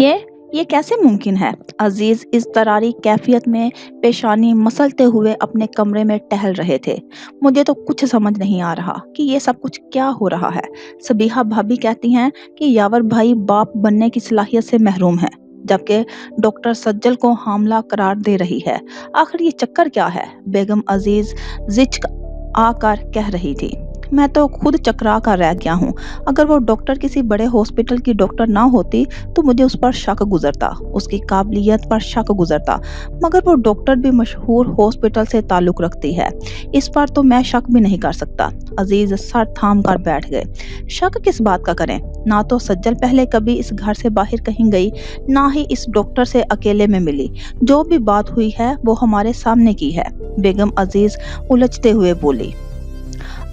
ये कैसे मुमकिन है? अजीज इस तरारी कैफियत में पेशानी मसलते हुए अपने कमरे में टहल रहे थे। मुझे तो कुछ समझ नहीं आ रहा कि ये सब कुछ क्या हो रहा है। सबीहा भाभी कहती हैं कि यावर भाई बाप बनने की सलाहियत से महरूम है, जबकि डॉक्टर सज्जल को हामला करार दे रही है। आखिर ये चक्कर क्या है? बेगम अजीज जिच आकर कह रही थी। मैं तो खुद चकरा कर रह गया हूँ। अगर वो डॉक्टर किसी बड़े हॉस्पिटल की डॉक्टर ना होती तो मुझे उस पर शक गुजरता, उसकी काबिलियत पर शक गुजरता, मगर वो डॉक्टर भी मशहूर हॉस्पिटल से ताल्लुक रखती है, इस पर तो मैं शक भी नहीं कर सकता। अजीज सर थाम कर बैठ गए। शक किस बात का करें? ना तो सज्जल पहले कभी इस घर से बाहर कहीं गई, ना ही इस डॉक्टर से अकेले में मिली। जो भी बात हुई है वो हमारे सामने की है। बेगम अजीज उलझते हुए बोली।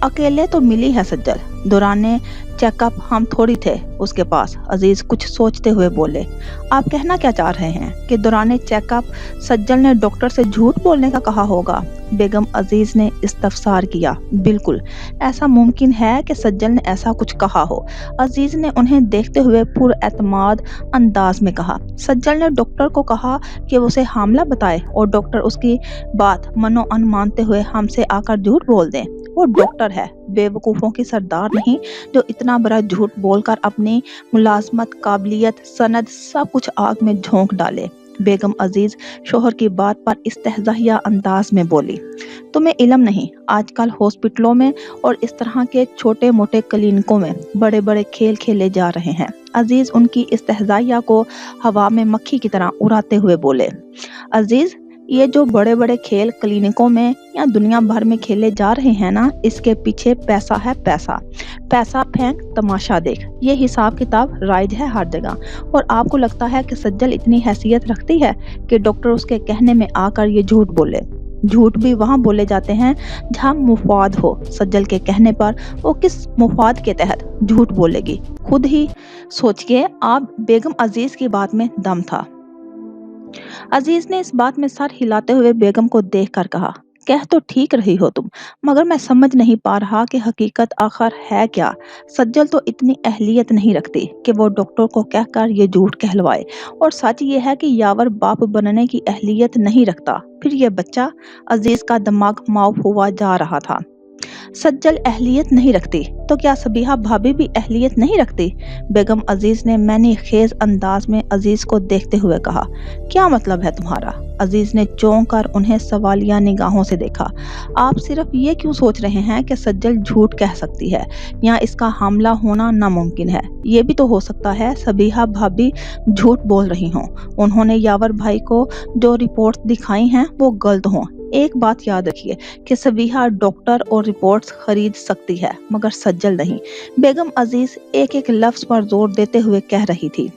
अकेले तो मिली है सज्जल, दौराने चेकअप हम थोड़ी थे उसके पास। अजीज कुछ सोचते हुए बोले। आप कहना क्या चाह रहे हैं कि दौराने चेकअप सज्जल ने डॉक्टर से झूठ बोलने का कहा होगा? बेगम अजीज ने इस्तफसार किया। बिल्कुल, ऐसा मुमकिन है कि सज्जल ने ऐसा कुछ कहा हो। अजीज ने उन्हें देखते हुए पुरएतमाद अंदाज में कहा। सज्जल ने डॉक्टर को कहा कि वो उसे हामला बताए और डॉक्टर उसकी बात मनो अन मानते हुए हमसे आकर झूठ बोल दें। वो डॉक्टर है, बेवकूफ़ों की सरदार नहीं, जो इतना बड़ा झूठ बोलकर अपनी मुलाजमत, काबिलियत, सनद सब कुछ आग में झोंक डाले। बेगम अजीज शोहर की बात पर इस्तेहज़ाहिया अंदाज में बोली। तुम्हें इल्म नहीं, आजकल हॉस्पिटलों में और इस तरह के छोटे मोटे क्लिनिकों में बड़े बड़े खेल खेले जा रहे हैं। अजीज उनकी इस्तेहज़ाहिया को हवा में मक्खी की तरह उड़ाते हुए बोले। अजीज, ये जो बड़े बड़े खेल क्लिनिकों में या दुनिया भर में खेले जा रहे हैं ना, इसके पीछे पैसा है। पैसा पैसा फेंक तमाशा देख, ये हिसाब किताब राइज है हर जगह। और आपको लगता है कि सज्जल इतनी हैसियत रखती है कि डॉक्टर उसके कहने में आकर ये झूठ बोले? झूठ भी वहाँ बोले जाते हैं जहाँ मुफाद हो। सज्जल के कहने पर वो किस मुफाद के तहत झूठ बोलेगी? खुद ही सोचिए आप। बेगम अजीज की बात में दम था। अजीज ने इस बात में सर हिलाते हुए बेगम को देखकर कहा, कह तो ठीक रही हो तुम, मगर मैं समझ नहीं पा रहा कि हकीकत आखिर है क्या। सज्जल तो इतनी अहलियत नहीं रखती कि वो डॉक्टर को कहकर ये झूठ कहलवाए, और सच ये है कि यावर बाप बनने की अहलियत नहीं रखता। फिर ये बच्चा? अजीज का दिमाग माफ हुआ जा रहा था। सज्जल अहलियत नहीं रखती तो क्या सबीहा भाभी भी अहलियत नहीं रखती? बेगम अजीज ने मैंने खेज अंदाज में अजीज को देखते हुए कहा। क्या मतलब है तुम्हारा? अजीज ने चौंक कर उन्हें सवालिया निगाहों से देखा। आप सिर्फ ये क्यों सोच रहे हैं कि सज्जल झूठ कह सकती है या इसका हमला होना नामुमकिन है? ये भी तो हो सकता है सबीहा भाभी झूठ बोल रही हों, उन्होंने यावर भाई को जो रिपोर्ट दिखाई हैं वो गलत हों। एक बात याद रखिए कि सबीहा डॉक्टर और रिपोर्ट्स खरीद सकती है, मगर सज्जल नहीं। बेगम अजीज एक एक लफ्ज पर जोर देते हुए कह रही थी।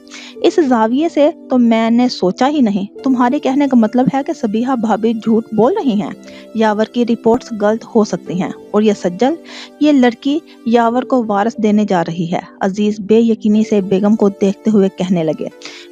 इस जाविये से तो मैंने सोचा ही नहीं। तुम्हारे कहने का मतलब है कि सबीहा भाभी झूठ बोल रही हैं, यावर की रिपोर्ट्स गलत हो सकती हैं, और ये सज्जल, ये लड़की यावर को वारस देने जा रही है। अजीज बेयकीनी से बेगम को देखते हुए कहने लगे।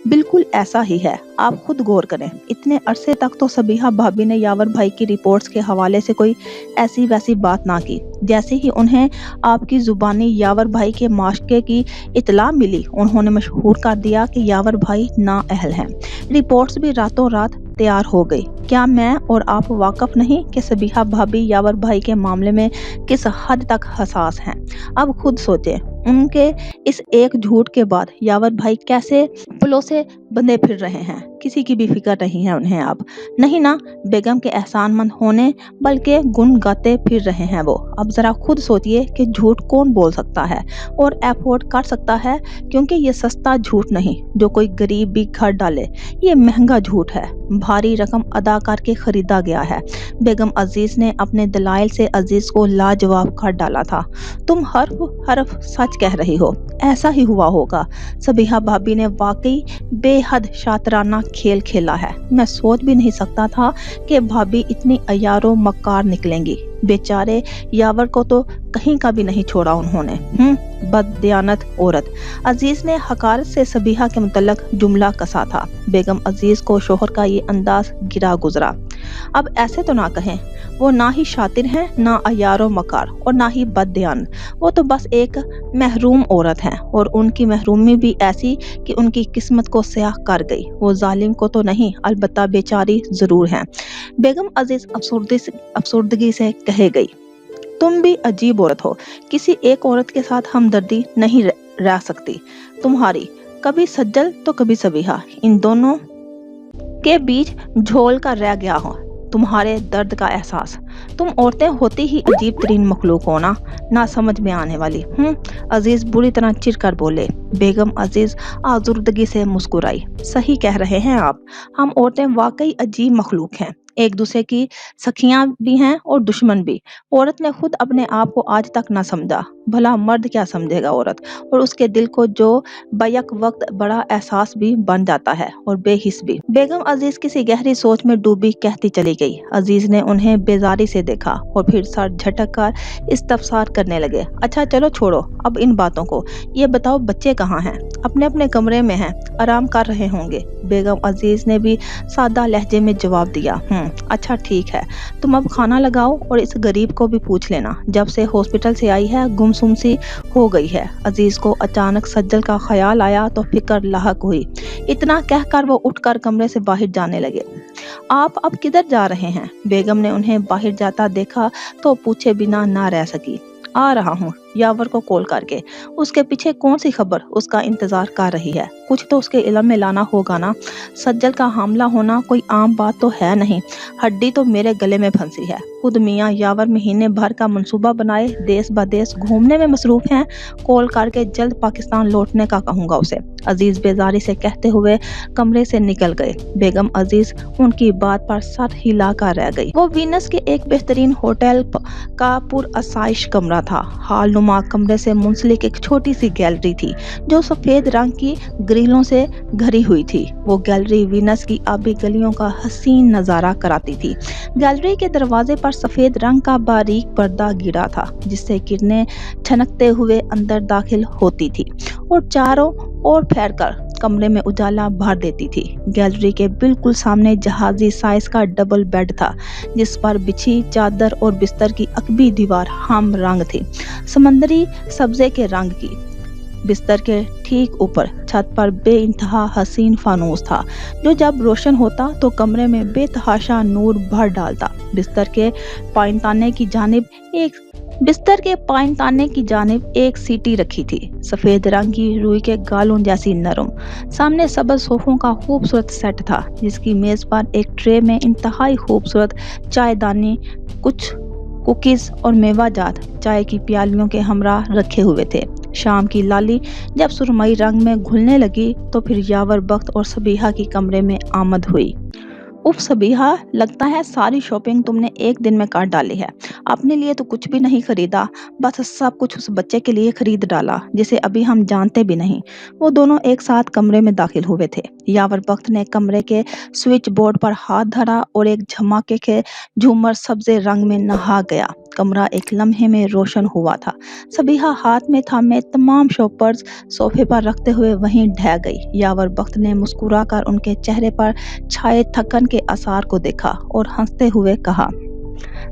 बिल्कुल ऐसा ही है, आप खुद गौर करें। इतने अरसे तक तो सबीहा भाभी ने यावर भाई की रिपोर्ट्स के हवाले से कोई ऐसी वैसी बात ना की। जैसे ही उन्हें आपकी जुबानी यावर भाई के माशके की इतला मिली, उन्होंने मशहूर कर दिया कि यावर भाई नाअहल हैं। रिपोर्ट्स भी रातों रात तैयार हो गई। क्या मैं और आप वाकफ नहीं कि सबीहा भाभी यावर भाई के मामले में किस हद तक हसास हैं? अब खुद सोचें, उनके इस एक झूठ के बाद यावर भाई कैसे पुलों से बंधे फिर रहे हैं। किसी की भी फिक्र नहीं है उन्हें अब। नहीं ना बेगम के एहसानमंद होने, बल्कि गुण गाते फिर रहे हैं वो। अब जरा खुद सोचिए कि झूठ कौन बोल सकता है और अफोर्ड कर सकता है, क्योंकि ये सस्ता झूठ नहीं जो कोई गरीब भी घर डाले। ये महंगा झूठ है, भारी रकम अदा करके खरीदा गया है। बेगम अजीज ने अपने दलाइल से अजीज को लाजवाब कर डाला था। तुम हर्फ हर्फ सच कह रही हो, ऐसा ही हुआ होगा। सबीहा भाभी ने वाकई बेहद शातराना खेल खेला है। मैं सोच भी नहीं सकता था कि भाभी इतनी अयारो मक्कार निकलेंगी। बेचारे यावर को तो कहीं का भी नहीं छोड़ा उन्होंने। बददियानत औरत। अजीज ने हकारत से सबीहा के मुतल्लक जुमला कसा था। बेगम अजीज को शोहर का ये अंदाज गिरा गुजरा। अब ऐसे तो ना कहें, वो ना ही शातिर हैं, ना अय्यारो मकार और ना ही बददियान। वो तो बस एक महरूम औरत हैं और उनकी महरूमी भी ऐसी कि उनकी किस्मत को स्याह कर गई। वो जालिम को तो नहीं, अलबत्ता बेचारी जरूर हैं। बेगम अजीज अफसुर्दगी से कह गई, तुम भी अजीब औरत हो। किसी एक औरत के साथ हमदर्दी नहीं रह सकती तुम्हारी। कभी सज्जल तो कभी सबीहा, इन दोनों के बीच झोल का रह गया हो तुम्हारे दर्द का एहसास। तुम औरतें होती ही अजीब तरीन मखलूक हो ना समझ में आने वाली। अजीज बुरी तरह चिढ़ कर बोले। बेगम अजीज आजुर्दगी से मुस्कुराई। सही कह रहे हैं आप, हम औरतें वाकई अजीब मखलूक हैं, एक दूसरे की सखियां भी हैं और दुश्मन भी। औरत ने खुद अपने आप को आज तक ना समझा, भला मर्द क्या समझेगा औरत। और उसके दिल को जो बैक वक्त बड़ा एहसास भी बन जाता है और बेहिस भी। बेगम अजीज किसी गहरी सोच में डूबी कहती चली गई। अजीज ने उन्हें बेजारी से देखा और फिर सर झटक कर इस्तफसार करने लगे। अच्छा चलो छोड़ो अब इन बातों को, ये बताओ बच्चे कहाँ हैं? अपने अपने कमरे में हैं, आराम कर रहे होंगे। बेगम अजीज ने भी सादा लहजे में जवाब दिया। अच्छा ठीक है, तुम अब खाना लगाओ और इस गरीब को भी पूछ लेना, जब से हॉस्पिटल से आई है गुमसुम सी हो गई है। अजीज को अचानक सज्जल का ख्याल आया तो फिक्र लाहक हुई। इतना कहकर वो उठकर कमरे से बाहर जाने लगे। आप अब किधर जा रहे हैं? बेगम ने उन्हें बाहर जाता देखा तो पूछे बिना ना रह सकी। आ रहा हूँ यावर को कॉल करके, उसके पीछे कौन सी खबर उसका इंतजार कर रही है, कुछ तो उसके इल्म में लाना होगा ना। सज्जल का हमला होना कोई आम बात तो है नहीं, हड्डी तो मेरे गले में फंसी है। खुद मियाँ यावर महीने भर का मंसूबा बनाए देश बदेश घूमने में मसरूफ हैं, कॉल करके जल्द पाकिस्तान लौटने का कहूँगा उसे। अजीज बेजारी से कहते हुए कमरे से निकल गए। बेगम अजीज उनकी बात पर सर हिला कर रह गई। वो वीनस के एक बेहतरीन होटल का पुरअसाइश कमरा था। हाल नुमा कमरे से मुंसलिक एक छोटी सी गैलरी थी जो सफेद रंग की ग्रिलों से घरी हुई थी। वो गैलरी वीनस की आबी गलियों का हसीन नजारा कराती थी। गैलरी के दरवाजे पर सफेद रंग का बारीक पर्दा गिरा था जिससे किरणें छनकते हुए अंदर दाखिल होती थी और चारों ओर फैलकर कमरे में उजाला भर देती थी। गैलरी के बिल्कुल सामने जहाजी साइज का डबल बेड था जिस पर बिछी चादर और बिस्तर की अकबी दीवार हम रंग थी, समंदरी सब्जे के रंग की। बिस्तर के ठीक ऊपर छत पर बेइंतहा हसीन फानूस था जो जब रोशन होता तो कमरे में बेतहाशा नूर भर डालता। बिस्तर के पायनताने की जानिब एक सीटी रखी थी, सफेद रंग की रुई के गालों जैसी नरम। सामने सब्ज सोफों का खूबसूरत सेट था जिसकी मेज पर एक ट्रे में इंतहाई खूबसूरत चायदानी, कुछ कुकीज और मेवाजात चाय की प्यालियों के हमरा रखे हुए थे। शाम की लाली जब सुरमई रंग में घुलने लगी तो फिर यावर बख्त और सबीहा की कमरे में आमद हुई। उफ सबीहा, लगता है सारी शॉपिंग तुमने एक दिन में कर डाली है। अपने लिए तो कुछ भी नहीं खरीदा, बस सब कुछ उस बच्चे के लिए खरीद डाला जिसे अभी हम जानते भी नहीं। वो दोनों एक साथ कमरे में दाखिल हुए थे। यावर बख्त ने कमरे के स्विच बोर्ड पर हाथ धरा और एक झमाके के झूमर सब्जे रंग में नहा गया। कमरा एक लम्हे में रोशन हुआ था। सबीहा हाथ में थामे तमाम शॉपर्स सोफे पर रखते हुए वहीं ढह गई। यावर बख्त ने मुस्कुराकर उनके चेहरे पर छाए थकन के आसार को देखा और हंसते हुए कहा,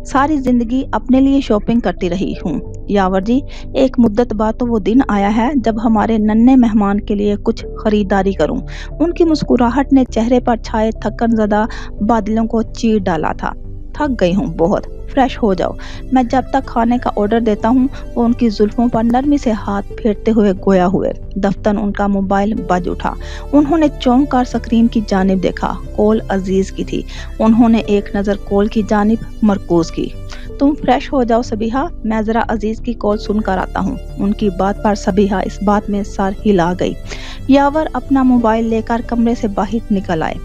सारी जिंदगी अपने लिए शॉपिंग करती रही हूँ यावर जी, एक मुद्दत बाद तो वो दिन आया है जब हमारे नन्हे मेहमान के लिए कुछ खरीदारी करूँ। उनकी मुस्कुराहट ने चेहरे पर छाए थकन ज़दा बादलों को चीर डाला था। थक गई हूँ बहुत, फ्रेश हो जाओ, मैं जब तक खाने का ऑर्डर देता हूँ। वो उनकी जुल्फों पर नरमी से हाथ फेरते हुए गोया हुए। दफ्तन उनका मोबाइल बज उठा। उन्होंने चौंक कर स्क्रीन की जानिब देखा। कॉल अजीज की थी। उन्होंने एक नज़र कॉल की जानिब मरकूज की। तुम फ्रेश हो जाओ सबीहा, मैं ज़रा अजीज की कॉल सुनकर आता हूँ। उनकी बात पर सबीहा इस बात में सर हिला गई। यावर अपना मोबाइल लेकर कमरे से बाहर निकल आए।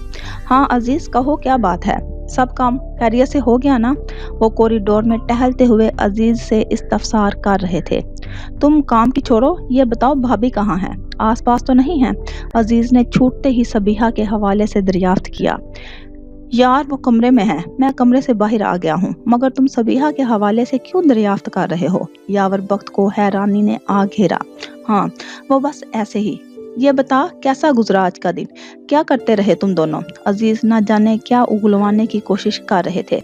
हाँ अजीज, कहो क्या बात है? सब काम खैरियत से हो गया ना? वो कॉरिडोर में टहलते हुए अजीज से इस्तफसार कर रहे थे। तुम काम की छोड़ो, ये बताओ भाभी कहाँ हैं? आसपास तो नहीं है? अजीज ने छूटते ही सबीहा के हवाले से दरियाफ्त किया। यार वो कमरे में है, मैं कमरे से बाहर आ गया हूँ, मगर तुम सबीहा के हवाले से क्यों दरियाफ्त कर रहे हो? यावर बख्त को हैरानी ने आ घेरा। हाँ वो बस ऐसे ही। ये बता कैसा गुजरा आज का दिन, क्या करते रहे तुम दोनों? अजीज ना जाने क्या उगलवाने की कोशिश कर रहे थे।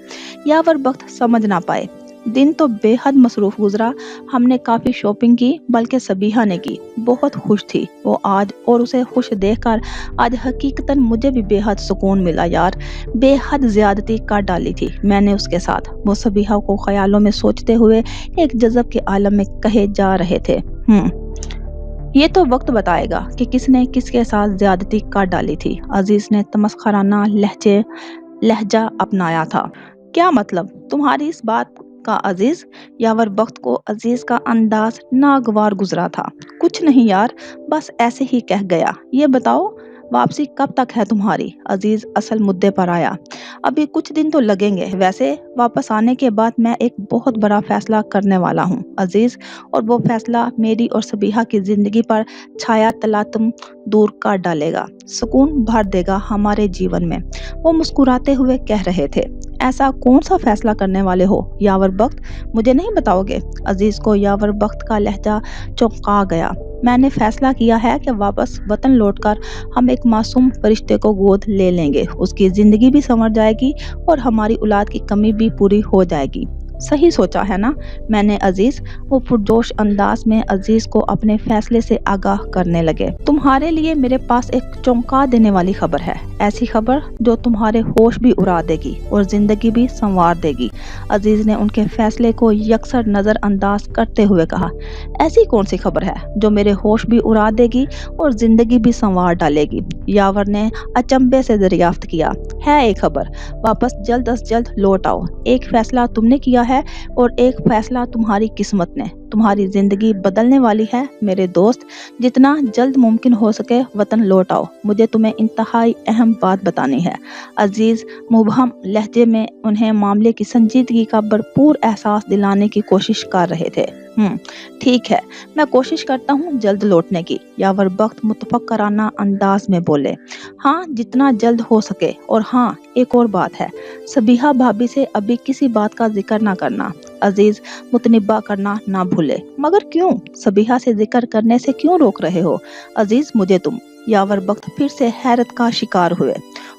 यावर बख्त समझ ना पाए। दिन तो बेहद मसरूफ गुजरा। हमने काफी शॉपिंग की, बल्कि सबीहा ने की। बहुत खुश थी वो आज, और उसे खुश देखकर आज हकीकतन मुझे भी बेहद सुकून मिला यार। बेहद ज्यादती कर डाली थी मैंने उसके साथ। वो सबीहा को ख्यालों में सोचते हुए एक जज़ब के आलम में कहे जा रहे थे। ये तो वक्त बताएगा कि किसने किसके साथ ज्यादती कर डाली थी। अजीज ने तमस्खराना लहजा अपनाया था। क्या मतलब तुम्हारी इस बात का अजीज? यावर बख्त को अजीज का अंदाज नागवार गुजरा था। कुछ नहीं यार, बस ऐसे ही कह गया। ये बताओ वापसी कब तक है तुम्हारी? अजीज असल मुद्दे पर आया। अभी कुछ दिन तो लगेंगे। वैसे वापस आने के बाद मैं एक बहुत बड़ा फैसला करने वाला हूँ अजीज, और वो फैसला मेरी और सबीहा की जिंदगी पर छाया तलातम दूर कर डालेगा, सुकून भर देगा हमारे जीवन में। वो मुस्कुराते हुए कह रहे थे। ऐसा कौन सा फैसला करने वाले हो यावर बख्त, मुझे नहीं बताओगे? अजीज को यावर बख्त का लहजा चौंका गया। मैंने फैसला किया है कि वापस वतन लौटकर हम एक मासूम फरिश्ते को गोद ले लेंगे। उसकी जिंदगी भी संवर जाएगी और हमारी औलाद की कमी भी पूरी हो जाएगी। सही सोचा है ना मैंने अजीज? वो पुरजोश अंदाज में अजीज को अपने फैसले से आगाह करने लगे। तुम्हारे लिए मेरे पास एक चौंका देने वाली खबर है। ऐसी खबर जो तुम्हारे होश भी उड़ा देगी और जिंदगी भी संवार देगी। अजीज ने उनके फैसले को यकसर नजरअंदाज करते हुए कहा। ऐसी कौन सी खबर है जो मेरे होश भी उड़ा देगी और जिंदगी भी संवार डालेगी? यावर ने अचंभे से दरियाफ्त किया। है एक खबर, वापस जल्द अज जल्द लौट आओ। एक फैसला तुमने किया है और एक फैसला तुम्हारी किस्मत ने। तुम्हारी जिंदगी बदलने वाली है मेरे दोस्त। जितना जल्द मुमकिन हो सके वतन लौट आओ। मुझे तुम्हें इंतहाई अहम बात बतानी है। अजीज मुबहम लहजे में उन्हें मामले की संजीदगी का भरपूर एहसास दिलाने की कोशिश कर रहे थे। ठीक है, मैं कोशिश करता हूँ जल्द लौटने की, यावर बख्त मुतफक्कराना अंदाज में बोले। हाँ, जितना जल्द हो सके। और हाँ, एक और बात है, सबीहा भाभी से अभी किसी बात का जिक्र ना करना। अजीज मुतनिब्बा करना ना भूले। मगर क्यों? सबीहा से जिक्र करने से क्यों रोक रहे हो अजीज मुझे तुम? यावर बख्त फिर से हैरत का शिकार हुए।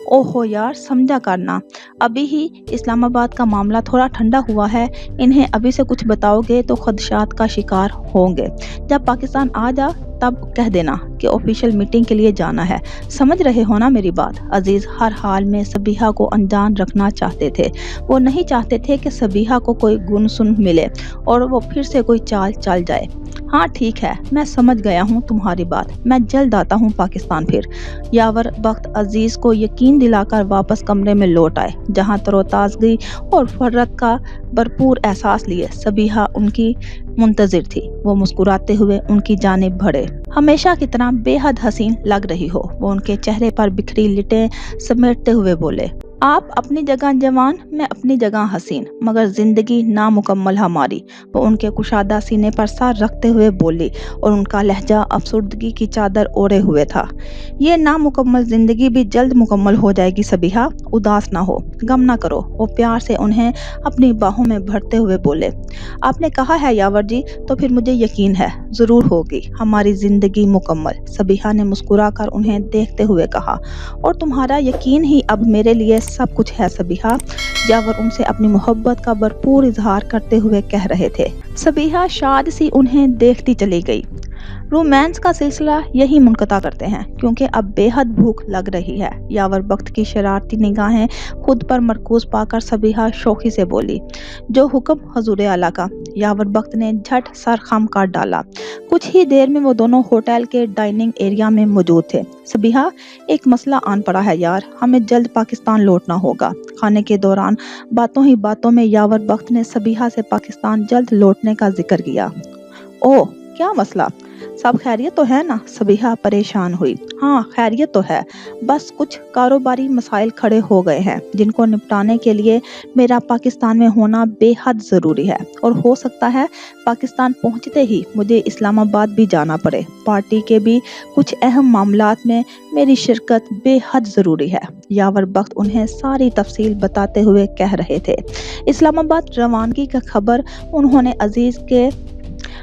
ओहो यार, समझा करना, अभी ही इस्लामाबाद का मामला थोड़ा ठंडा हुआ है। इन्हें अभी से कुछ बताओगे तो खदशात का शिकार होंगे। जब पाकिस्तान आ जा तब कह देना कि ऑफिशियल मीटिंग के लिए जाना है। समझ रहे हो ना मेरी बात? अजीज हर हाल में सबीहा को अनजान रखना चाहते थे। वो नहीं चाहते थे कि सबीहा को कोई गुन सुन मिले और वो फिर से कोई चाल चल जाए। हाँ ठीक है, मैं समझ गया हूँ तुम्हारी बात। मैं जल्द आता हूँ पाकिस्तान फिर। यावर बख्त अजीज को यकीन दिलाकर वापस कमरे में लौट आए, जहाँ तरोताजगी और फर्रत का भरपूर एहसास लिए सबीहा उनकी मुंतजिर थी। वो मुस्कुराते हुए उनकी जानिब बढ़े। हमेशा की तरह बेहद हसीन लग रही हो, वो उनके चेहरे पर बिखरी लिटें समेटते हुए बोले। आप अपनी जगह जवान, मैं अपनी जगह हसीन, मगर जिंदगी नामुकम्मल हमारी। वो उनके कुशादा सीने पर सर रखते हुए बोली, और उनका लहजा अफसुर्दगी की चादर ओढ़े हुए था। ये नामुकम्मल जिंदगी भी जल्द मुकम्मल हो जाएगी सबीहा, उदास ना हो, गम ना करो। वो प्यार से उन्हें अपनी बाहों में भरते हुए बोले। आपने कहा है यावर जी, तो फिर मुझे यकीन है जरूर होगी हमारी जिंदगी मुकम्मल। सबीहा ने मुस्कुराकर उन्हें देखते हुए कहा। और तुम्हारा यकीन ही अब मेरे लिए सब कुछ है सबीहा। यावर उनसे अपनी मोहब्बत का भरपूर इजहार करते हुए कह रहे थे। सबीहा शाद सी उन्हें देखती चली गई। रोमांस का सिलसिला यही मुनक़ता करते हैं, क्योंकि अब बेहद भूख लग रही है। यावर बख्त की शरारती निगाहें खुद पर मरकूज पाकर सबीहा शौकी से बोली। जो हुक्म हजूर आला का। यावर बख्त ने झट सर खम कर डाला। कुछ ही देर में वो दोनों होटल के डाइनिंग एरिया में मौजूद थे। सबीहा, एक मसला आन पड़ा है यार, हमें जल्द पाकिस्तान लौटना होगा। खाने के दौरान बातों ही बातों में यावर बख्त ने सबीहा से पाकिस्तान जल्द लौटने का जिक्र किया। ओह, क्या मसला? सब खैरियत तो है ना? सबीहा परेशान हुई। हाँ खैरियत तो है, बस कुछ कारोबारी मसाइल खड़े हो गए हैं जिनको निपटाने के लिए मेरा पाकिस्तान में होना बेहद ज़रूरी है, और हो सकता है पाकिस्तान पहुंचते ही मुझे इस्लामाबाद भी जाना पड़े। पार्टी के भी कुछ अहम मामलात में मेरी शिरकत बेहद ज़रूरी है। यावर बख्त उन्हें सारी तफसील बताते हुए कह रहे थे। इस्लामाबाद रवानगी का खबर उन्होंने अजीज़ के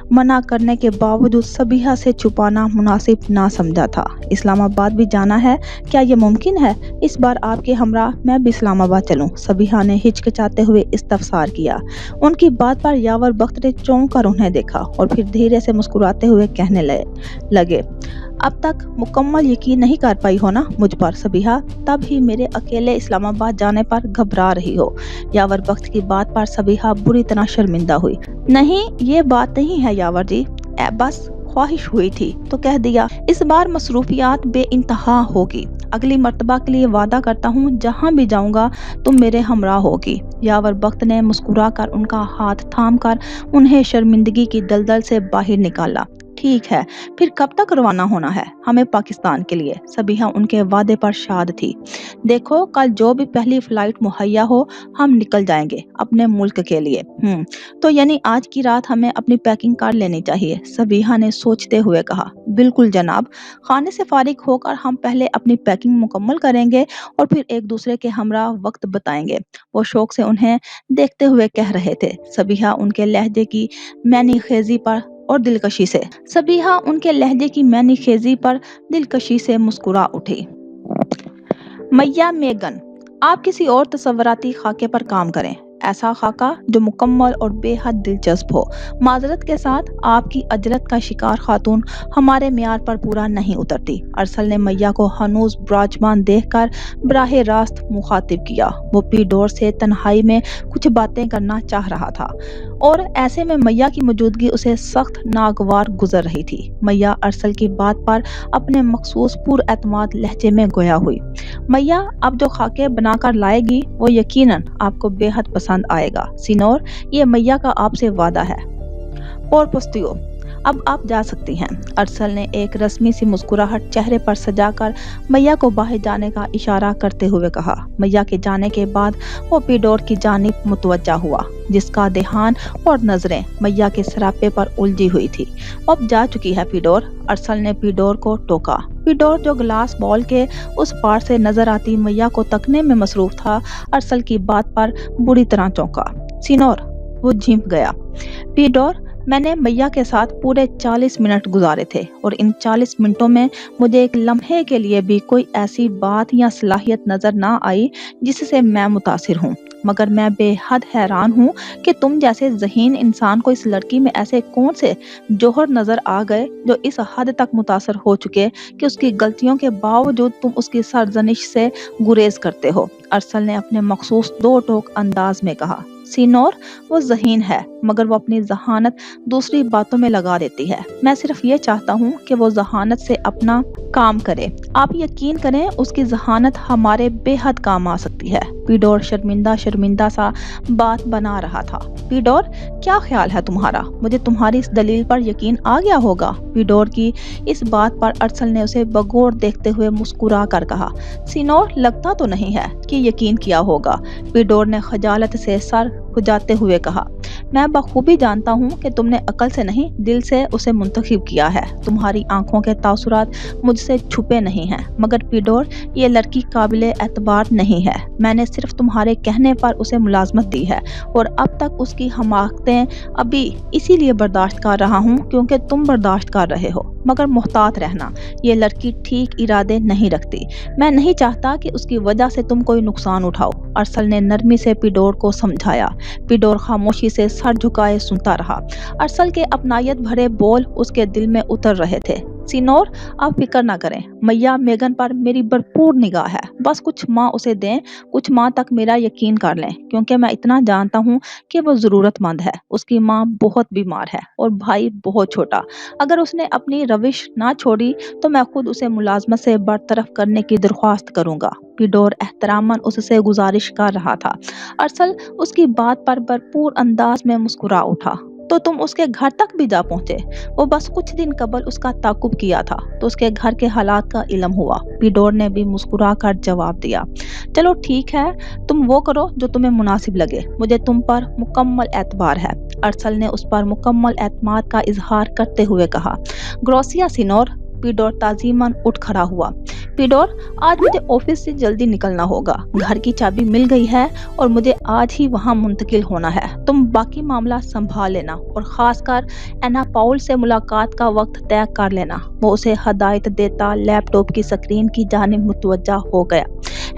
मना करने के बावजूद सबीहा से छुपाना मुनासिब ना समझा था। इस्लामाबाद भी जाना है, क्या ये मुमकिन है? इस बार आपके हमरा मैं भी इस्लामाबाद चलूं? सबीहा ने हिचकिचाते हुए इस्तफसार किया। उनकी बात पर यावर बख्त ने चौंक कर उन्हें देखा और फिर धीरे से मुस्कुराते हुए कहने लगे, अब तक मुकम्मल यकीन नहीं कर पाई हो ना मुझ पर सबीहा? तब ही मेरे अकेले इस्लामाबाद जाने पर घबरा रही हो। यावर बख्त की बात पर सबीहा बुरी तरह शर्मिंदा हुई। नहीं, ये बात नहीं है यावर जी, बस ख्वाहिश हुई थी तो कह दिया। इस बार मसरूफियात बेइंतहा होगी। अगली मर्तबा के लिए वादा करता हूँ, जहाँ भी जाऊँगा तुम मेरे हमराह होगी। यावर बख्त ने मुस्कुरा कर उनका हाथ थाम कर उन्हें शर्मिंदगी की दलदल से बाहर निकाला। ठीक है, फिर कब तक रवाना होना है? हमें पाकिस्तान के लिए। सबीहा उनके वादे पर शाद थी। देखो, कल जो भी पहली फ्लाइट मुहैया हो हम निकल जाएंगे अपने मुल्क के लिए। तो यानी आज की रात हमें अपनी पैकिंग कर लेनी चाहिए, सबीहा ने सोचते हुए कहा। बिल्कुल जनाब, खाने से फारिग होकर हम पहले अपनी पैकिंग मुकम्मल करेंगे और फिर एक दूसरे के हमरा वक्त बताएंगे। वो शौक से उन्हें देखते हुए कह रहे थे। सबीहा उनके लहजे की मैनी खेजी पर और दिलकशी से दिलकशी से मुस्कुरा उठी। मैया मेगन, आप किसी और तसव्वुराती खाके पर काम करें, ऐसा खाका जो मुकम्मल और बेहद दिलचस्प हो। माजरत के साथ आपकी अजरत का शिकार खातून हमारे मियार पर पूरा नहीं उतरती। अरसल ने मैया को हनूज ब्राजमान देखकर बराह रास्त मुखातिब किया। वो पीडोर से तन्हाई में कुछ बातें करना चाह रहा था और ऐसे में मैया की मौजूदगी उसे सख्त नागवार गुजर रही थी। मैया अरसल की बात पर अपने मखसूस पुरएतमाद लहजे में गोया हुई। मैया अब जो खाके बनाकर लाएगी वो यकीनन आपको बेहद पसंद आएगा। सिनोर, ये मैया का आपसे वादा है। और पस्तियों, अब आप जा सकती हैं। अरसल ने एक रस्मी सी मुस्कुराहट चेहरे पर सजाकर मैया को बाहर जाने का इशारा करते हुए कहा। मैया के जाने के बाद वो पीडोर की जानिब मुतवज्जा हुआ, जिसका ध्यान और नजरें मैया के सरापे पर उलझी हुई थी। अब जा चुकी है पीडोर, अरसल ने पीडोर को टोका। पीडोर जो ग्लास बॉल के उस पार से नजर आती मैया को तकने में मसरूफ था, अरसल की बात पर बुरी तरह चौंका। सिनोर, वो झिंक गया। पीडोर, मैंने मैया के साथ पूरे 40 मिनट गुजारे थे और इन 40 मिनटों में मुझे एक लम्हे के लिए भी कोई ऐसी बात या सलाहियत नजर ना आई जिससे मैं मुतासिर हूँ। मगर मैं बेहद हैरान हूँ कि तुम जैसे ज़हीन इंसान को इस लड़की में ऐसे कौन से जौहर नजर आ गए जो इस हद तक मुतासर हो चुके कि उसकी गलतियों के बावजूद तुम उसकी सरजनिश से गुरेज करते हो। अरसल ने अपने मखसूस दो टोक अंदाज में कहा। सिनोर, वो ज़हीन है मगर वो अपनी जहानत दूसरी बातों में लगा देती है। मैं सिर्फ ये चाहता हूँ कि वो जहानत से अपना काम करे। आप यकीन करें, उसकी जहानत हमारे बेहद काम आ सकती है। पीडोर शर्मिंदा सा बात बना रहा था। पीडोर, क्या ख्याल है तुम्हारा? मुझे तुम्हारी इस दलील पर यकीन आ गया होगा। पीडोर की इस बात पर अरसल ने उसे बगौर देखते हुए मुस्कुरा कर कहा। सिनोर, लगता तो नहीं है कि यकीन किया होगा। पीडोर ने खजालत से सर खुजाते हुए कहा। मैं बखूबी जानता हूँ कि तुमने अकल से नहीं दिल से उसे मुंतखब किया है। तुम्हारी आंखों के तासुरात मुझसे छुपे नहीं हैं। मगर पीडोर, ये लड़की काबिले एतबार नहीं है। मैंने सिर्फ तुम्हारे कहने पर उसे मुलाजमत दी है और अब तक उसकी हमाकतें अभी इसीलिए बर्दाश्त कर रहा हूँ क्योंकि तुम बर्दाश्त कर रहे हो। मगर मुहतात रहना, ये लड़की ठीक इरादे नहीं रखती। मैं नहीं चाहता कि उसकी वजह से तुम कोई नुकसान उठाओ। अरसल ने नरमी से पीडोर को समझाया। पीडोर खामोशी से सर झुकाए सुनता रहा। अरसल के अपनायत भरे बोल उसके दिल में उतर रहे थे। सिनोर, आप फिक्र ना करें, मैया मेगन पर मेरी भरपूर निगाह है। बस कुछ माँ उसे दें, कुछ माँ तक मेरा यकीन कर लें, क्योंकि मैं इतना जानता हूँ कि वो ज़रूरतमंद है। उसकी माँ बहुत बीमार है और भाई बहुत छोटा। अगर उसने अपनी रविश ना छोड़ी तो मैं खुद उसे मुलाजमत से बरतरफ करने की दरख्वास्त करूँगा। पीडोर एहतरामन उससे गुजारिश कर रहा था। अरसल उसकी बात पर भरपूर अंदाज में मुस्कुरा उठा। तो तुम उसके घर तक भी जा पहुंचे? वो बस कुछ दिन कबल उसका ताकुब किया था तो उसके घर के हालात का इल्म हुआ। पीडोर ने भी मुस्कुरा कर जवाब दिया। चलो ठीक है, तुम वो करो जो तुम्हें मुनासिब लगे। मुझे तुम पर मुकम्मल एतबार है। अरसल ने उस पर मुकम्मल एतमाद का इजहार करते हुए कहा। ग्रोसिया सिनोर। पीडोर ताजीमन उठ खड़ा हुआ। पीडोर, आज मुझे ऑफिस से जल्दी निकलना होगा। घर की चाबी मिल गई है और मुझे आज ही वहां मुंतकिल होना है। तुम बाकी मामला संभाल लेना और खासकर एना पाउल से मुलाकात का वक्त तय कर लेना। वो उसे हदायत देता लैपटॉप की स्क्रीन की जानिब मुतवज्जा हो गया।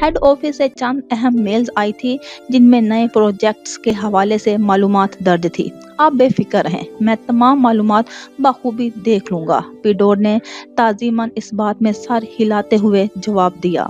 हेड ऑफिस से चंद अहम मेल्स आई थी जिनमें नए प्रोजेक्ट्स के हवाले से मालूमात दर्ज थी। आप बेफिक्र रहें, मैं तमाम मालूमात बखूबी देख लूंगा। पिडोर ने ताजीमन इस बात में सर हिलाते हुए जवाब दिया।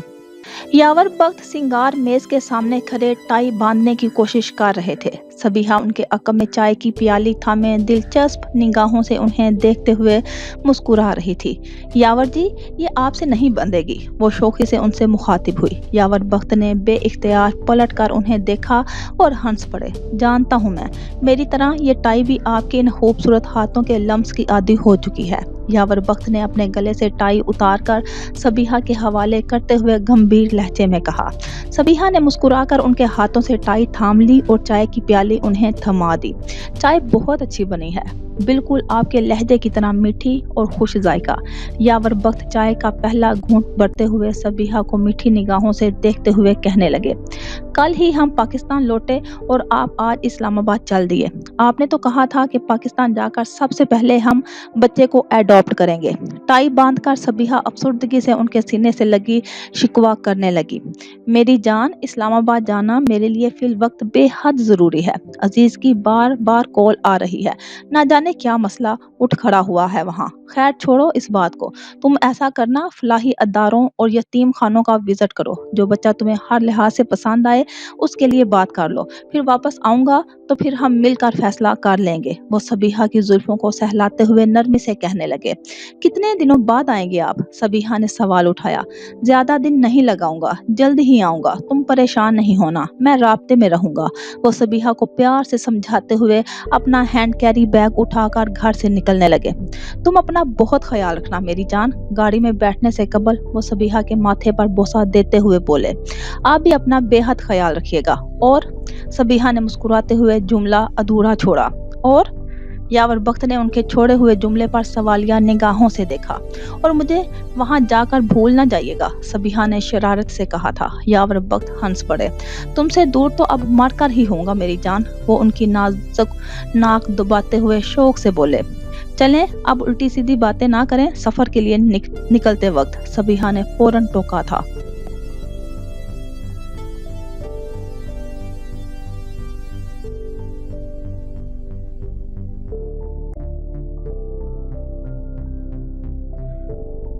यावर बख्त सिंगार मेज के सामने खड़े टाई बांधने की कोशिश कर रहे थे। सबीहा उनके अकब में चाय की प्याली थामे दिलचस्प निगाहों से उन्हें देखते हुए मुस्कुरा रही थी। यावर जी, ये आपसे नहीं बंधेगी, वो शौकी से उनसे मुखातिब हुई। यावर बख्त ने बेइख्तियार पलट कर उन्हें देखा और हंस पड़े। जानता हूँ मैं, मेरी तरह ये टाई भी आपके इन खूबसूरत हाथों के लम्स की आदी हो चुकी है। यावर बख्त ने अपने गले से टाई उतार कर सबीहा के हवाले करते हुए गंभीर लहजे में कहा। सबीहा ने मुस्कुराकर उनके हाथों से टाई थाम ली और चाय की प्याली उन्हें थमा दी। चाय बहुत अच्छी बनी है, बिल्कुल आपके लहजे की तरह मीठी और खुश जायका। यावर बख्त चाय का पहला घूंट भरते हुए सबीहा को मीठी निगाहों से देखते हुए कहने लगे। कल ही हम पाकिस्तान लौटे और आप आज इस्लामाबाद चल दिए। आपने तो कहा था कि पाकिस्तान जाकर सबसे पहले हम बच्चे को एडॉप्ट करेंगे। टाई बांधकर सबीहा अफसुर्दगी से उनके सीने से लगी शिकवा करने लगी। मेरी जान, इस्लामाबाद जाना मेरे लिए फिल वक्त बेहद जरूरी है। अजीज की बार बार कॉल आ रही है, ना जाने क्या मसला उठ खड़ा हुआ है वहाँ। खैर छोड़ो इस बात को, तुम ऐसा करना, फलाही अदारों और यतीम खानों का विजिट करो। जो बच्चा तुम्हें हर लिहाज से पसंद आए उसके लिए बात कर लो। फिर वापस आऊंगा तो फिर हम मिलकर फैसला कर लेंगे। वो सबीहा की जुल्फों को सहलाते हुए नरमी से कहने लगे। कितने दिनों बाद आएंगे आप? सबीहा ने सवाल उठाया। ज्यादा दिन नहीं लगाऊंगा, जल्द ही आऊंगा, तुम परेशान नहीं होना, मैं राब्ते में रहूंगा। वो सबीहा को प्यार से समझाते हुए अपना हैंड कैरी बैग उठाकर घर से निकलने लगे। तुम अपना बहुत ख्याल रखना मेरी जान। गाड़ी में बैठने से कबल वो सबीहा के माथे पर बोसा देते हुए बोले। आप भी अपना बेहद ख्याल रखिएगा। और सबीहा ने मुस्कुराते हुए जुमला अधूरा छोड़ा। और यावर बख्त ने उनके छोड़े हुए जुमले पर सवालिया निगाहों से देखा। और मुझे वहां जाकर भूल न जाइएगा, सबीहा ने शरारत से कहा था। यावर बख्त हंस पड़े। तुमसे दूर तो अब मरकर ही होऊंगा मेरी जान, वो उनकी नाजुक नाक दबाते हुए शौक से बोले। चलें अब उल्टी सीधी बातें ना करें, सफर के लिए निकलते वक्त, सबीहा ने फौरन टोका था।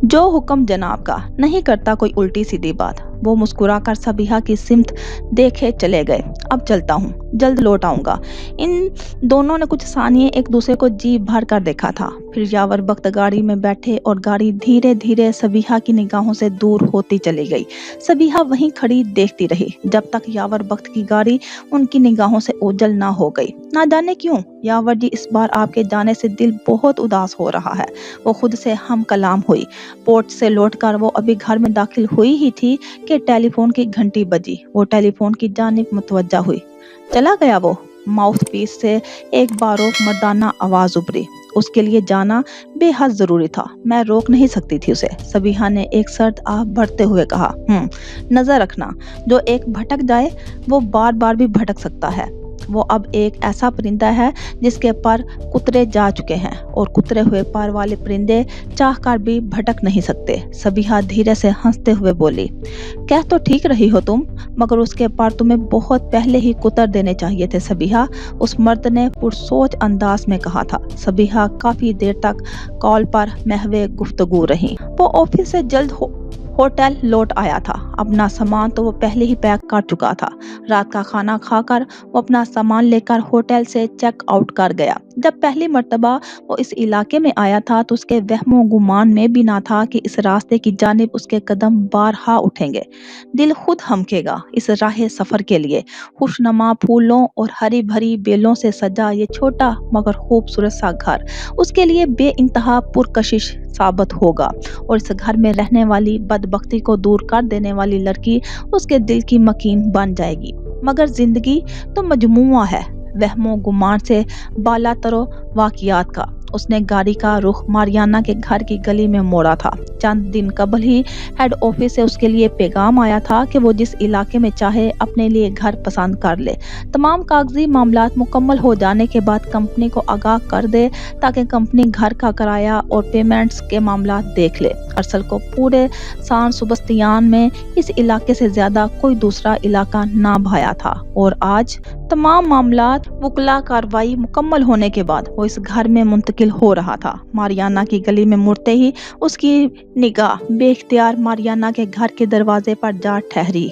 जो हुक्म जनाब का, नहीं करता कोई उल्टी सीधी बात। वो मुस्कुराकर सबीहा की सिमत देखे चले गए। अब चलता हूँ, जल्द लौट आऊंगा। इन दोनों ने कुछ सानिये एक दूसरे को जी भर कर देखा था। फिर यावर बख्त गाड़ी में बैठे और गाड़ी धीरे धीरे सबीहा की निगाहों से दूर होती चली गई। सबीहा वहीं खड़ी देखती रही जब तक यावर बख्त की गाड़ी उनकी निगाहों से ओझल ना हो गई। ना जाने क्यों यावर जी, इस बार आपके जाने से दिल बहुत उदास हो रहा है। वो खुद से हम कलाम हुई। पोर्ट से लौटकर वो अभी घर में दाखिल हुई ही थी कि टेलीफोन की घंटी बजी। वो टेलीफोन की जानिब मुतवज्जा हुई। चला गया वो। माउथ पीस से एक बारोक मर्दाना आवाज उभरी। उसके लिए जाना बेहद जरूरी था, मैं रोक नहीं सकती थी उसे। सबीहा ने एक सर्द आह भरते हुए कहा। नजर रखना, जो एक भटक जाए वो बार बार भी भटक सकता है। वो अब एक ऐसा परिंदा है जिसके पर कुतरे जा चुके हैं, और कुतरे हुए पर वाले परिंदे चाहकर भी भटक नहीं सकते। सबीहा धीरे से हंसते हुए बोली। कह तो ठीक रही हो तुम, मगर उसके पर तुम्हें बहुत पहले ही कुतर देने चाहिए थे सबीहा, उस मर्द ने पुरसोच अंदाज में कहा था। सबीहा काफी देर तक कॉल पर महवे गुफ्तगू रही। वो ऑफिस से जल्द होटल लौट आया था। अपना सामान तो वो पहले ही पैक कर चुका था। रात का खाना खाकर वो अपना सामान लेकर होटल से चेक आउट कर गया। जब पहली मर्तबा वो इस इलाके में आया था तो उसके वहमो गुमान में भी ना था कि इस रास्ते की जानिब उसके कदम बारहा उठेंगे। दिल खुद हमकेगा इस राह सफर के लिए। खुशनुमा फूलों और हरी भरी बेलों से सजा ये छोटा मगर खूबसूरत सा घर उसके लिए बेइंतहा पुरकशिश साबित होगा, और इस घर में रहने वाली बदबख्ती को दूर कर देने वाली लड़की उसके दिल की मकीन बन जाएगी। मगर जिंदगी तो मजमुआ है वहमो गुमान से बाला तरो वाकियात का, उसने गाड़ी का रुख मारियाना के घर की गली में मोड़ा था। चंद दिन कबल ही हेड ऑफिस से उसके लिए पैगाम आया था कि वो जिस इलाके में चाहे अपने लिए घर पसंद कर ले। तमाम कागजी मामलात मुकम्मल हो जाने के बाद कंपनी को आगाह कर दे ताकि कंपनी घर का किराया और पेमेंट्स के मामलात देख ले। अरसल को पूरे सान सुबस्तियान में इस इलाके से ज्यादा कोई दूसरा इलाका ना भाया था और आज तमाम मामलात वकला कार्रवाई मुकम्मल होने के बाद वो इस घर में मुंतकिल हो रहा था। मारियाना की गली में मुड़ते ही उसकी निगाह बेख्तियार मारियाना के घर के दरवाजे पर जा ठहरी।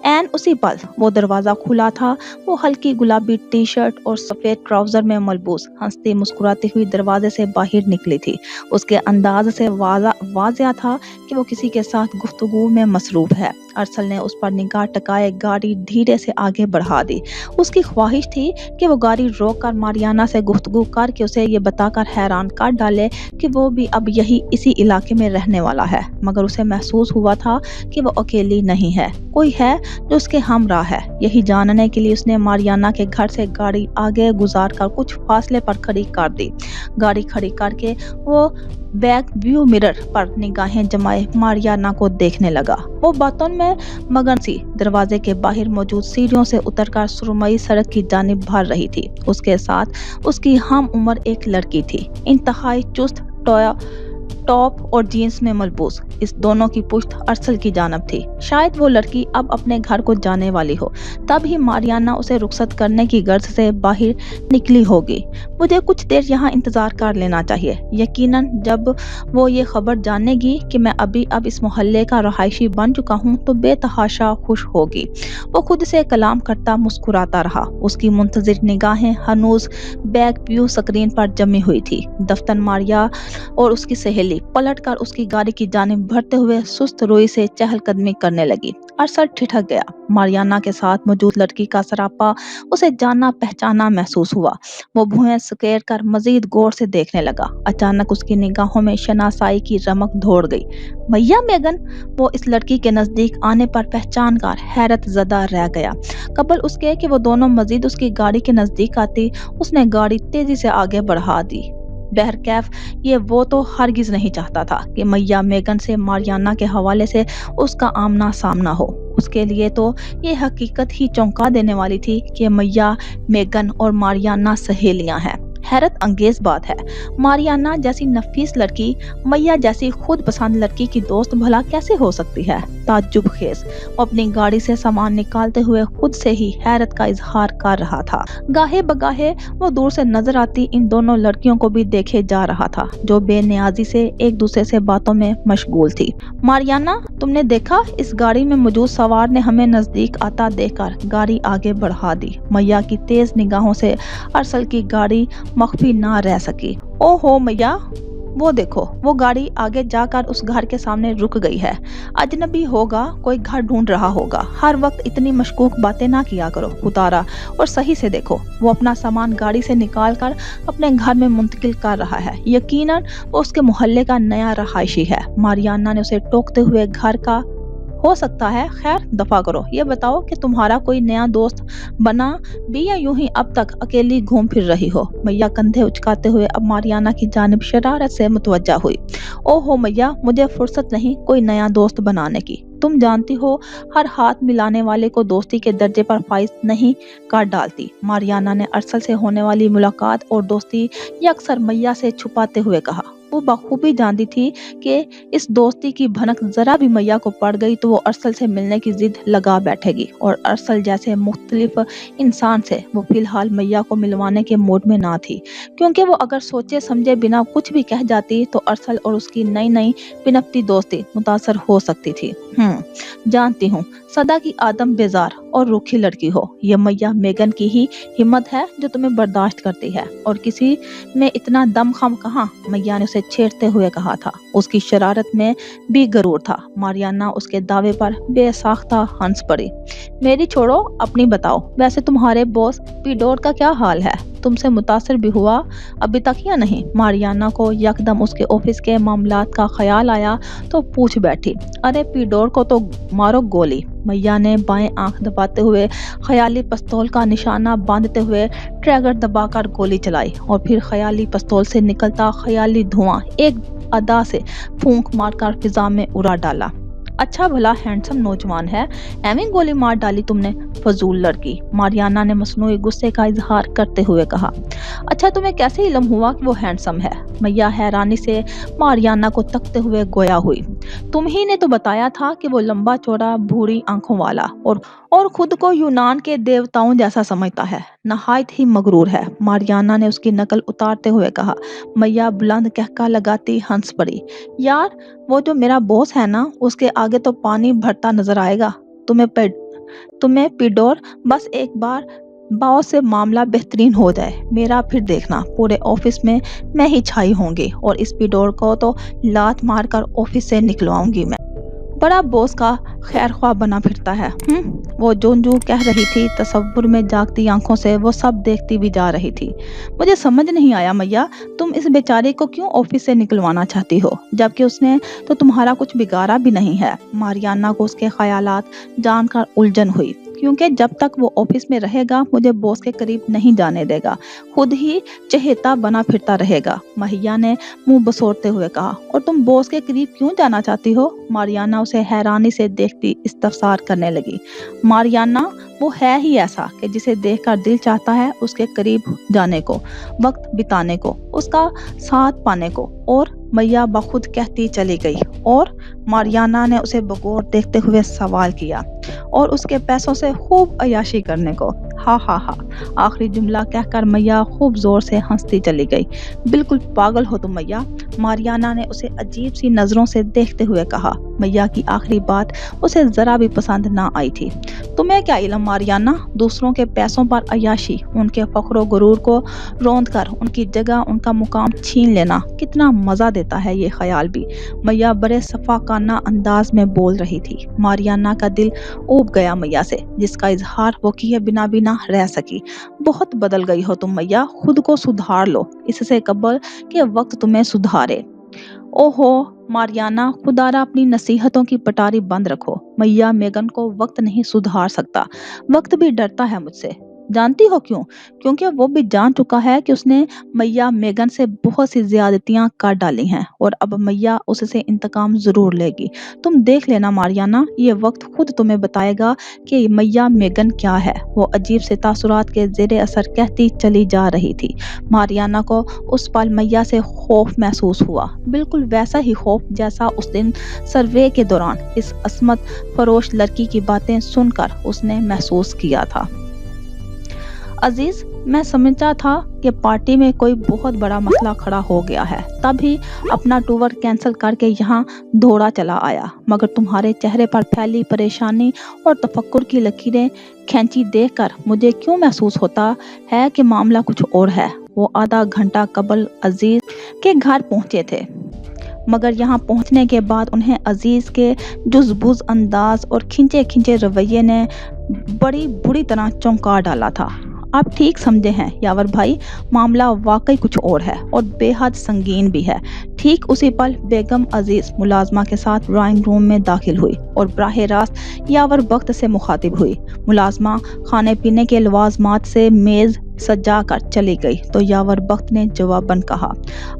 एन उसी पल वो दरवाजा खुला था। वो हल्की गुलाबी टी शर्ट और सफेद ट्राउजर में मलबूस हंसती मुस्कुराती हुई दरवाजे से बाहर निकली थी। उसके अंदाज से वाज़िया था कि वो किसी के साथ गुफ्तगू में मसरूफ है। अरसल ने उस पर निगाह टकाए गाड़ी धीरे से आगे बढ़ा दी। उसकी ख्वाहिश थी कि वो गाड़ी रोककर मारियाना से गुफ्तगू करके उसे ये बताकर हैरान कर डाले कि वो भी अब यही इसी इलाके में रहने वाला है, मगर उसे महसूस हुआ था कि वो अकेली नहीं है, कोई है जो उसके हमरा है। यही जानने के लिए उसने मारियाना के घर से गाड़ी आगे गुजार कर कुछ फासले पर खड़ी कर दी। गाड़ी खड़ी करके वो बैक व्यू मिरर पर निगाहें जमाए मारियाना को देखने लगा। वो बातों में मगन सी दरवाजे के बाहर मौजूद सीढ़ियों से उतरकर सुरमई सड़क की जानिब बढ़ रही थी। उसके साथ उसकी हम उम्र एक लड़की थी, इंतहाई चुस्त टॉप और जीन्स में मलबूस। इस दोनों की पुश्त अरसल की जानब थी। शायद वो लड़की अब अपने घर को जाने वाली हो, तब ही मारियाना उसे रुखसत करने की गर्ज से बाहर निकली होगी। मुझे कुछ देर यहाँ इंतजार कर लेना चाहिए। यकीनन जब वो ये खबर जानेगी कि मैं अभी अब इस मोहल्ले का रहायशी बन चुका हूँ तो बेतहाशा खुश होगी। वो खुद से कलाम करता मुस्कुराता रहा। उसकी मुंतजिर निगाहें हनूज बैक व्यू स्क्रीन पर जमी हुई थी। दफ्तर मारिया और उसकी सहेली पलटकर उसकी गाड़ी की जानिब बढ़ते हुए सुस्त रोई से चहलकदमी करने लगी। अरसल ठिठक गया। मारियाना के साथ मौजूद लड़की का सरापा उसे जाना पहचाना महसूस हुआ। वो भुएं सकेर कर मजीद गौर से देखने लगा। अचानक उसकी निगाहों में शनासाई की रमक दौड़ गई। भैया मेगन! वो इस लड़की के नजदीक आने पर पहचान कर हैरत ज़दा रह गया। कबल उसके कि वो दोनों मजीद उसकी गाड़ी के नजदीक आती, उसने गाड़ी तेजी से आगे बढ़ा दी। बहरकैफ ये वो तो हरगिज नहीं चाहता था कि मैया मेगन से मारियाना के हवाले से उसका आमना सामना हो। उसके लिए तो ये हकीकत ही चौंका देने वाली थी कि मैया मेगन और मारियाना सहेलियां हैं। हैरत अंगेज बात है, मारियाना जैसी नफीस लड़की मैया जैसी खुद पसंद लड़की की दोस्त भला कैसे हो सकती है? ताज्जुब खेज। वो अपनी गाड़ी से सामान निकालते हुए खुद से ही हैरत का इजहार कर रहा था। गाहे बगाहे वो दूर से नजर आती इन दोनों लड़कियों को भी देखे जा रहा था, जो बेनियाजी से एक दूसरे से बातों में मशगूल थी। मारियाना, तुमने देखा? इस गाड़ी में मौजूद सवार ने हमें नजदीक आता देखकर गाड़ी आगे बढ़ा दी। मैया की तेज निगाहों से अरसल की गाड़ी मख्फी ना रह सकी। ओहो मैया, वो देखो, वो गाड़ी आगे जाकर उस घर के सामने रुक गई है। अजनबी होगा, कोई घर ढूंढ रहा होगा। हर वक्त इतनी मशकूक बातें ना किया करो। उतारा और सही से देखो। वो अपना सामान गाड़ी से निकाल कर अपने घर में मुंतकिल कर रहा है। यकीनन वो उसके मोहल्ले का नया रहायशी है। मारियाना ने उसे टोकते हुए घर का हो सकता है। खैर दफा करो। ये बताओ कि तुम्हारा कोई नया दोस्त बना भी या यूं ही अब तक अकेली घूम फिर रही हो? मैया कंधे उचकाते हुए अब मारियाना की जानिब शरारत से मुतवज्जा हुई। ओहो मैया, मुझे फुर्सत नहीं कोई नया दोस्त बनाने की। तुम जानती हो, हर हाथ मिलाने वाले को दोस्ती के दर्जे पर फाइज नहीं कर डालती। मारियाना ने अरसल से होने वाली मुलाकात और दोस्ती ये अक्सर मैया से छुपाते हुए कहा। वो बखूबी जानती थी कि इस दोस्ती की भनक जरा भी मैया को पड़ गई तो वो अरसल से मिलने की जिद लगा बैठेगी, और अरसल जैसे मुख्तलिफ इंसान से वो फिलहाल मैया को मिलवाने के मूड में ना थी, क्योंकि वो अगर सोचे समझे बिना कुछ भी कह जाती तो अरसल और उसकी नई नई पिनपती दोस्ती मुतासर हो सकती थी। जानती हूँ सदा की आदम बेजार और रूखी लड़की हो। ये मैया मेगन की ही हिम्मत है जो तुम्हें बर्दाश्त करती है, और किसी में इतना दम खम कहाँ? मैया ने उसे छेड़ते हुए कहा था। उसकी शरारत में भी गरूर था। मारियाना उसके दावे पर बेसाख्ता हंस पड़ी। मेरी छोड़ो, अपनी बताओ। वैसे तुम्हारे बॉस पीडोर का क्या हाल है? तुम से मुतासिर भी हुआ अभी तक या नहीं? मारियाना को यकदम उसके ऑफिस के मामलात का ख्याल आया तो पूछ बैठी, अरे पीडोर को तो मारो गोली। मैया ने बाएं आंख दबाते हुए ख्याली पिस्तौल का निशाना बांधते हुए ट्रिगर दबाकर गोली चलाई और फिर ख्याली पिस्तौल से निकलता ख्याली धुआं एक अदा से फूंक मारकर फिजा में उड़ा डाला। अच्छा भला हैंडसम नौजवान है, एवं गोली मार डाली तुमने, फजूल लड़की। मारियाना ने मसनूई गुस्से का इजहार करते हुए कहा। अच्छा तुम्हें कैसे इल्म हुआ कि वो हैंडसम है? मैया हैरानी से मारियाना को तकते हुए गोया हुई। तुम ही ने तो बताया था कि वो लंबा चौड़ा भूरी आंखों वाला और खुद को यूनान के देवताओं जैसा समझता है, नहायत ही मगरूर है। मारियाना ने उसकी नकल उतारते हुए कहा। मैया बुलंद कहका लगाती हंस पड़ी। यार वो जो मेरा बॉस है ना, उसके आगे तो पानी भरता नजर आएगा। तुम्हें पिडोर, बस एक बार बॉस से मामला बेहतरीन हो जाए मेरा, फिर देखना पूरे ऑफिस में मैं ही छाई होंगी और इस पिडोर को तो लात मारकर ऑफिस से निकलवाऊंगी मैं। बड़ा बॉस का खैर ख्वाह बना फिरता है। वो जोंजू कह रही थी, तसव्वुर में जागती आंखों से वो सब देखती भी जा रही थी। मुझे समझ नहीं आया मैया, तुम इस बेचारे को क्यों ऑफिस से निकलवाना चाहती हो, जबकि उसने तो तुम्हारा कुछ बिगाड़ा भी नहीं है। मारियाना को उसके ख्यालात जानकर उलझन हुई, क्योंकि जब तक वो ऑफिस में रहेगा मुझे बॉस के करीब नहीं जाने देगा, खुद ही चहेता बना फिरता रहेगा। मैया ने मुंह बसोरते हुए कहा। और तुम बॉस के करीब क्यों जाना चाहती हो? मारियाना उसे हैरानी से देखती इस्तफसार करने लगी। मारियाना वो है ही ऐसा कि जिसे देखकर दिल चाहता है उसके करीब जाने को, वक्त बिताने को, उसका साथ पाने को। और मैया बखुद कहती चली गई। और मारियाना ने उसे बगौर देखते हुए सवाल किया, और उसके पैसों से खूब अयाशी करने को। हा हा हा। आखिरी जुमला कहकर मैया खूब जोर से हंसती चली गई। बिल्कुल पागल हो तुम मैया, मारियाना ने उसे अजीब सी नजरों से देखते हुए कहा। मैया की आखिरी बात उसे जरा भी पसंद ना आई थी। तुम्हें क्या इल्म मारियाना, दूसरों के पैसों पर अयाशी, उनके फख्रो गुरूर को रौंद कर उनकी जगह उनका मुकाम छीन लेना कितना मजा देता है ये ख्याल भी। मैया बड़े सफाकाना अंदाज में बोल रही थी। मारियाना का दिल ऊब गया मैया से, जिसका इजहार वो किए बिना भी ना रह सकी। बहुत बदल गई हो तुम मैया, खुद को सुधार लो इससे कबल के वक्त तुम्हें सुधारे। ओहो मारियाना, खुदारा अपनी नसीहतों की पटारी बंद रखो। मैया मेगन को वक्त नहीं सुधार सकता, वक्त भी डरता है मुझसे। जानती हो क्यों? क्योंकि वो भी जान चुका है कि उसने मैया मेगन से बहुत सी ज्यादतियां कर डाली हैं और अब मैया उससे इंतकाम जरूर लेगी। तुम देख लेना मारियाना, ये वक्त खुद तुम्हें बताएगा कि मैया मेगन क्या है। वो अजीब से तासुरात के जेरे असर कहती चली जा रही थी। मारियाना को उस पल मैया से खौफ महसूस हुआ, बिल्कुल वैसा ही खौफ जैसा उस दिन सर्वे के दौरान इस असमत फरोश लड़की की बातें सुनकर उसने महसूस किया था। अजीज, मैं समझता था कि पार्टी में कोई बहुत बड़ा मसला खड़ा हो गया है, तभी अपना टूर कैंसिल करके यहाँ दौड़ा चला आया, मगर तुम्हारे चेहरे पर फैली परेशानी और तफक्कुर की लकीरें खींची देखकर मुझे क्यों महसूस होता है कि मामला कुछ और है। वो आधा घंटा कबल अजीज के घर पहुंचे थे, मगर यहाँ पहुंचने के बाद उन्हें अजीज के जुज़बुज़ अंदाज और खिंचे खिंचे रवैये ने बड़ी बुरी तरह चौंका डाला था। आप ठीक समझे हैं यावर भाई, मामला वाकई कुछ और है और बेहद संगीन भी है। ठीक उसी पल बेगम अजीज मुलाजमा के साथ ड्राइंग रूम में दाखिल हुई और बराह रास्त यावर बख्त से मुखातिब हुई। मुलाजमा खाने पीने के लवाजमात से मेज़ सजा कर चली गई तो यावर बख्त ने जवाबन कहा,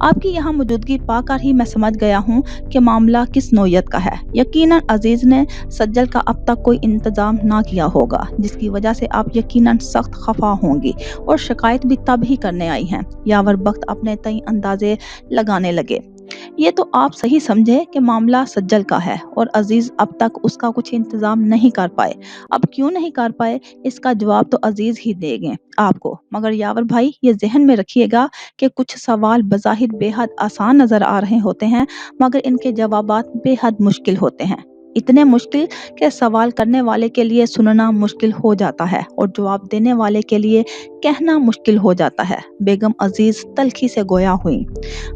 आपकी यहाँ मौजूदगी पाकर ही मैं समझ गया हूँ कि मामला किस नौयत का है। यकीनन अजीज ने सज्जल का अब तक कोई इंतजाम ना किया होगा, जिसकी वजह से आप यकीनन सख्त खफा होंगी और शिकायत भी तब ही करने आई हैं। यावर बख्त अपने तय अंदाजे लगाने लगे। ये तो आप सही समझे कि मामला सज्जल का है और अजीज अब तक उसका कुछ इंतजाम नहीं कर पाए। अब क्यों नहीं कर पाए इसका जवाब तो अजीज ही देंगे आपको, मगर यावर भाई ये जहन में रखिएगा कि कुछ सवाल बज़ाहिर बेहद आसान नजर आ रहे होते हैं, मगर इनके जवाबात बेहद मुश्किल होते हैं। इतने मुश्किल कि सवाल करने वाले के लिए सुनना मुश्किल हो जाता है और जवाब देने वाले के लिए कहना मुश्किल हो जाता है। बेगम अजीज तल्खी से गोया हुई।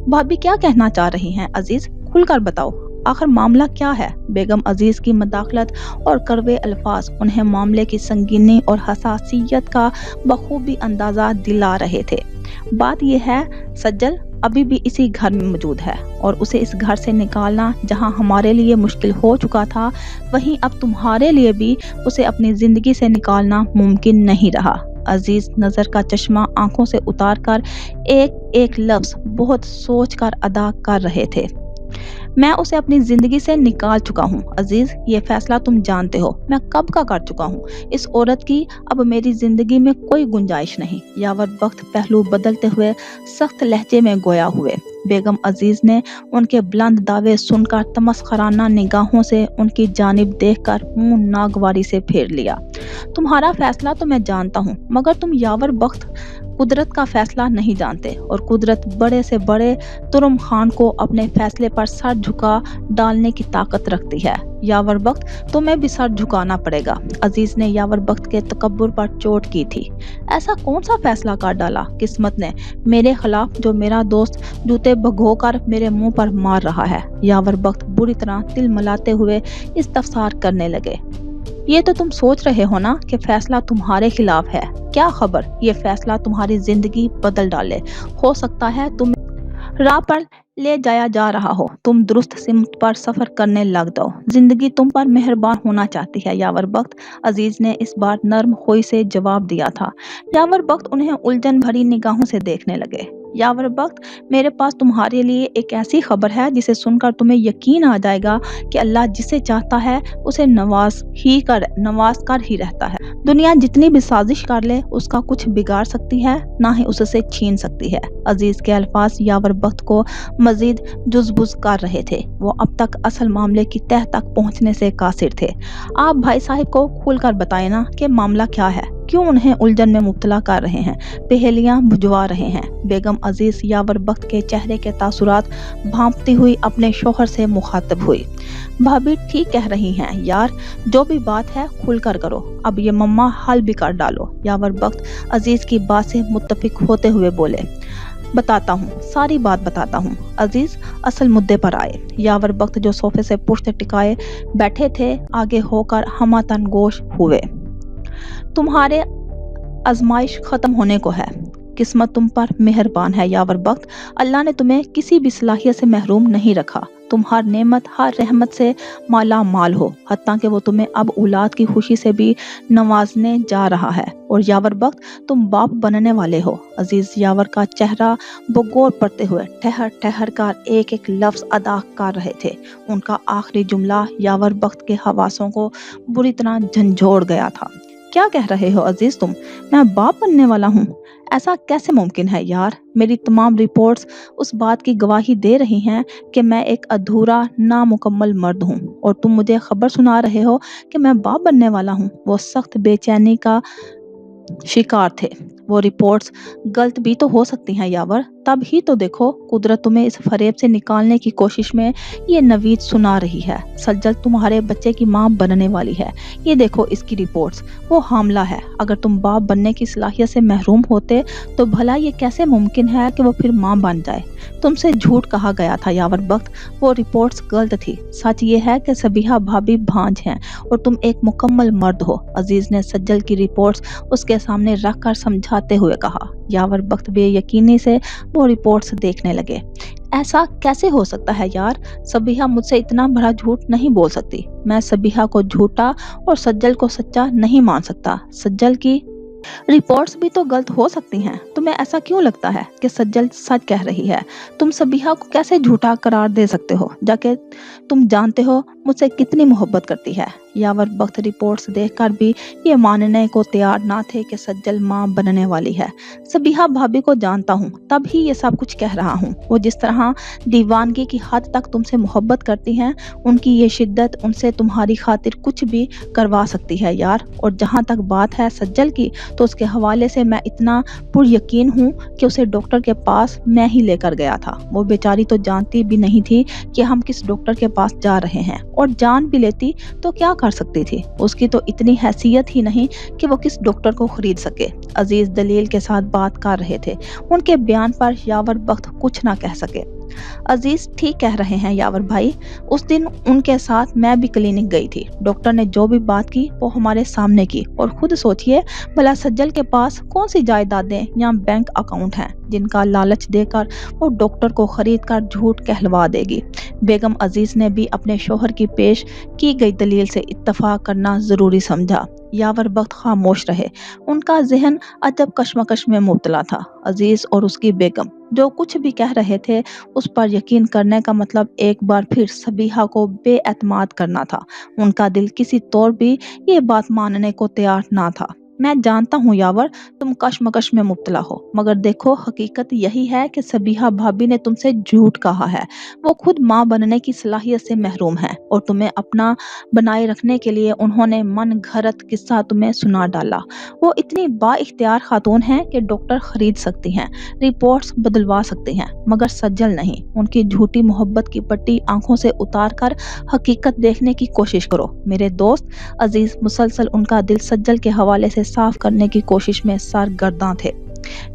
भाभी क्या कहना चाह रही हैं अजीज, खुलकर बताओ। आखिर मामला क्या है? बेगम अजीज की मदाखलत और कड़वे अल्फाज उन्हें मामले की संगीनी और हसासियत का बखूबी अंदाजा दिला रहे थे। बात यह है, सज्जल अभी भी इसी घर में मौजूद है और उसे इस घर से निकालना जहां हमारे लिए मुश्किल हो चुका था, वहीं अब तुम्हारे लिए भी उसे अपनी जिंदगी से निकालना मुमकिन नहीं रहा। अजीज नजर का चश्मा आंखों से उतार कर एक एक लफ्ज बहुत सोच कर अदा कर रहे थे। मैं उसे अपनी जिंदगी से निकाल चुका हूँ अजीज, ये फैसला तुम जानते हो मैं कब का कर चुका हूँ। इस औरत की अब मेरी जिंदगी में कोई गुंजाइश नहीं। यावर बख्त पहलू बदलते हुए सख्त लहजे में गोया हुए। बेगम अजीज ने उनके बुलंद दावे सुनकर तमस्खराना निगाहों से उनकी जानिब देखकर मुंह नागवारी से फेर लिया। तुम्हारा फैसला तो मैं जानता हूँ, मगर तुम यावर बख्त कुदरत का फैसला नहीं जानते और कुदरत बड़े से बड़े तुरम खान को अपने फैसले पर सर झुका डालने की ताकत रखती है। यावर बख्त तुम्हें भी सर झुकाना पड़ेगा। अजीज ने यावर बख्त के तकब्बुर पर चोट की थी। ऐसा कौन सा फैसला कर डाला किस्मत ने मेरे खिलाफ, जो मेरा दोस्त जूते भगोकर मेरे मुंह पर मार रहा है। यावर बख्त बुरी तरह तिलमिलाते हुए इस्तफसार करने लगे। ये तो तुम सोच रहे हो ना कि फैसला तुम्हारे खिलाफ है। क्या खबर ये फैसला तुम्हारी जिंदगी बदल डाले। हो सकता है तुम राह पर ले जाया जा रहा हो, तुम दुरुस्त सिमत पर सफर करने लग दो। जिंदगी तुम पर मेहरबान होना चाहती है यावर बख्त, अजीज ने इस बार नर्म खोई से जवाब दिया था। यावर बख्त उन्हें उलझन भरी निगाहों से देखने लगे। यावर बख्त, मेरे पास तुम्हारे लिए एक ऐसी खबर है जिसे सुनकर तुम्हें यकीन आ जाएगा कि अल्लाह जिसे चाहता है उसे नवाज कर ही रहता है। दुनिया जितनी भी साजिश कर ले उसका कुछ बिगाड़ सकती है, ना ही उससे छीन सकती है। अजीज के अल्फाज यावर बख्त को मजीद जुज़बुज़ कर रहे थे। वो अब तक असल मामले की तह तक पहुंचने से कासिर थे। आप भाई साहब को खुलकर बताएं ना कि मामला क्या है, क्यों उन्हें उलझन में मुब्तला कर रहे हैं, पहेलियां बुझवा रहे हैं। बेगम अजीज यावर बख्त के चेहरे के तासुरात भांपती हुई अपने शोहर से मुखातब हुई। भाभी ठीक कह रही हैं यार, जो भी बात है खुलकर करो, अब ये मम्मा हल भी कर डालो। यावर बख्त अजीज की बात से मुत्तफिक होते हुए बोले, बताता हूँ, सारी बात बताता हूँ। अजीज असल मुद्दे पर आए। यावर बख्त जो सोफे से पुश्त टिकाए बैठे थे आगे होकर हमातन गोश हुए। तुम्हारे आजमाइश खत्म होने को है। किस्मत तुम पर मेहरबान है यावर बख्त, अल्लाह ने तुम्हें किसी भी सलाहियत से महरूम नहीं रखा। तुम हर नेमत हर रहमत से माला माल हो, हत्ता कि वो तुम्हें अब औलाद की खुशी से भी नवाजने जा रहा है। और यावर बख्त तुम बाप बनने वाले हो। अजीज यावर का चेहरा बगौर पड़ते हुए ठहर ठहर कर एक एक लफ्ज अदा कर रहे थे। उनका आखिरी जुमला यावर बख्त के हवासों को बुरी तरह झंझोड़ गया था। क्या कह रहे हो अजीज तुम, मैं बाप बनने वाला हूँ? ऐसा कैसे मुमकिन है यार? मेरी तमाम रिपोर्ट्स उस बात की गवाही दे रही हैं कि मैं एक अधूरा नामुकम्मल मर्द हूँ और तुम मुझे खबर सुना रहे हो कि मैं बाप बनने वाला हूँ। वो सख्त बेचैनी का शिकार थे। वो रिपोर्ट्स गलत भी तो हो सकती हैं यावर, तब ही तो देखो कुदरत तुम्हें इस फरेब से निकालने की कोशिश में ये नवीद सुना रही है। सज्जल तुम्हारे बच्चे की माँ बनने वाली है, ये देखो इसकी रिपोर्ट्स, वो हामला है। अगर तुम बाप बनने की सलाहियत से महरूम होते तो भला ये कैसे मुमकिन है कि वो फिर माँ बन जाए? तुमसे झूठ कहा गया था यावर बख्त, वो रिपोर्ट्स गलत थी। सच ये है कि सबीहा भाभी भांज हैं और तुम एक मुकम्मल मर्द हो। अजीज ने सज्जल की रिपोर्ट्स उसके सामने रख कर समझाते हुए कहा। यावर बख्त बेयकीनी से वो रिपोर्ट्स देखने लगे। ऐसा कैसे हो सकता है यार? सबीहा मुझसे इतना बड़ा झूठ नहीं बोल सकती। मैं सबीहा को झूठा और सज्जल को सच्चा नहीं मान सकता। सज्जल की रिपोर्ट्स भी तो गलत हो सकती हैं। तुम्हें ऐसा क्यों लगता है कि सज्जल सच कह रही है? तुम सबीहा को कैसे झूठा करार दे सकते हो, जाके तुम जानते हो मुझसे कितनी मोहब्बत करती है। यावर बख्त रिपोर्ट्स देखकर भी ये मानने को तैयार ना थे कि सज्जल माँ बनने वाली है। सबीहा भाभी को जानता हूँ, तब ही ये सब कुछ कह रहा हूँ। वो जिस तरह दीवानगी की हद तक तुमसे मोहब्बत करती हैं, उनकी ये शिद्दत उनसे तुम्हारी खातिर कुछ भी करवा सकती है यार। और जहाँ तक बात है सज्जल की, तो उसके हवाले से मैं इतना पुरयकीन हूँ कि उसे डॉक्टर के पास मैं ही लेकर गया था। वो बेचारी तो जानती भी नहीं थी कि हम किस डॉक्टर के पास जा रहे हैं, और जान भी लेती तो क्या कर सकती थी? उसकी तो इतनी हैसियत ही नहीं कि वो किस डॉक्टर को खरीद सके। अजीज दलील के साथ बात कर रहे थे। उनके बयान पर यावर बख्त कुछ ना कह सके। अजीज ठीक कह रहे हैं यावर भाई। उस दिन उनके साथ मैं भी क्लिनिक गई थी। डॉक्टर ने जो भी बात की वो हमारे सामने की। और खुद सोचिए, भला सज्जल के पास कौन सी जायदादें या बैंक अकाउंट हैं जिनका लालच देकर वो डॉक्टर को खरीद कर झूठ कहलवा देगी। बेगम अजीज ने भी अपने शोहर की पेश की गई दलील से इत्तफाक करना जरूरी समझा। यावर बख्त खामोश रहे। उनका जहन अजब कश्मकश में मुब्तला था। अजीज और उसकी बेगम जो कुछ भी कह रहे थे उस पर यकीन करने का मतलब एक बार फिर सबीहा को बेएतमाद करना था। उनका दिल किसी तौर भी ये बात मानने को तैयार ना था। मैं जानता हूँ यावर, तुम कश्मकश में मुब्तला हो, मगर देखो हकीकत यही है कि सबीहा भाभी ने तुमसे झूठ कहा है। वो खुद माँ बनने की सलाहियत से महरूम है और तुम्हें अपना बनाए रखने के लिए उन्होंने मन घड़त किस्सा तुम्हें सुना डाला। वो इतनी बाइख्तियार खातून हैं कि डॉक्टर खरीद सकती हैं, रिपोर्ट्स बदलवा सकती हैं, मगर सज्जल नहीं। उनकी झूठी मोहब्बत की पट्टी आंखों से उतार कर हकीकत देखने की कोशिश करो मेरे दोस्त। अजीज मुसलसल उनका दिल सज्जल के हवाले से साफ करने की कोशिश में सरगर्दां थे।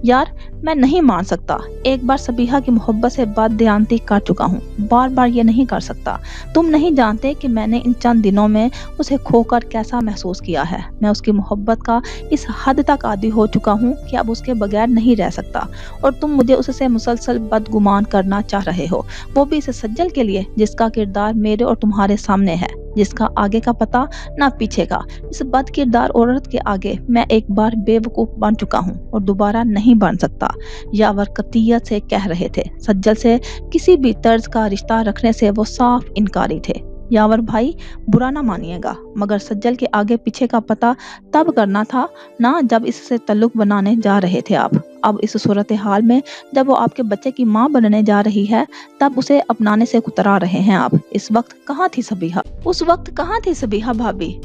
यार, मैं नहीं मान सकता। एक बार सबीहा की मोहब्बत से बददियानती कर चुका हूँ, बार बार ये नहीं कर सकता। तुम नहीं जानते कि मैंने इन चंद दिनों में उसे खोकर कैसा महसूस किया है। मैं उसकी मोहब्बत का इस हद तक आदी हो चुका हूँ कि अब उसके बगैर नहीं रह सकता। और तुम मुझे उससे मुसलसल बदगुमान करना चाह रहे हो, वो भी इस सज्जल के लिए जिसका किरदार मेरे और तुम्हारे सामने है, जिसका आगे का पता ना पीछे का। इस बद किरदार औरत के आगे मैं एक बार बेवकूफ बन चुका हूँ और दोबारा नहीं बन सकता। यावर कतियत से कह रहे थे। सज्जल से किसी भी तर्ज का रिश्ता रखने से वो साफ इनकारी थे। यावर भाई, बुरा ना मानिएगा, मगर सज्जल के आगे पीछे का पता तब करना था ना जब इससे ताल्लुक बनाने जा रहे थे आप। अब इस सूरत हाल में जब वो आपके बच्चे की माँ बनने जा रही है तब उसे अपनाने से कुतरा रहे हैं आप। इस वक्त कहाँ थी सबीहा? उस वक्त कहाँ थी सबीहा भाभी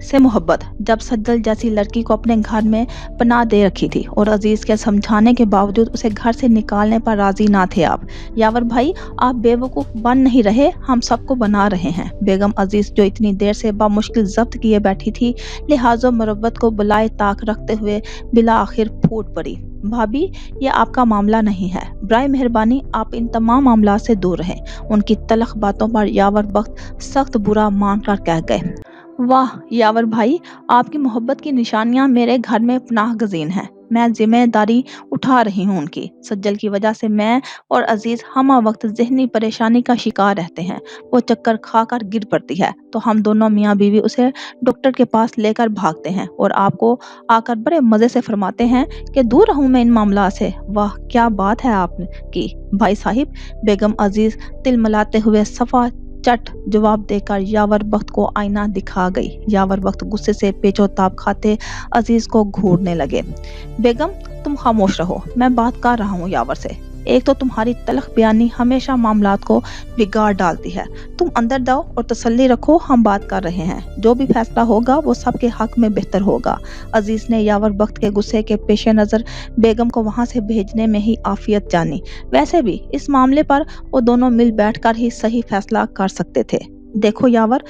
से मोहब्बत, जब सज्जल जैसी लड़की को अपने घर में पनाह दे रखी थी और अजीज के समझाने के बावजूद उसे घर से निकालने पर राजी ना थे आप। यावर भाई, आप बेवकूफ बन नहीं रहे, हम सबको बना रहे हैं। बेगम अजीज जो इतनी देर से बामुश्किल जब्त किए बैठी थी, लिहाजो मुरब्बत को बुलाए ताक रखते हुए बिला आखिर फूट पड़ी। भाभी, ये आपका मामला नहीं है, बराए मेहरबानी आप इन तमाम मामला से दूर रहें। उनकी तलख बातों पर यावर बख्त सख्त बुरा मान कर कह गए। वाह यावर भाई, आपकी मोहब्बत की निशानियां मेरे घर में पनाह गजीन हैं। मैं जिम्मेदारी उठा रही हूँ उनकी। सज्जल की वजह से मैं और अजीज हमा वक्त जहनी परेशानी का शिकार रहते हैं। वो चक्कर खा कर गिर पड़ती है तो हम दोनों मियाँ बीवी उसे डॉक्टर के पास लेकर भागते हैं और आपको आकर बड़े मजे से फरमाते हैं कि दूर रहूं मैं इन मामला से। वाह क्या बात है आपकी भाई साहिब। बेगम अजीज तिलमिलाते हुए सफा चट जवाब देकर यावर बख्त को आईना दिखा गई। यावर बख्त गुस्से से पेचोताप खाते अजीज को घूरने लगे। बेगम, तुम खामोश रहो, मैं बात कर रहा हूँ यावर से। एक तो तुम्हारी तलख बयानी हमेशा मामलात को बिगाड़ डालती है। तुम अंदर जाओ और तसल्ली रखो, हम बात कर रहे हैं। जो भी फैसला होगा वो सबके हक में बेहतर होगा। अजीज ने यावर बख्त के गुस्से के पेश नज़र बेगम को वहां से भेजने में ही आफियत जानी। वैसे भी इस मामले पर वो दोनों मिल बैठकर ही सही फैसला कर सकते थे। देखो यावर,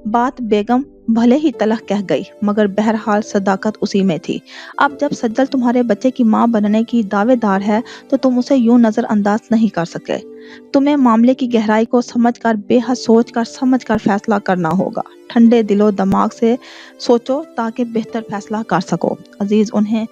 बात बेगम भले ही तलख कह गई मगर बहरहाल सदाकत उसी में थी। अब जब सज्जल तुम्हारे बच्चे की माँ बनने की दावेदार है तो तुम उसे यूं नजरअंदाज नहीं कर सके। तुम्हें मामले की गहराई को समझकर, बेहद सोचकर समझकर फैसला करना होगा। ठंडे दिलो दिमाग से सोचो ताकि बेहतर फैसला कर सको। अजीज उन्हें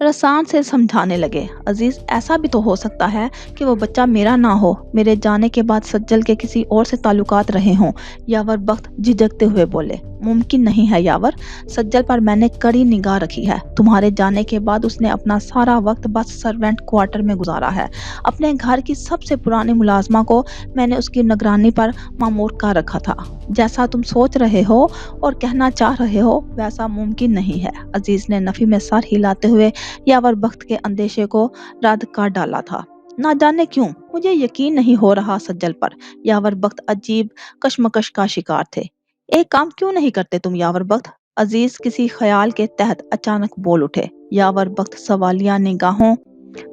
रसान से समझाने लगे। अजीज, ऐसा भी तो हो सकता है कि वो बच्चा मेरा ना हो, मेरे जाने के बाद सज्जल के किसी और से ताल्लुकात रहे हों। यावर बख्त झिझकते हुए बोले। मुमकिन नहीं है यावर, सज्जल पर मैंने कड़ी निगाह रखी है। तुम्हारे जाने के बाद उसने अपना सारा वक्त बस सर्वेंट क्वार्टर में गुजारा है। अपने घर की सबसे पुरानी मुलाजमा को मैंने उसकी निगरानी पर मामूर कर रखा था। जैसा तुम सोच रहे हो और कहना चाह रहे हो वैसा मुमकिन नहीं है। अजीज ने नफी में सर हिलाते हुए यावर बख्त के अंदेशे को रद्द कर डाला था। ना जाने क्यों मुझे यकीन नहीं हो रहा सज्जल पर। यावर बख्त अजीब कश्मकश का शिकार थे। एक काम क्यों नहीं करते तुम यावर बख्त? अजीज किसी ख्याल के तहत अचानक बोल उठे। यावर बख्त सवालिया निगाहों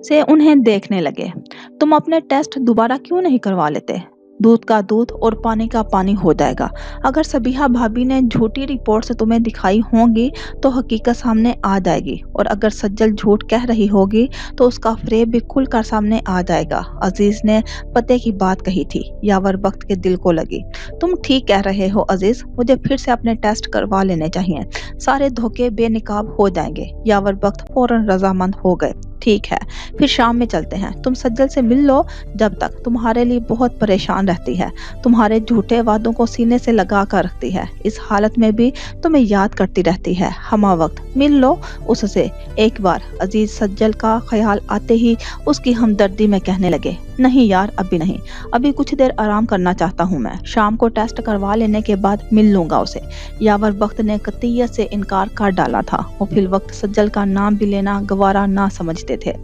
से उन्हें देखने लगे। तुम अपने टेस्ट दोबारा क्यों नहीं करवा लेते? दूध का दूध और पानी का पानी हो जाएगा। अगर सबीहा भाभी ने झूठी रिपोर्ट से तुम्हें दिखाई होंगी तो हकीकत सामने आ जाएगी, और अगर सज्जल झूठ कह रही होगी तो उसका फरेब भी खुलकर सामने आ जाएगा। अजीज ने पते की बात कही थी। यावर बख्त के दिल को लगी। तुम ठीक कह रहे हो अजीज, मुझे फिर से अपने टेस्ट करवा लेने चाहिए, सारे धोखे बेनकाब हो जाएंगे। यावर बख्त फौरन रजामंद हो गए। ठीक है, फिर शाम में चलते हैं। तुम सज्जल से मिल लो, जब तक तुम्हारे लिए बहुत परेशान रहती है, तुम्हारे झूठे वादों को सीने से लगा कर रखती है, इस हालत में भी तुम्हें याद करती रहती है। हमा वक्त मिल लो उससे एक बार। अजीज सज्जल का ख्याल आते ही उसकी हमदर्दी में कहने लगे, नहीं यार, अभी नहीं, अभी कुछ देर आराम करना चाहता हूँ मैं, शाम को टेस्ट करवा लेने के बाद मिल लूंगा उसे। यावर बख्त ने कतईयत से इनकार कर डाला था। वो फिल वक्त सज्जल का नाम भी लेना गवारा ना समझते थे।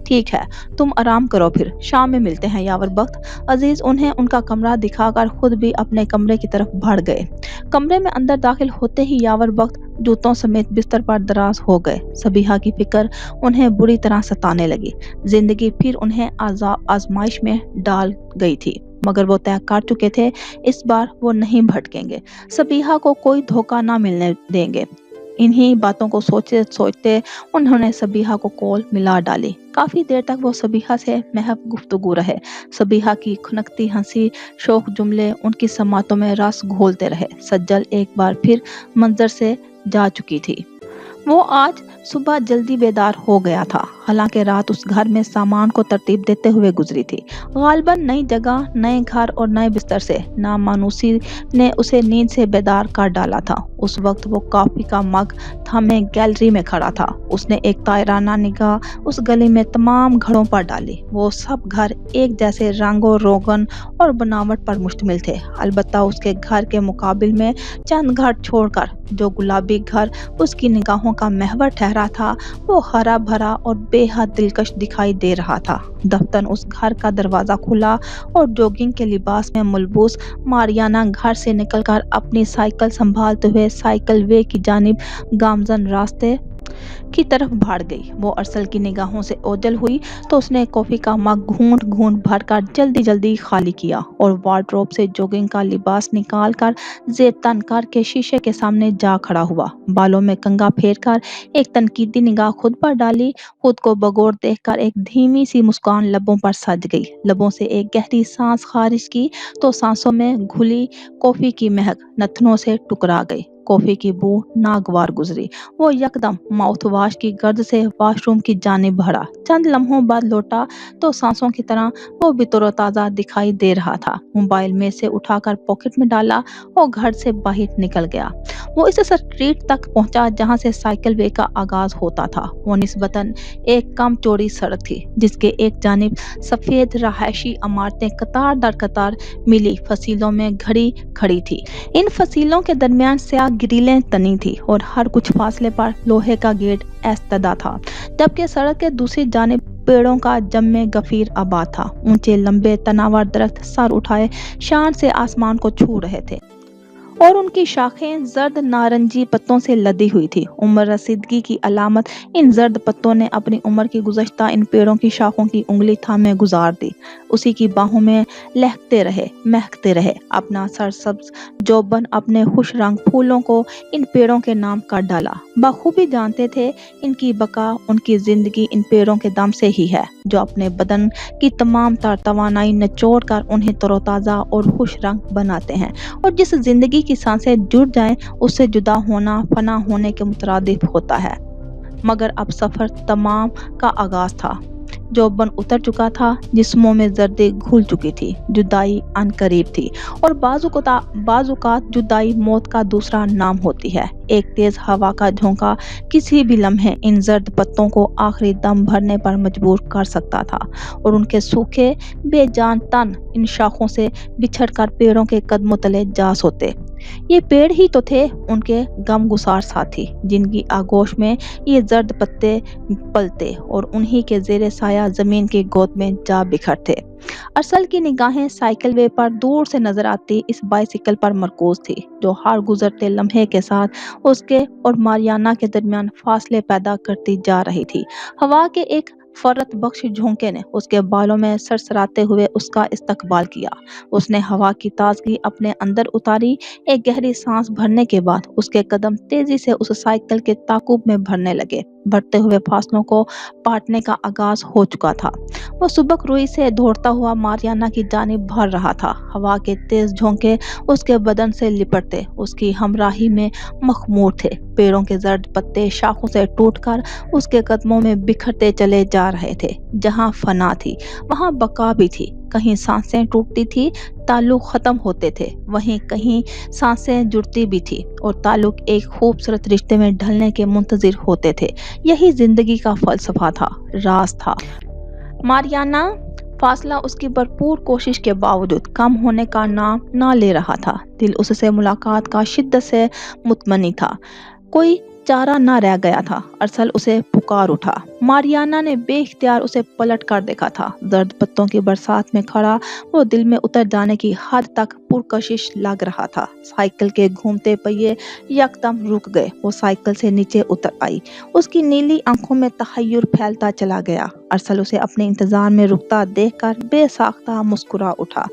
ठीक है, तुम आराम करो, फिर शाम में मिलते हैं यावर बख्त। अजीज उन्हें उनका कमरा दिखाकर खुद भी अपने कमरे की तरफ बढ़ गए। कमरे में अंदर दाखिल होते ही यावर बख्त जूतों समेत बिस्तर पर दराज हो गए। सबीहा की फिक्र उन्हें बुरी तरह सताने लगी। जिंदगी फिर उन्हें आजमाइश में डाल गई थी, मगर वो तय कर चुके थे इस बार वो नहीं भटकेंगे, सबीहा को कोई धोखा ना मिलने देंगे। इन्हीं बातों को सोचते सोचते उन्होंने सबीहा को कॉल मिला डाली। काफी देर तक वो सबीहा से महज गुफ्तगू रहे। सबीहा की खुनकती हंसी, शौक जुमले उनकी समातों में रस घोलते रहे। सज्जल एक बार फिर मंजर से जा चुकी थी। वो आज सुबह जल्दी बेदार हो गया था। हालांकि रात उस घर में सामान को तरतीब देते हुए गुजरी थी। गालिबन नई जगह, नए घर और नए बिस्तर से नामानूसी ने उसे नींद से बेदार कर डाला था। उस वक्त वो कॉफी का मग थामे गैलरी में खड़ा था। उसने एक तायराना निगाह उस गली में तमाम घरों पर डाली। वो सब घर एक जैसे रंगो रोगन और बनावट पर मुश्तमिल थे। अलबत्ता उसके घर के मुकाबिल में चंद घर छोड़कर जो गुलाबी घर उसकी निगाहों का महवर ठहरा था, वो हरा भरा और बेहद दिलकश दिखाई दे रहा था। दफ्तन उस घर का दरवाजा खुला और जॉगिंग के लिबास में मुलबूस मारियाना घर से निकलकर अपनी साइकिल संभालते हुए साइकिल वे की जानिब गामजन रास्ते की तरफ भाड़ गई। वो अरसल की निगाहों से ओझल हुई तो उसने कॉफी का मग घूंट घूंट भरकर जल्दी जल्दी खाली किया और वार्डरोब से जॉगिंग का लिबास निकाल कर जेब तन करके शीशे के सामने जा खड़ा हुआ। बालों में कंघा फेर कर एक तनकीदी निगाह खुद पर डाली। खुद को बगौर देखकर एक धीमी सी मुस्कान लबों पर सज गई। लबों से एक गहरी सांस खारिज की तो सांसों में घुली कॉफी की महक नथनों से टुकरा गई। कॉफी की बू नागवार गुजरी। वो यकदम माउथ वॉश की गर्द से वॉशरूम की जानिब बढ़ा। चंद लम्हों बाद लौटा तो सांसों की तरह वो भी तरोताजा दिखाई दे रहा था। मोबाइल में से उठाकर पॉकेट में डाला और घर से बाहर निकल गया। वो इस स्ट्रीट तक पहुंचा जहां से साइकिल वे का आगाज होता था। वो निस्बतन एक कम चौड़ी सड़क थी जिसके एक जानिब सफेद रहायशी इमारतें कतार दर कतार मिली फसीलों में घड़ी खड़ी थी। इन फसीलों के दरमियान स्याह ग्रिलें तनी थी और हर कुछ फासले पर लोहे का गेट ऐस्तदा था, जबकि सड़क के दूसरी जानिब पेड़ों का जम्मे गफीर आबाद था। ऊंचे लंबे तनावर दरख्त सर उठाए शान से आसमान को छू रहे थे और उनकी शाखें जर्द नारंगी पत्तों से लदी हुई थी। उम्र रसीदगी की अलामत इन जर्द पत्तों ने अपनी उम्र की गुज़श्ता इन पेड़ों की शाखों की उंगली थामे गुजार दी। उसी की बाहों में लहकते रहे, महकते रहे। अपना सरसब्ज जोबन अपने खुश रंग फूलों को इन पेड़ों के नाम कर डाला। बखूबी जानते थे इनकी बका, उनकी जिंदगी इन पेड़ों के दम से ही है, जो अपने बदन की तमाम तर तवानाई निचोड़ कर उन्हें तरोताज़ा और खुश रंग बनाते हैं। और जिस जिंदगी की सांसें जुड़ जाएं, उससे जुदा होना फना होने के मुतरादिफ होता है। मगर अब सफर तमाम का आगाज था। जोबन उतर चुका था, जिस्मों में जर्दी घुल चुकी थी। जुदाई अनकरीब थी और बाजुकात जुदाई मौत का दूसरा नाम होती है। एक तेज हवा का झोंका किसी भी लम्हे इन जर्द पत्तों को आखिरी दम भरने पर मजबूर कर सकता था और उनके सूखे बेजान तन इन शाखों से बिछड़कर पेड़ों के कदमों तले जा सोते। ये पेड़ ही तो थे उनके गमगुसार साथी, जिनकी आगोश में ये जर्द पत्ते पलते और उन्हीं के जेरे साया जमीन की गोद में जा बिखरते। अरसल की निगाहें साइकिल वे पर दूर से नजर आती इस बाइसिकल पर मरकूज थी, जो हर गुजरते लम्हे के साथ उसके और मारियाना के दरमियान फासले पैदा करती जा रही थी। हवा के एक फरत बख्श झोंके ने उसके बालों में सरसराते हुए उसका इस्तकबाल किया। उसने हवा की ताजगी अपने अंदर उतारी। एक गहरी सांस भरने के बाद उसके कदम तेजी से उस साइकिल के ताकुब में भरने लगे। बढ़ते हुए फासलों को पाटने का आगाज हो चुका था। वो सुबक रुई से दौड़ता हुआ मारियाना की जानिब बढ़ रहा था। हवा के तेज झोंके उसके बदन से लिपटते उसकी हमराही में मखमूर थे। पेड़ों के जर्द पत्ते शाखों से टूटकर उसके कदमों में बिखरते चले जा रहे थे। जहां फना थी वहां बका भी थी। कहीं सांसें टूटती थी, ताल्लुक खत्म होते थे, वहीं कहीं सांसें जुड़ती भी थी और ताल्लुक एक खूबसूरत रिश्ते में ढलने के मुंतजिर होते थे। यही जिंदगी का फलसफा था, राज था। मारियाना फासला उसकी भरपूर कोशिश के बावजूद कम होने का नाम ना ले रहा था। दिल उससे मुलाकात का शिद्दत से मुतमनी था। कोई चारा ना रह गया था। अरसल उसे पुकार उठा। मारियाना ने बेइख्तियार उसे पलट कर देखा था। दर्द पत्तों की बरसात में खड़ा वो दिल में उतर जाने की हद तक पुरकशिश लग रहा था। साइकिल के घूमते पहिए यकदम रुक गए। वो साइकिल से नीचे उतर आई। उसकी नीली आंखों में तहय्युर फैलता चला गया। अरसल उसे अपने इंतजार में रुकता देखकर बेसाख्ता मुस्कुरा उठा।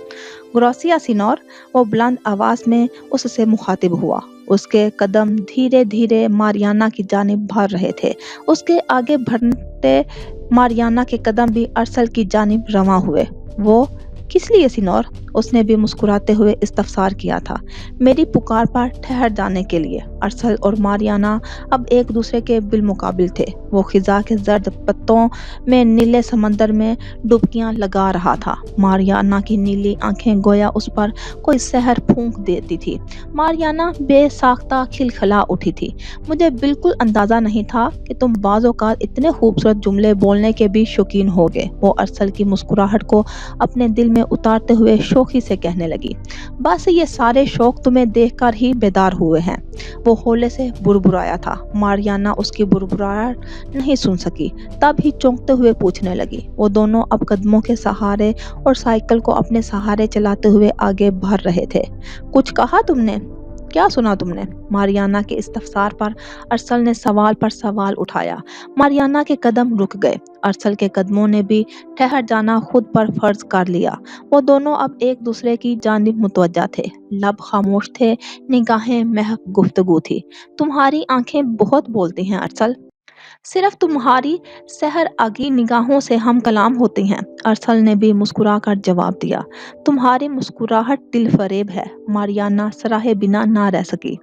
ग्रोसिया सिनोर, वो बुलंद आवाज में उससे मुखातिब हुआ। उसके कदम धीरे धीरे मारियाना की जानिब बढ़ रहे थे। उसके आगे बढ़ते मारियाना के कदम भी अरसल की जानिब रवां हुए। वो किस लिए सिनोर? उसने भी मुस्कुराते हुए इस्तफसार किया था। मेरी पुकार पर ठहर जाने के लिए। अरसल और मारियाना अब एक दूसरे के बिलमुकाबिल थे। वो खिजा के जर्द पत्तों में नीले समंदर में डुबकियां लगा रहा था। मारियाना की नीली आंखें गोया उस पर कोई सहर फूंक देती थी। मारियाना बेसाख्ता खिलखिला उठी थी। मुझे बिल्कुल अंदाजा नहीं था कि तुम बाज़-औक़ात इतने खूबसूरत जुमले बोलने के भी शौकीन होगे। वो अरसल की मुस्कुराहट को अपने दिल में उतारते हुए शौखी से कहने लगी। बस ये सारे शौक तुम्हें देखकर ही बेदार हुए हैं। वो होले से बुरबुराया था। मारियाना उसकी बुरबुराहट नहीं सुन सकी। तब ही चौंकते हुए पूछने लगी। वो दोनों अब कदमों के सहारे और साइकिल को अपने सहारे चलाते हुए आगे बढ़ रहे थे। कुछ कहा तुमने? क्या सुना तुमने? मारियाना के इस्तफसार पर अरसल ने सवाल पर सवाल उठाया। मारियाना के कदम रुक गए। अरसल के कदमों ने भी ठहर जाना खुद पर फर्ज कर लिया। वो दोनों अब एक दूसरे की जानिब मुतवज्जा थे। लब खामोश थे, निगाहें महक गुफ्तगू थी। तुम्हारी आंखें बहुत बोलती हैं अरसल। सिर्फ तुम्हारी सहर आगी निगाहों से हम कलाम होती हैं। अरसल ने भी मुस्कुराकर जवाब दिया। तुम्हारी मुस्कुराहट दिल फरेब है। मारियाना सराहे बिना ना रह सकी।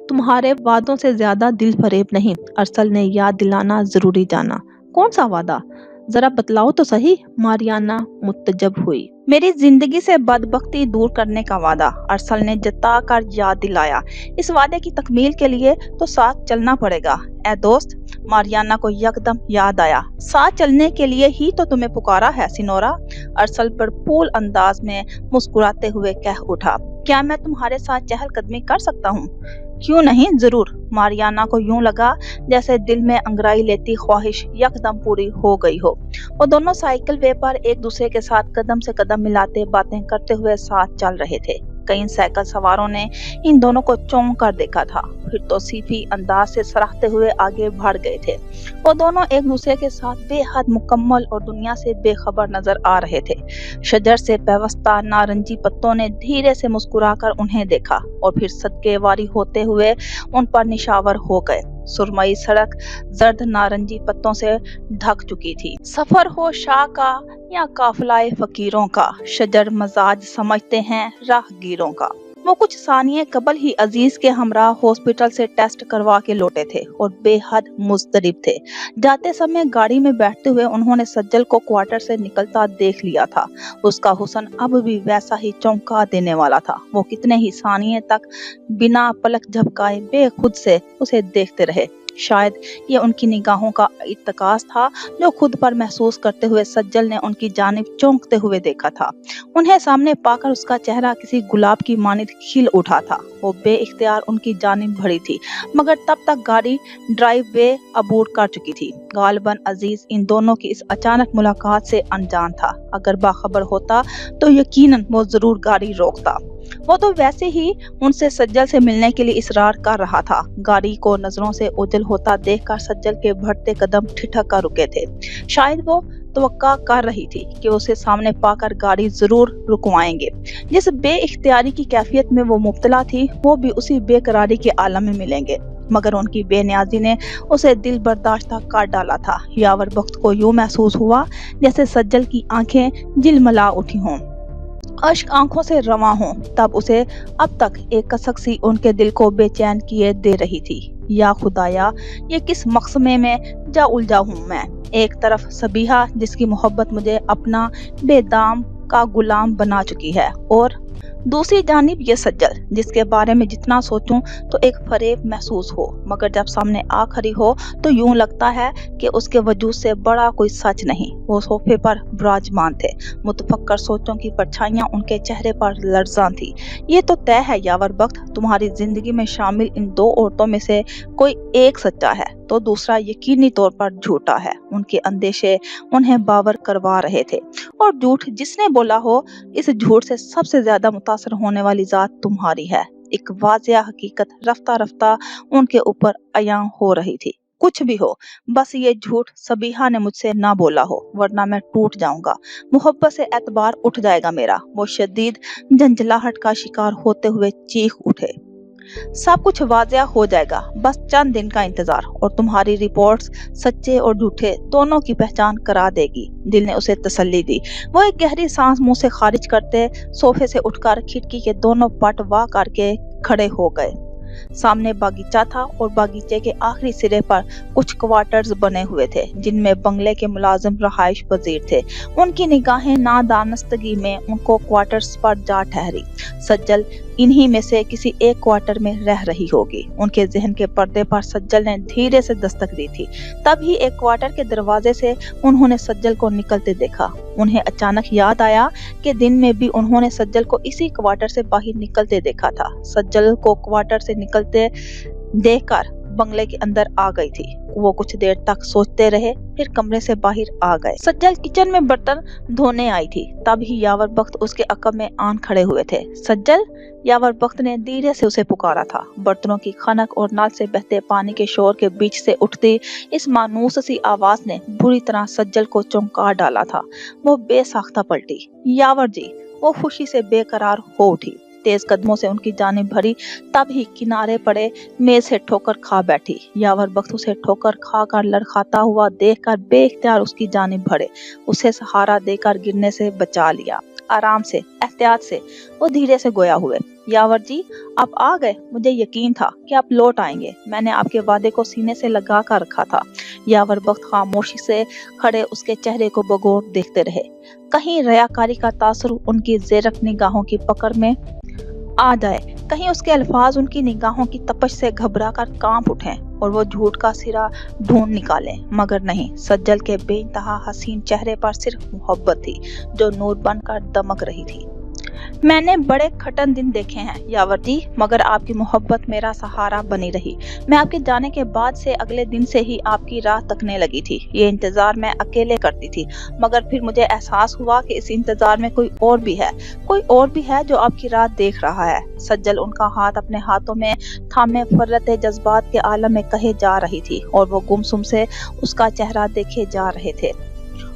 तुम्हारे वादों से ज्यादा दिल फरेब नहीं, अरसल ने याद दिलाना जरूरी जाना। कौन सा वादा? जरा बतलाओ तो सही। मारियाना मुत्तजब हुई। मेरी जिंदगी से बदबख्ती दूर करने का वादा, अरसल ने जता कर याद दिलाया। इस वादे की तकमील के लिए तो साथ चलना पड़ेगा। ए दोस्त, मारियाना को यकदम याद आया। साथ चलने के लिए ही तो तुम्हें पुकारा है सिनोरा। अरसल भरपूर अंदाज में मुस्कुराते हुए कह उठा। क्या मैं तुम्हारे साथ चहलकदमी कर सकता हूँ? क्यों नहीं, जरूर। मारियाना को यूं लगा जैसे दिल में अंगड़ाई लेती ख्वाहिश यकदम पूरी हो गई हो। वो दोनों साइकिल वे पर एक दूसरे के साथ कदम से कदम मिलाते बातें करते हुए साथ चल रहे थे। कई साइकिल सवारों ने इन दोनों को चौंक कर देखा था, फिर तो सीफी अंदाज से सराहते हुए आगे बढ़ गए थे। वो दोनों एक दूसरे के साथ बेहद मुकम्मल और दुनिया से बेखबर नजर आ रहे थे। शजर से पेवस्ता नारंगी पत्तों ने धीरे से मुस्कुराकर उन्हें देखा और फिर सदके वारी होते हुए उन पर निशावर हो गए। सुरमई सड़क जर्द नारंगी पत्तों से ढक चुकी थी। सफर हो शाह का या काफिलाए फकीरों का, शजर मजाज समझते हैं राहगीरों का। वो कुछ सानिये कबल ही अजीज के हमरा हॉस्पिटल से टेस्ट करवा के लौटे थे और बेहद मुस्तरिब थे। जाते समय गाड़ी में बैठते हुए उन्होंने सज्जल को क्वार्टर से निकलता देख लिया था। उसका हुस्न अब भी वैसा ही चौंका देने वाला था। वो कितने ही सानिये तक बिना पलक झपकाए बेखुद से उसे देखते रहे। शायद ये उनकी निगाहों का इत्तकास था जो खुद पर महसूस करते हुए सज्जल ने उनकी जानिब चौंकते हुए देखा था। उन्हें सामने पाकर उसका चेहरा किसी गुलाब की मानित खिल उठा था। वो बेइख्तियार उनकी जानिब बढ़ी थी, मगर तब तक गाड़ी ड्राइव वे अबूर कर चुकी थी। गालिबन अजीज इन दोनों की इस अचानक मुलाकात से अनजान था। अगर बाखबर होता तो यकीनन वो जरूर गाड़ी रोकता। वो तो वैसे ही उनसे सज्जल से मिलने के लिए इसरार कर रहा था। गाड़ी को नजरों से ओझल होता देखकर सज्जल के बढ़ते कदम ठिठक कर रुके थे। शायद वो तवक्का कर रही थी कि उसे सामने पाकर गाड़ी जरूर रुकवाएंगे। जिस बेइख्तियारी की कैफियत में वो मुब्तला थी, वो भी उसी बेकरारी के आलम में मिलेंगे। मगर उनकी बेनियाजी ने उसे दिल बर्दाश्त काट डाला था। यावर वक्त को यूं महसूस हुआ जैसे सज्जल की आंखें जिलमिला उठी हों, अश्क आंखों से रवां हों। तब उसे अब तक एक कसक सी उनके दिल को बेचैन किए दे रही थी। या खुदाया, ये किस मकसमे में जा उलझा हूँ मैं। एक तरफ सबीहा जिसकी मोहब्बत मुझे अपना बेदाम का गुलाम बना चुकी है, और दूसरी जानिब ये सज्जल जिसके बारे में जितना सोचूं तो एक फरेब महसूस हो, मगर जब सामने आ खड़ी हो तो यूं लगता है कि उसके वजूद से बड़ा कोई सच नहीं। वो सोफे पर विराजमान थे, मुतफक्कर सोचों की परछाइयां उनके चेहरे पर लर्ज़ां थी। ये तो तय है यावर बख्त, तुम्हारी जिंदगी में शामिल इन दो औरतों में से कोई एक सच्चा है तो दूसरा यकीनी तौर पर झूठा है। उनके अंदेशे उन्हें बावर करवा रहे थे, और झूठ जिसने बोला हो, इस झूठ से सबसे ज्यादा मुतासर होने वाली जात तुम्हारी है। एक वाजिया हकीकत रफ्ता रफ्ता उनके ऊपर अयां हो रही थी। कुछ भी हो, बस ये झूठ सबीहा ने मुझसे ना बोला हो, वरना मैं टूट जाऊंगा। मोहब्बत से एतबार उठ जाएगा मेरा। वो शदीद झंझलाहट का शिकार होते हुए चीख उठे। सब कुछ वाजिया हो जाएगा, बस चंद दिन का इंतजार, और तुम्हारी रिपोर्ट्स सच्चे और झूठे दोनों की पहचान करा देगी। दिल ने उसे तसल्ली दी। वो एक गहरी सांस मुंह से खारिज करते सोफे से उठकर खिड़की के दोनों पट वाह करके खड़े हो गए। सामने बागीचा था, और बागीचे के आखिरी सिरे पर कुछ क्वार्टर्स बने हुए थे जिनमें बंगले के मुलाजिम रहाइश पजीर थे। उनकी निगाहें नादानस्तगी में उनको क्वार्टर्स पर जा ठहरी। सज्जल इन्हीं में से किसी एक क्वार्टर में रह रही होगी। उनके जहन के पर्दे पर सज्जल ने धीरे से दस्तक दी थी। तभी एक क्वार्टर के दरवाजे से उन्होंने सज्जल को निकलते देखा। उन्हें अचानक याद आया कि दिन में भी उन्होंने सज्जल को इसी क्वार्टर से बाहर निकलते देखा था। सज्जल को क्वार्टर से निकलते देखकर बंगले के अंदर आ गई थी। वो कुछ देर तक सोचते रहे, फिर कमरे से बाहर आ गए। सज्जल किचन में बर्तन धोने आई थी। तभी यावर बख्त उसके अकब में आन खड़े हुए थे। सज्जल, यावर बख्त ने धीरे से उसे पुकारा था। बर्तनों की खनक और नल से बहते पानी के शोर के बीच से उठती इस मानूस सी आवाज ने बुरी तरह सज्जल को चौंका डाला था। वो बेसाख्ता पलटी। यावर जी, वो खुशी से बेकरार हो उठी। तेज कदमों से उनकी जानिब भरी, तभी किनारे पड़े मेज से ठोकर खा बैठी। यावर बख्त उसे ठोकर खाकर लड़खड़ाता हुआ देखकर बेइख्तियार उसकी जानिब बढ़े। उसे सहारा देकर गिरने से बचा लिया। आराम से, एहतियात से वो धीरे से गोया हुए। यावर जी, आप आ गए। मुझे यकीन था कि आप लौट आएंगे। मैंने आपके वादे को सीने से लगा कर रखा था। यावर बख्त खामोशी से खड़े उसके चेहरे को बगौर देखते रहे। कहीं रयाकारी का तासुर उनकी ज़ेरफ निगाहों की पकड़ में आ जाए, कहीं उसके अल्फाज उनकी निगाहों की तपश से घबराकर कांप उठें और वो झूठ का सिरा ढूंढ निकालें। मगर नहीं, सज्जल के बेइंतहा हसीन चेहरे पर सिर्फ मोहब्बत थी जो नूर बनकर दमक रही थी। मैंने बड़े खटन दिन देखे हैं यावर जी, मगर आपकी मोहब्बत मेरा सहारा बनी रही। मैं आपके जाने के बाद से अगले दिन से ही आपकी राह तकने लगी थी। ये इंतजार मैं अकेले करती थी, मगर फिर मुझे एहसास हुआ कि इस इंतजार में कोई और भी है जो आपकी राह देख रहा है। सज्जल उनका हाथ अपने हाथों में थामे फर्रते जज्बात के आलम में कहे जा रही थी, और वो गुमसुम से उसका चेहरा देखे जा रहे थे।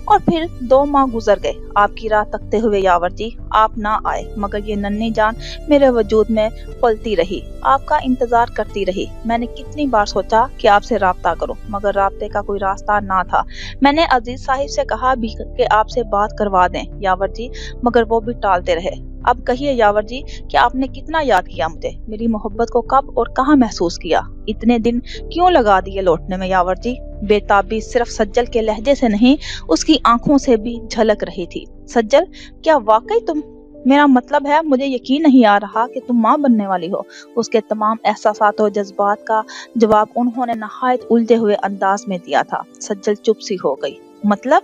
और फिर 2 माह गुजर गए आपकी राह तकते हुए यावर जी। आप ना आए, मगर ये नन्ही जान मेरे वजूद में पलती रही, आपका इंतजार करती रही। मैंने कितनी बार सोचा कि आपसे राब्ता करूं, मगर राब्ते का कोई रास्ता ना था। मैंने अजीज साहिब से कहा भी कि आपसे बात करवा दें यावर जी, मगर वो भी टालते रहे। अब कहिए यावर जी कि आपने कितना याद किया मुझे, मेरी मोहब्बत को कब और कहाँ महसूस किया, इतने दिन क्यों लगा दिए लौटने में यावर जी। बेताबी सिर्फ सज्जल के लहजे से नहीं, उसकी आंखों से भी झलक रही थी। सज्जल, क्या वाकई तुम, मेरा मतलब है मुझे यकीन नहीं आ रहा कि तुम माँ बनने वाली हो। उसके तमाम एहसासात और जज्बात का जवाब उन्होंने नहायत उलझे हुए अंदाज में दिया था। सज्जल चुप सी हो गई। मतलब?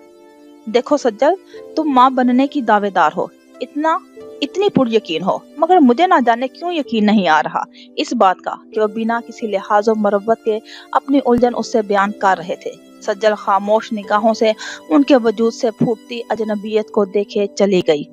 देखो सज्जल, तुम माँ बनने की दावेदार हो, इतनी पुर यकीन हो, मगर मुझे ना जाने क्यों यकीन नहीं आ रहा इस बात का कि वह बिना किसी लिहाज और मरब्बत के अपनी उलझन उससे बयान कर रहे थे। सज्जल खामोश निगाहों से उनके वजूद से फूटती अजनबियत को देखे चली गई।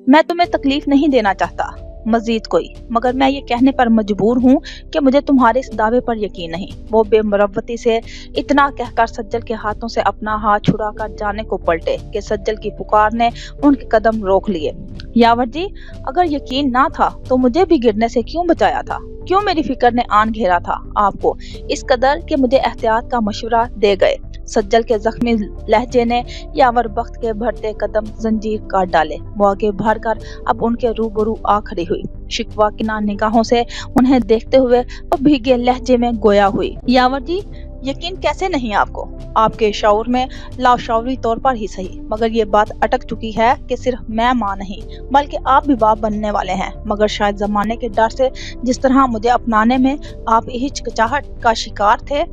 मैं तुम्हें तकलीफ नहीं देना चाहता, मजीद कोई, मगर मैं ये कहने पर मजबूर हूँ कि मुझे तुम्हारे इस दावे पर यकीन नहीं। वो बेमुरव्वती से इतना कहकर सज्जल के हाथों से अपना हाथ छुड़ाकर जाने को पलटे कि सज्जल की पुकार ने उनके कदम रोक लिए। यावर जी, अगर यकीन ना था तो मुझे भी गिरने से क्यों बचाया था? क्यों मेरी फिक्र ने आन घेरा था आपको इस कदर कि मुझे एहतियात का मशवरा दे गए? सज्जल के जख्मी लहजे ने यावर बख्त के बढ़ते कदम जंजीर काट डाले। वो आगे बढ़कर अब उनके रूबरू आ खड़ी हुई। शिकवा किनार निगाहों से उन्हें देखते हुए वो भीगे लहजे में गोया हुई। यावर जी, यकीन कैसे नहीं आपको? आपके शऊर में लाशऊरी तौर पर ही सही, मगर ये बात अटक चुकी है कि सिर्फ मैं माँ नहीं बल्कि आप भी बाप बनने वाले हैं। मगर शायद जमाने के डर से जिस तरह मुझे अपनाने में आप हिचकिचाहट का शिकार थे,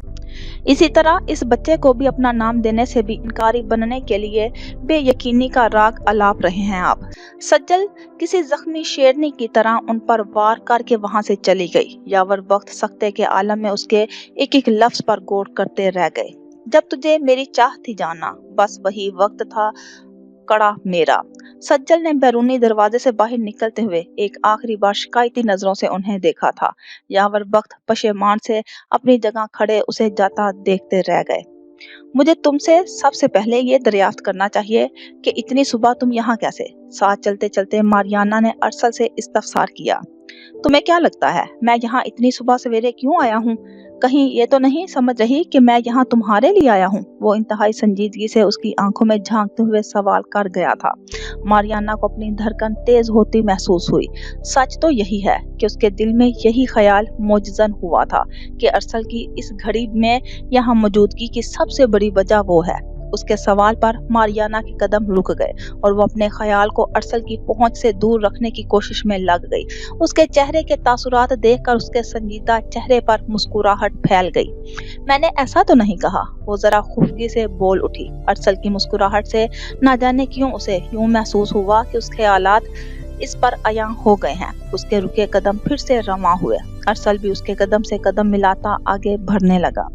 इसी तरह इस बच्चे को भी अपना नाम देने से भी इनकारी बनने के लिए बेयकीनी का राग अलाप रहे हैं आप। सज्जल किसी जख्मी शेरनी की तरह उन पर वार करके वहां से चली गई। यावर वक्त सख्ते के आलम में उसके एक एक लफ्ज पर गौर करते रह गए। जब तुझे मेरी चाह थी जाना, बस वही वक्त था कड़ा मेरा। सज्जल ने बैरूनी दरवाजे से बाहर निकलते हुए एक आखिरी बार शिकायती नजरों से उन्हें देखा था। यावर वक्त पशेमान से अपनी जगह खड़े उसे जाता देखते रह गए। मुझे तुमसे सबसे पहले ये दरियाफ्त करना चाहिए कि इतनी सुबह तुम यहाँ कैसे? साथ चलते चलते मारियाना ने अरसल से इस्तफसार किया। तुम्हें क्या लगता है मैं यहाँ इतनी सुबह सवेरे क्यों आया हूँ? कहीं ये तो नहीं समझ रही कि मैं यहाँ तुम्हारे लिए आया हूँ? वो इंतहाई संजीदगी से उसकी आंखों में झांकते हुए सवाल कर गया था। मारियाना को अपनी धड़कन तेज होती महसूस हुई। सच तो यही है कि उसके दिल में यही ख्याल मोजज़न हुआ था कि अरसल की इस घड़ी में यहाँ मौजूदगी की सबसे बड़ी वजह वो है। उसके सवाल पर मारियाना के कदम रुक गए और वो अपने ख्याल को अरसल की पहुंच से दूर रखने की कोशिश में लग गई। उसके चेहरे के तासुरात देखकर उसके संजीदा चेहरे पर मुस्कुराहट फैल गई। मैंने ऐसा तो नहीं कहा, वो जरा खुफगी से बोल उठी। अरसल की मुस्कुराहट से ना जाने क्यों उसे यूं महसूस हुआ कि उसके हालात इस पर अयां हो गए हैं। उसके रुके कदम फिर से रवां हुए। अरसल भी उसके कदम से कदम मिलाता आगे बढ़ने लगा।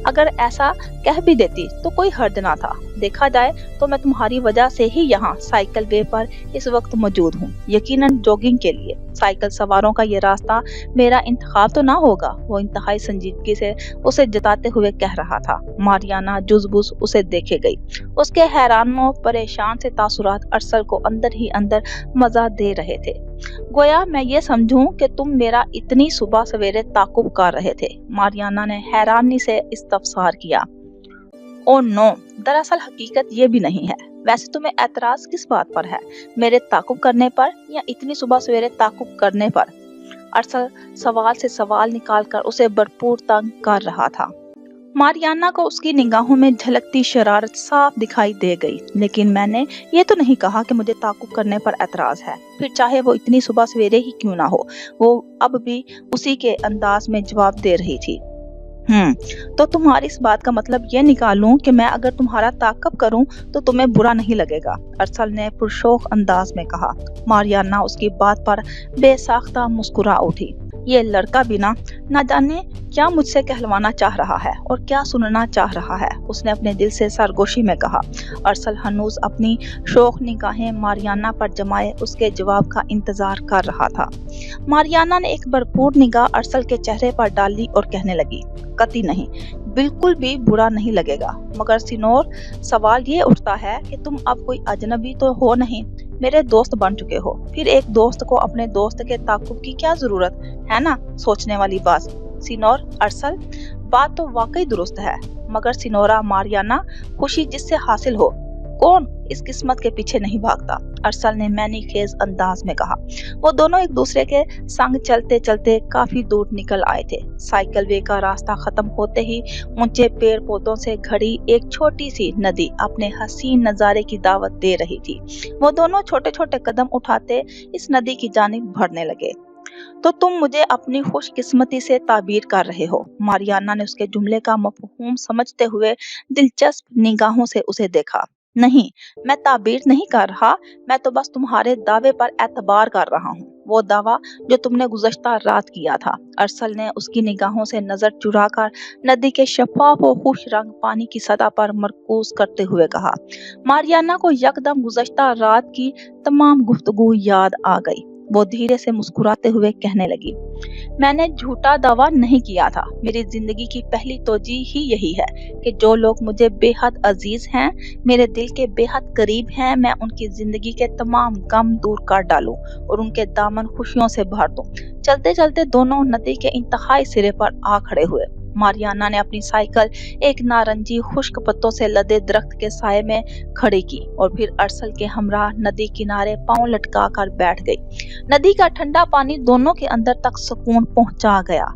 अगर ऐसा कह भी देती तो कोई हर्ज ना था। देखा जाए तो मैं तुम्हारी वजह से ही यहाँ साइकिल वे पर इस वक्त मौजूद हूँ, यकीनन जॉगिंग के लिए। साइकिल सवारों का ये रास्ता मेरा इंतखाब तो ना होगा, वो इंतहाई संजीदगी से उसे जताते हुए कह रहा था। मारियाना जुज़बुज़ उसे देखे गई। उसके हैरान और परेशान से तासुरात अरसल को अंदर ही अंदर मजा दे रहे थे। गोया मैं ये समझूं कि तुम मेरा इतनी सुबह सवेरे ताकुब कर रहे थे? मारियाना ने हैरानी से इस्तफसार किया। ओ नो, दरअसल हकीकत ये भी नहीं है। वैसे तुम्हें एतराज किस बात पर है, मेरे ताकुब करने पर या इतनी सुबह सवेरे ताकुब करने पर? अरसल सवाल से सवाल निकालकर उसे भरपूर तंग कर रहा था। मारियाना को उसकी निगाहों में झलकती शरारत साफ दिखाई दे गई। लेकिन मैंने ये तो नहीं कहा कि मुझे ताकुब करने पर एतराज है, फिर चाहे वो इतनी सुबह सवेरे ही क्यों ना हो। वो अब भी उसी के अंदाज में जवाब दे रही थी। तो तुम्हारी इस बात का मतलब ये निकालूं कि मैं अगर तुम्हारा ताकब करूं तो तुम्हें बुरा नहीं लगेगा? अरसल ने पुरशौक अंदाज में कहा। मारियाना उसकी बात पर बेसाख्ता मुस्कुरा उठी। ये लड़का भी ना जाने क्या मुझसे कहलवाना चाह रहा है और क्या सुनना चाह रहा है, उसने अपने दिल से सरगोशी में कहा। अरसल हनूज अपनी शौक निगाहें मारियाना पर जमाए उसके जवाब का इंतजार कर रहा था। मारियाना ने एक भरपूर निगाह अरसल के चेहरे पर डाली और कहने लगी, कतई नहीं, बिल्कुल भी बुरा नहीं लगेगा। मगर सिनोर, सवाल ये उठता है कि तुम अब कोई अजनबी तो हो नहीं, मेरे दोस्त बन चुके हो। फिर एक दोस्त को अपने दोस्त के ताकुब की क्या जरूरत है ना? सोचने वाली बात। सिनोर अरसल, बात तो वाकई दुरुस्त है, मगर सिनोरा मारियाना, खुशी जिससे हासिल हो, कौन इस किस्मत के पीछे नहीं भागता? अरसल ने मैनी खेज अंदाज में कहा। वो दोनों एक दूसरे के संग चलते चलते काफी दूर निकल आए थे। साइकिल वे का रास्ता खत्म होते ही ऊंचे पेड़ पौधों से घड़ी एक छोटी सी नदी अपने हसीन नजारे की दावत दे रही थी। वो दोनों छोटे छोटे कदम उठाते इस नदी की जानिब बढ़ने लगे। तो तुम मुझे अपनी खुशकिस्मती से ताबीर कर रहे हो? मारियाना ने उसके जुमले का मफहूम समझते हुए दिलचस्प निगाहों से उसे देखा। नहीं, मैं ताबीर नहीं कर रहा, मैं तो बस तुम्हारे दावे पर एतबार कर रहा हूँ। वो दावा जो तुमने गुज़श्ता रात किया था। अरसल ने उसकी निगाहों से नजर चुराकर नदी के शफाफ और खुश रंग पानी की सतह पर मरकूज करते हुए कहा। मारियाना को यकदम गुज़श्ता रात की तमाम गुफ्तगू याद आ गई। वो धीरे से मुस्कुराते हुए कहने लगी, मैंने झूठा दावा नहीं किया था। मेरी जिंदगी की पहली तोजी ही यही है कि जो लोग मुझे बेहद अजीज हैं, मेरे दिल के बेहद करीब हैं, मैं उनकी जिंदगी के तमाम गम दूर कर डालूं और उनके दामन खुशियों से भर दूं। चलते चलते दोनों नदी के इंतहाई सिरे पर आ खड़े हुए। मारियाना ने अपनी साइकिल एक नारंगी खुश्क पत्तों से लदे दरख्त के साए में खड़ी की और फिर अरसल के हमराह नदी किनारे पांव लटका कर बैठ गई। नदी का ठंडा पानी दोनों के अंदर तक सुकून पहुंचा गया।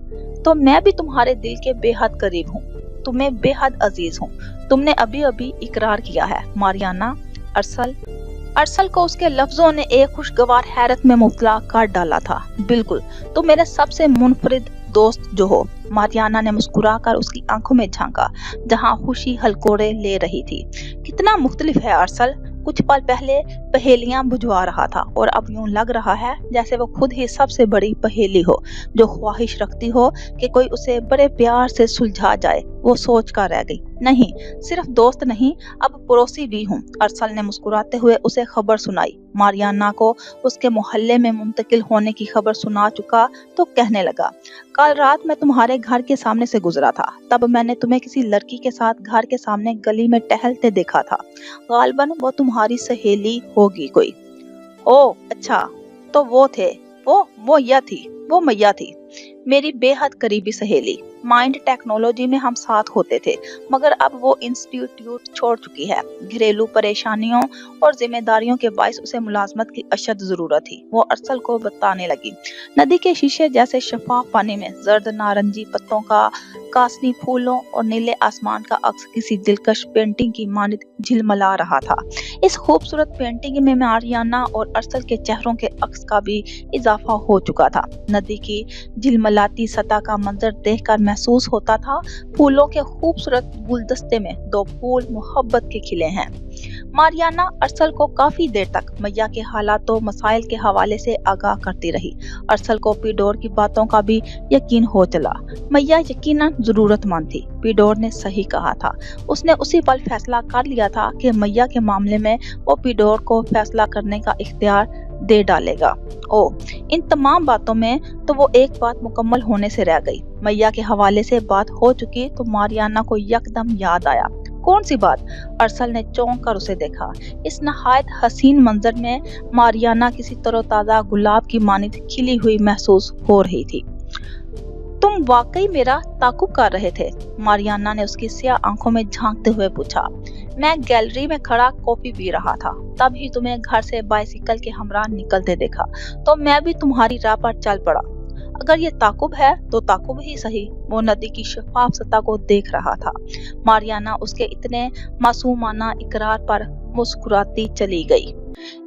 तो मैं भी तुम्हारे दिल के बेहद करीब हूँ, तुम्हें बेहद अजीज हूँ। तुमने अभी अभी इकरार किया है मारियाना। अरसल को उसके लफ्जों ने एक खुशगवार हैरत में मुब्तला कर डाला था। बिल्कुल, तुम मेरे सबसे मुनफरिद दोस्त जो हो। मारियाना ने मुस्कुराकर उसकी आंखों में झांका जहां खुशी हलकोरे ले रही थी। कितना मुख्तलिफ है अरसल। कुछ पल पहले पहेलियां बुझवा रहा था और अब यूं लग रहा है जैसे वो खुद ही सबसे बड़ी पहेली हो जो ख्वाहिश रखती हो कि कोई उसे बड़े प्यार से सुलझा जाए। वो सोच कर रह गई, नहीं, सिर्फ दोस्त नहीं, अब पड़ोसी भी हूँ। अरसल ने मुस्कुराते हुए उसे खबर सुनाई। मारियाना को उसके मोहल्ले में मुंतकिल होने की खबर सुना चुका तो कहने लगा, कल रात मैं तुम्हारे घर के सामने से गुजरा था। तब मैंने तुम्हें किसी लड़की के साथ घर के सामने गली में टहलते देखा था। गालबन वो तुम्हारी सहेली होगी कोई। ओह अच्छा, तो वो थे, वो मैया थी, मेरी बेहद करीबी सहेली। माइंड टेक्नोलॉजी में हम साथ होते थे, मगर अब वो इंस्टीट्यूट छोड़ चुकी है। घरेलू परेशानियों और जिम्मेदारियों के बायस उसे मुलाजमत की अशद जरूरत थी। वो अरसल को बताने लगी, नदी के शीशे जैसे शफाफ पानी में जर्द नारंगी पत्तों का, कासनी फूलों और नीले आसमान का अक्स किसी दिलकश पेंटिंग की मानित झिलमिला रहा था। इस खूबसूरत पेंटिंग में मारियाना और अरसल के चेहरों के अक्स का भी इजाफा हो चुका था। नदी की झिलमिलाती सतह का मंजर देखकर महसूस होता था फूलों के खूबसूरत गुलदस्ते में दो फूल मोहब्बत के खिले हैं। मारियाना अरसल को काफी देर तक मैया के हालातों मसाइल के हवाले से आगाह करती रही। अरसल को पीडोर की बातों का भी यकीन हो चला। मैया यकीनन जरूरतमंद थी। पीडोर ने सही कहा था। उसने उसी पल फैसला कर लिया था कि मैया के मामले में वो पीडोर को फैसला करने का इख्तियार दे डालेगा। इन तमाम बातों में तो वो एक बात मुकम्मल होने से रह गई। मैया के हवाले से बात हो चुकी तो मारियाना को यकदम याद आया। कौन सी बात? अरसल ने चौंक कर उसे देखा। इस नहायत हसीन मंजर में मारियाना किसी तरोताजा गुलाब की मानित खिली हुई महसूस हो रही थी। तुम वाकई मेरा ताकुब कर रहे थे? मारियाना ने उसकी स्याह आंखों में झांकते हुए पूछा। मैं गैलरी में खड़ा कॉफी पी रहा था, तभी तुम्हें घर से बाइसिकल के हमराह निकलते देखा, तो मैं भी तुम्हारी राह पर चल पड़ा। अगर ये ताकुब है तो ताकुब ही सही। वो नदी की शफाफ सतह को देख रहा था। मारियाना उसके इतने मासूमाना इकरार पर मुस्कुराती चली गई,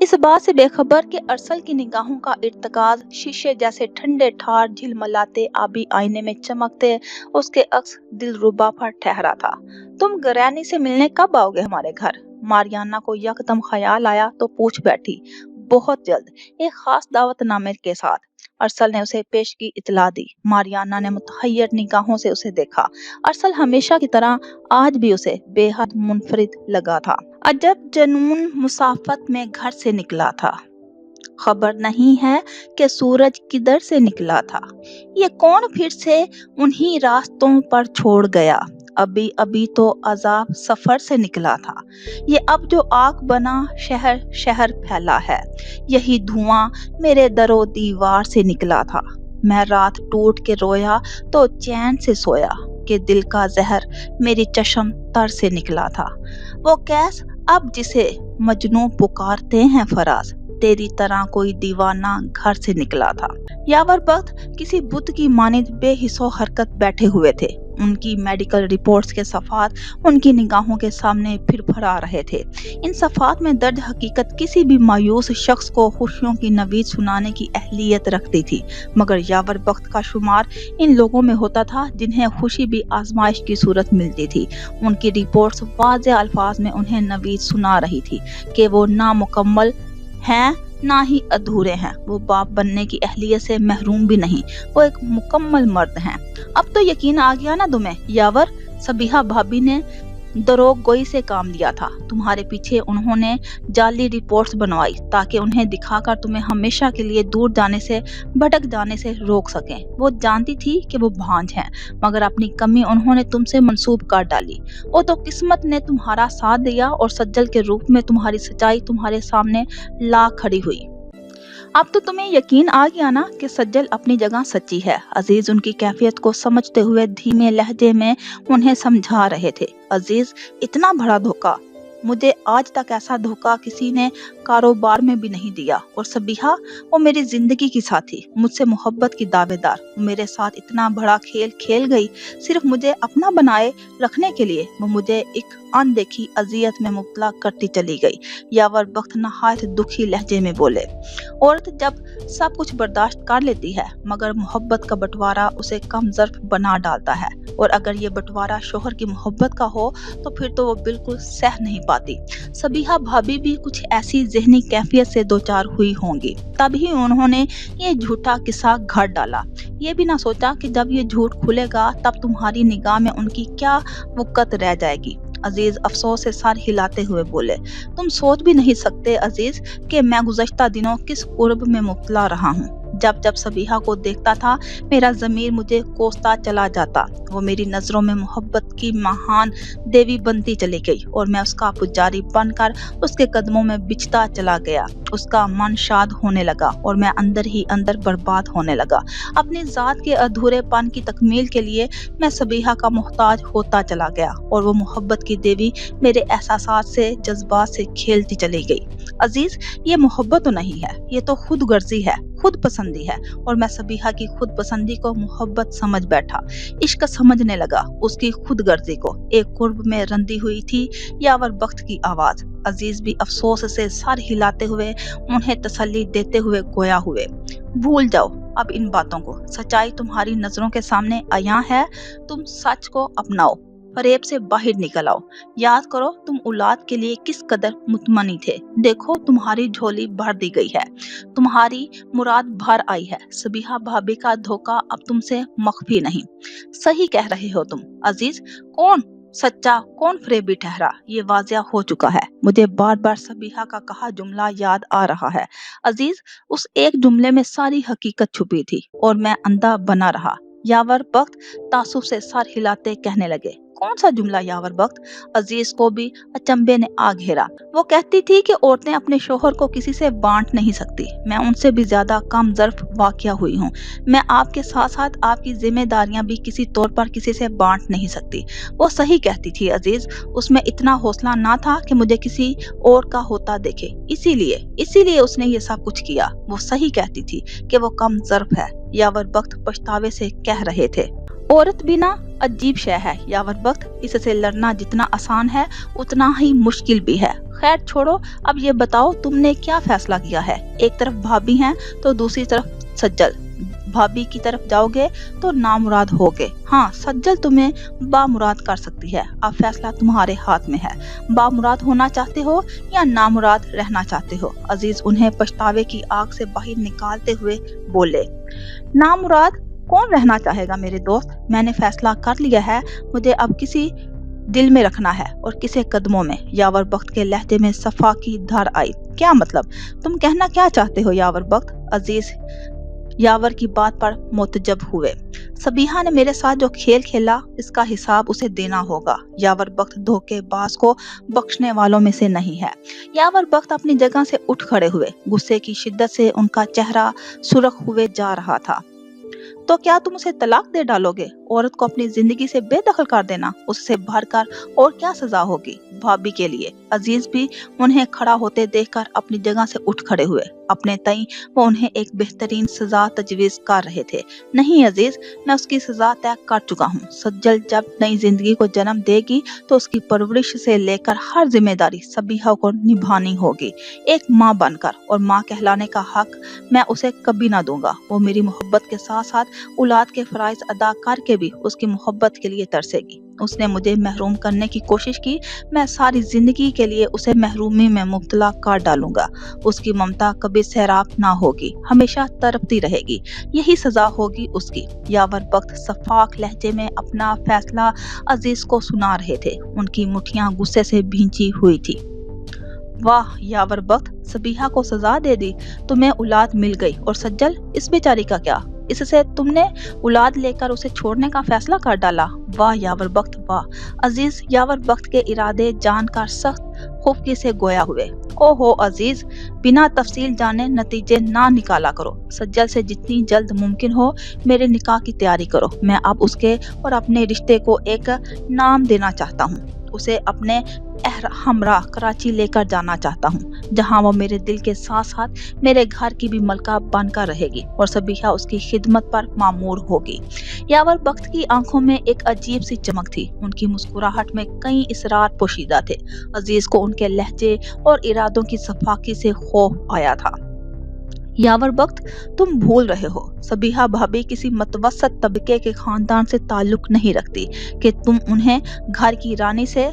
इस बात से बेखबर कि अरसल की निगाहों का इर्तकाज शीशे जैसे ठंडे ठार झिलमिलाते आबी आईने में चमकते उसके अक्स दिलरुबा पर ठहरा था। तुम गरैनी से मिलने कब आओगे हमारे घर? मारियाना को यकदम ख्याल आया तो पूछ बैठी। बहुत जल्द, एक खास दावतनामे के साथ। अरसल ने उसे पेशगी इतला दी। मारियाना ने मुतहय्यर निगाहों से उसे देखा। अरसल हमेशा की तरह आज भी उसे बेहद मुनफरिद लगा था। अजब जनून मुसाफत में घर से निकला था। खबर नहीं है कि सूरज किधर से निकला था। ये कौन फिर से उन्हीं रास्तों पर छोड़ गया? अभी अभी तो अजाब सफर से निकला था। ये अब जो आग बना शहर शहर फैला है, यही धुआं मेरे दरो दीवार से निकला था। मैं रात टूट के रोया तो चैन से सोया कि दिल का जहर मेरी चश्म तर से निकला था। वो कैस अब जिसे मजनू पुकारते हैं फराज, तेरी तरह कोई दीवाना घर से निकला था। यावर वक्त किसी बुत की मानिद बेहिस्सो हरकत बैठे हुए थे। उनकी मेडिकल रिपोर्ट्स के सफ़ात उनकी निगाहों के सामने फिरफरा रहे थे। इन सफ़ात में दर्ज हकीकत किसी भी मायूस शख्स को खुशियों की नवीद सुनाने की अहलियत रखती थी, मगर यावर वक्त का शुमार इन लोगों में होता था जिन्हें खुशी भी आजमाइश की सूरत मिलती थी। उनकी रिपोर्ट्स वाज़ेह अल्फाज में उन्हें नवीद सुना रही थी कि वो नामुकम्मल हैं ना ही अधूरे हैं। वो बाप बनने की अहलियत से महरूम भी नहीं, वो एक मुकम्मल मर्द हैं। अब तो यकीन आ गया ना तुम्हें यावर? सबीहा भाभी ने दरोगोई से काम लिया था। तुम्हारे पीछे उन्होंने जाली रिपोर्ट्स बनवाई ताकि उन्हें दिखाकर तुम्हें हमेशा के लिए दूर जाने से, भटक जाने से रोक सकें। वो जानती थी कि वो भांज हैं, मगर अपनी कमी उन्होंने तुमसे मंसूब कर डाली। वो तो किस्मत ने तुम्हारा साथ दिया और सज्जल के रूप में तुम्हारी सच्चाई तुम्हारे सामने ला खड़ी हुई। अब तो तुम्हें यकीन आ गया ना कि सज्जल अपनी जगह सच्ची है। अजीज उनकी कैफियत को समझते हुए धीमे लहजे में उन्हें समझा रहे थे। अजीज, इतना बड़ा धोखा, मुझे आज तक ऐसा धोखा किसी ने कारोबार में भी नहीं दिया। और सबीहा, वो मेरी जिंदगी की साथी, मुझसे मोहब्बत की दावेदार, वो मेरे साथ इतना बड़ा खेल खेल गई सिर्फ मुझे अपना बनाए रखने के लिए। वो मुझे एक अनदेखी अजियत में मुब्तला करती चली गई। यावर बख्त नहायत दुखी लहजे में बोले, औरत जब सब कुछ बर्दाश्त कर लेती है, मगर मोहब्बत का बंटवारा उसे कम ज़र्फ बना डालता है। और अगर ये बंटवारा शोहर की मोहब्बत का हो तो फिर तो वो बिल्कुल सह नहीं पाती। सबीहा भाभी भी कुछ ऐसी ज़हनी कैफियत से दो चार हुई होंगी, तभी उन्होंने ये झूठा किस्सा घर डाला। ये भी ना सोचा कि जब ये झूठ खुलेगा तब तुम्हारी निगाह में उनकी क्या वक़्त रह जाएगी। अजीज अफसोस से सर हिलाते हुए बोले, तुम सोच भी नहीं सकते अजीज कि मैं गुज़श्ता दिनों किस कुर्ब में मुब्तला रहा हूँ। जब जब सबीहा को देखता था मेरा ज़मीर मुझे कोसता चला जाता। वो मेरी नज़रों में मोहब्बत की महान देवी बनती चली गई और मैं उसका पुजारी बनकर उसके कदमों में बिछता चला गया। उसका मन शाद होने लगा और मैं अंदर ही अंदर बर्बाद होने लगा। अपनी ज़ात के अधूरेपन की तकमील के लिए मैं सबीहा का मोहताज होता चला गया और वो मोहब्बत की देवी मेरे एहसासात से, जज्बात से खेलती चली गई। अजीज, ये मोहब्बत तो नहीं है, ये तो खुद गर्जी है, खुद पसंदी है। और मैं सबीहा की खुद पसंदी को मोहब्बत समझ बैठा, इश्क समझने लगा उसकी खुद गर्जी को। एक कुर्ब में रंधी हुई थी यावर बख्त की आवाज। अजीज भी अफसोस से सर हिलाते हुए उन्हें तसल्ली देते हुए गोया हुए, भूल जाओ अब इन बातों को। सच्चाई तुम्हारी नजरों के सामने आया है, तुम सच को अपनाओ, फरेब से बाहर निकल आओ। याद करो तुम औलाद के लिए किस कदर मुतमनी थे। देखो तुम्हारी झोली भर दी गई है, तुम्हारी मुराद भर आई है। सबीहा भाभी का धोखा अब तुमसे मख्फी नहीं। सही कह रहे हो तुम अजीज। कौन सच्चा, कौन फरेबी ठहरा, ये वाजिया हो चुका है। मुझे बार बार सबीहा का कहा जुमला याद आ रहा है। अजीज, उस एक जुमले में सारी हकीकत छुपी थी और मैं अंधा बना रहा। यावर बख्त तासुब से सर हिलाते कहने लगे, कौन सा जुमला यावर बख्त? अजीज को भी अचंभे ने आ घेरा। वो कहती थी कि औरतें अपने शोहर को किसी से बांट नहीं सकती। मैं उनसे भी ज्यादा कम ज़र्फ वाक़िया हुई हूँ। मैं आपके साथ साथ आपकी जिम्मेदारियां भी किसी तौर पर किसी से बांट नहीं सकती। वो सही कहती थी अजीज, उसमें इतना हौसला ना था कि मुझे किसी और का होता देखे, इसीलिए उसने ये सब कुछ किया। वो सही कहती थी कि वो कम ज़र्फ है। यावर बख्त पछतावे से कह रहे थे। औरत भी ना अजीब शय है यावर बख्त, इससे लड़ना जितना आसान है उतना ही मुश्किल भी है। खैर छोड़ो, अब ये बताओ तुमने क्या फैसला किया है? एक तरफ भाभी हैं तो दूसरी तरफ सज्जल। भाभी की तरफ जाओगे तो नामुराद होगे। हाँ, सज्जल तुम्हें बामुराद कर सकती है। अब फैसला तुम्हारे हाथ में है। बामुराद होना चाहते हो या नामुराद रहना चाहते हो? अजीज उन्हें पछतावे की आग से बाहर निकालते हुए बोले, नामुराद कौन रहना चाहेगा मेरे दोस्त? मैंने फैसला कर लिया है, मुझे अब किसी दिल में रखना है और किसी कदमों में। यावर बख्त के लहजे में सफा की धार आई। क्या मतलब? तुम कहना क्या चाहते हो यावर बख्त? अजीज यावर की बात पर मुतजब हुए। सबीहा ने मेरे साथ जो खेल खेला इसका हिसाब उसे देना होगा। यावर बख्त धोखेबाज को बख्शने वालों में से नहीं है। यावर बख्त अपनी जगह से उठ खड़े हुए, गुस्से की शिद्दत से उनका चेहरा सुर्ख हुए जा रहा था। तो क्या तुम उसे तलाक दे डालोगे? औरत को अपनी जिंदगी से बेदखल कर देना, उससे भरकर और क्या सजा होगी भाभी के लिए? अजीज भी उन्हें खड़ा होते देखकर अपनी जगह से उठ खड़े हुए। अपने तई वो उन्हें एक बेहतरीन सजा तजवीज कर रहे थे। नहीं अजीज, मैं उसकी सजा तय कर चुका हूँ। सज्जल जब नई जिंदगी को जन्म देगी तो उसकी परवरिश से लेकर हर जिम्मेदारी सबीहा को निभानी होगी, एक माँ बनकर। और माँ कहलाने का हक मैं उसे कभी ना दूंगा। वो मेरी मोहब्बत के साथ साथ औलाद के फ़राइज़ अदा करके भी उसकी मोहब्बत के लिए तरसेगी। उसने मुझे महरूम करने की कोशिश की, मैं सारी ज़िंदगी के लिए उसे महरूमी में मुब्तला कर डालूंगा। उसकी ममता कभी सैराब ना होगी, हमेशा तड़पती रहेगी। यही सज़ा होगी उसकी। यावर बख्त शफ़ाक लहजे में अपना फैसला अजीज को सुना रहे थे। उनकी मुठ्ठियां गुस्से से भींची हुई थी। वाह यावर बख्त, सबीहा को सजा दे दी, तुम्हें औलाद मिल गई, और सज्जल, इस बेचारी का क्या? इससे तुमने औलाद लेकर उसे छोड़ने का फैसला कर डाला। वाह यावर बख्त वाह। अजीज यावर बख्त के इरादे जानकर सख्त खुफकी से गोया हुए। ओहो अजीज, बिना तफसील जाने नतीजे ना निकाला करो। सज्जल से जितनी जल्द मुमकिन हो मेरे निकाह की तैयारी करो। मैं अब उसके और अपने रिश्ते को एक नाम देना चाहता हूँ। उसे अपने हमरा कराची लेकर जाना चाहता हूँ, जहाँ वो मेरे दिल के साथ साथ मेरे घर की भी मलका बनकर रहेगी और सबीहा उसकी खिदमत पर मामूर होगी। यावर बख्त की आंखों में एक अजीब सी चमक थी। उनकी मुस्कुराहट में कई इसरार पोशीदा थे। अजीज को उनके लहजे और इरादों की सफाकी से खौफ आया था। यावर बख्त, तुम भूल रहे हो, सबीहा भाभी किसी मतवसत तबके के खानदान से ताल्लुक नहीं रखती कि तुम उन्हें घर की रानी से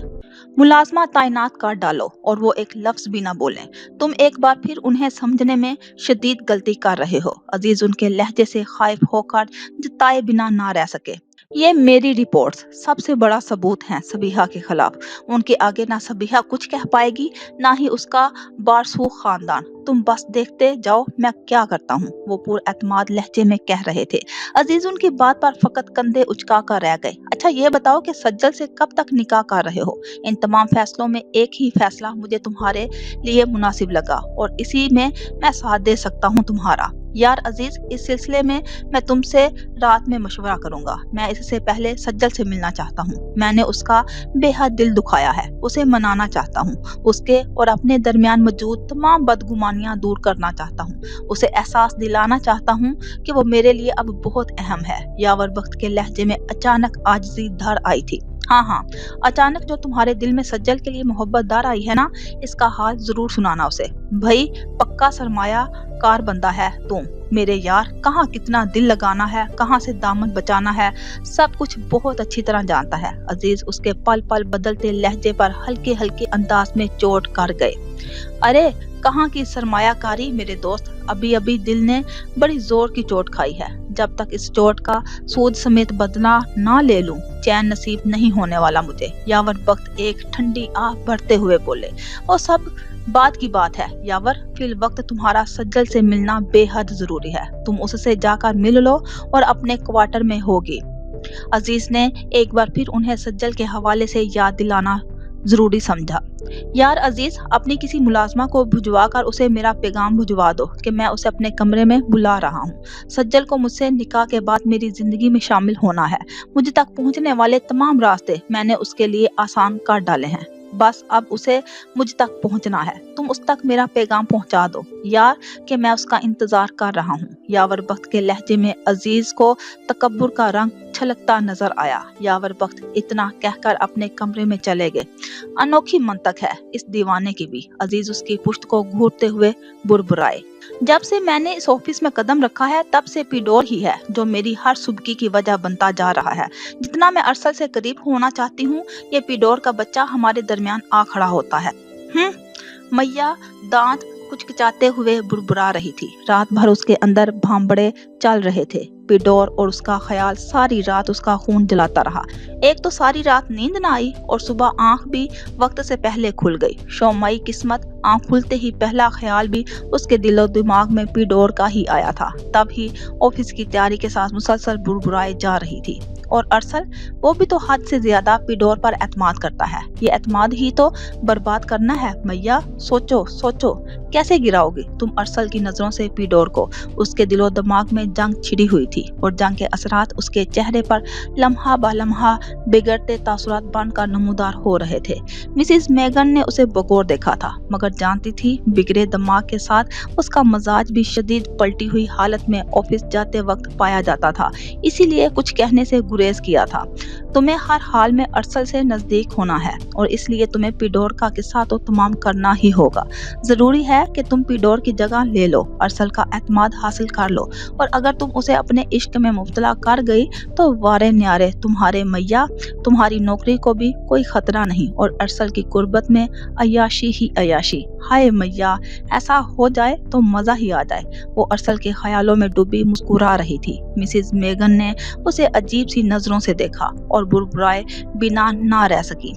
मुलाजमा तैनात कर डालो और वो एक लफ्ज भी ना बोलें। तुम एक बार फिर उन्हें समझने में शदीद गलती कर रहे हो। अजीज उनके लहजे से खाइफ होकर जताए बिना ना रह सके। ये मेरी रिपोर्ट्स सबसे बड़ा सबूत हैं सबीहा के खिलाफ। उनके आगे ना सबीहा कुछ कह पाएगी, ना ही उसका बारसूख खानदान। तुम बस देखते जाओ मैं क्या करता हूँ, वो पुरएतमाद लहजे में कह रहे थे। अजीज उनकी बात पर फकत कंधे उचका कर रह गए। अच्छा ये बताओ कि सज्जल से कब तक निकाह कर रहे हो? इन तमाम फैसलों में एक ही फैसला मुझे तुम्हारे लिए मुनासिब लगा और इसी में मैं साथ दे सकता हूँ तुम्हारा। यार अजीज, इस सिलसिले में मैं तुमसे रात में मशवरा करूंगा। मैं इससे पहले सज्जल से मिलना चाहता हूँ। मैंने उसका बेहद दिल दुखाया है, उसे मनाना चाहता हूँ, उसके और अपने दरमियान मौजूद तमाम बदगुमानियां दूर करना चाहता हूँ, उसे एहसास दिलाना चाहता हूँ कि वो मेरे लिए अब बहुत अहम है। यावर बख्त के लहजे में अचानक आजिज़ी धर आई थी। हाँ, अचानक जो तुम्हारे दिल में सज्जल के लिए मोहब्बत दार आई है ना, इसका हाल जरूर सुनाना उसे। भाई पक्का सरमाया कार बंदा है तुम मेरे यार, कहाँ कितना दिल लगाना है, कहाँ से दामन बचाना है, सब कुछ बहुत अच्छी तरह जानता है। अजीज उसके पल पल बदलते लहजे पर हल्के हल्के अंदाज में चोट कर गए। अरे कहाँ की सरमायाकारी मेरे दोस्त, अभी अभी दिल ने बड़ी जोर की चोट खाई है। जब तक इस चोट का सूद समेत बदला ना ले लूं, चैन नसीब नहीं होने वाला मुझे। यावर बख्त एक ठंडी आह भरते हुए बोले। और सब बात की बात है यावर, फिल वक्त तुम्हारा सज्जल से मिलना बेहद जरूरी है। तुम उससे जाकर मिल लो और अपने क्वार्टर में होगी। अजीज ने एक बार फिर उन्हें सज्जल के हवाले से याद दिलाना जरूरी समझा। यार अजीज, अपनी किसी मुलाजमा को भिजवा कर उसे मेरा पैगाम भिजवा दो कि मैं उसे अपने कमरे में बुला रहा हूँ। सज्जल को मुझसे निकाह के बाद मेरी जिंदगी में शामिल होना है। मुझे तक पहुँचने वाले तमाम रास्ते मैंने उसके लिए आसान कर डाले हैं। बस अब उसे मुझ तक पहुंचना है। तुम उस तक मेरा पैगाम पहुंचा दो यार कि मैं उसका इंतजार कर रहा हूँ। यावर बख्त के लहजे में अजीज को तकब्बुर का रंग छलकता नजर आया। यावर बख्त इतना कहकर अपने कमरे में चले गए। अनोखी मंतक है इस दीवाने की भी। अजीज उसकी पुश्त को घूरते हुए बुरबुराए। जब से मैंने इस ऑफिस में कदम रखा है तब से पिडोर ही है जो मेरी हर सुबकी की वजह बनता जा रहा है। जितना मैं अरसल से करीब होना चाहती हूँ, ये पिडोर का बच्चा हमारे दरमियान आ खड़ा होता है। मैया दांत कुचकुचाते हुए बुरबुरा रही थी। रात भर उसके अंदर भांबड़े चल रहे थे। पिडोर और उसका ख्याल सारी रात उसका खून जलाता रहा। एक तो सारी रात नींद न आई और सुबह आंख भी वक्त से पहले खुल गई। शोमाई किस्मत, आंख खुलते ही पहला ख्याल भी उसके दिलो दिमाग में पिडोर का ही आया था। तब ही ऑफिस की तैयारी के साथ मुसलसल बुरबुराए जा रही थी। और अरसल, वो भी तो हद से ज्यादा पिडोर पर एतमाद करता है। ये एतमाद ही तो बर्बाद करना है। मैया सोचो सोचो, कैसे गिराओगी तुम अरसल की नजरों से पिडोर को? उसके दिलो दिमाग में जंग छिड़ी हुई थी और जंग के असरात उसके चेहरे पर लम्हा ब लम्हा बिगड़ते तासुरात बनकर नमूदार हो रहे थे। मिसिज मेगन ने उसे बगौर देखा था, मगर जानती थी बिगड़े दिमाग के साथ उसका मजाज भी शदीद पलटी हुई हालत में ऑफिस जाते वक्त पाया जाता था। इसीलिए कुछ कहने से गुरेज किया था। तुम्हें हर हाल में अरसल से नजदीक होना है और इसलिए तुम्हें पिडोर का किस्सा तो तमाम करना ही होगा। जरूरी है कि तुम पिडोर की जगह ले लो, अरसल का एतमाद हासिल कर लो, और अगर तुम उसे अपने इश्क में मुब्तला कर गई तो वारे न्यारे तुम्हारे मैया, तुम्हारी नौकरी को भी कोई खतरा नहीं और अरसल की गुर्बत में अय्याशी ही अय्याशी। हाय मैया, ऐसा हो जाए तो मजा ही आ जाए। वो अरसल के ख्यालों में डूबी मुस्कुरा रही थी। मिसेस मेगन ने उसे अजीब सी नजरों से देखा और बुरबुराए बिना ना रह सकी।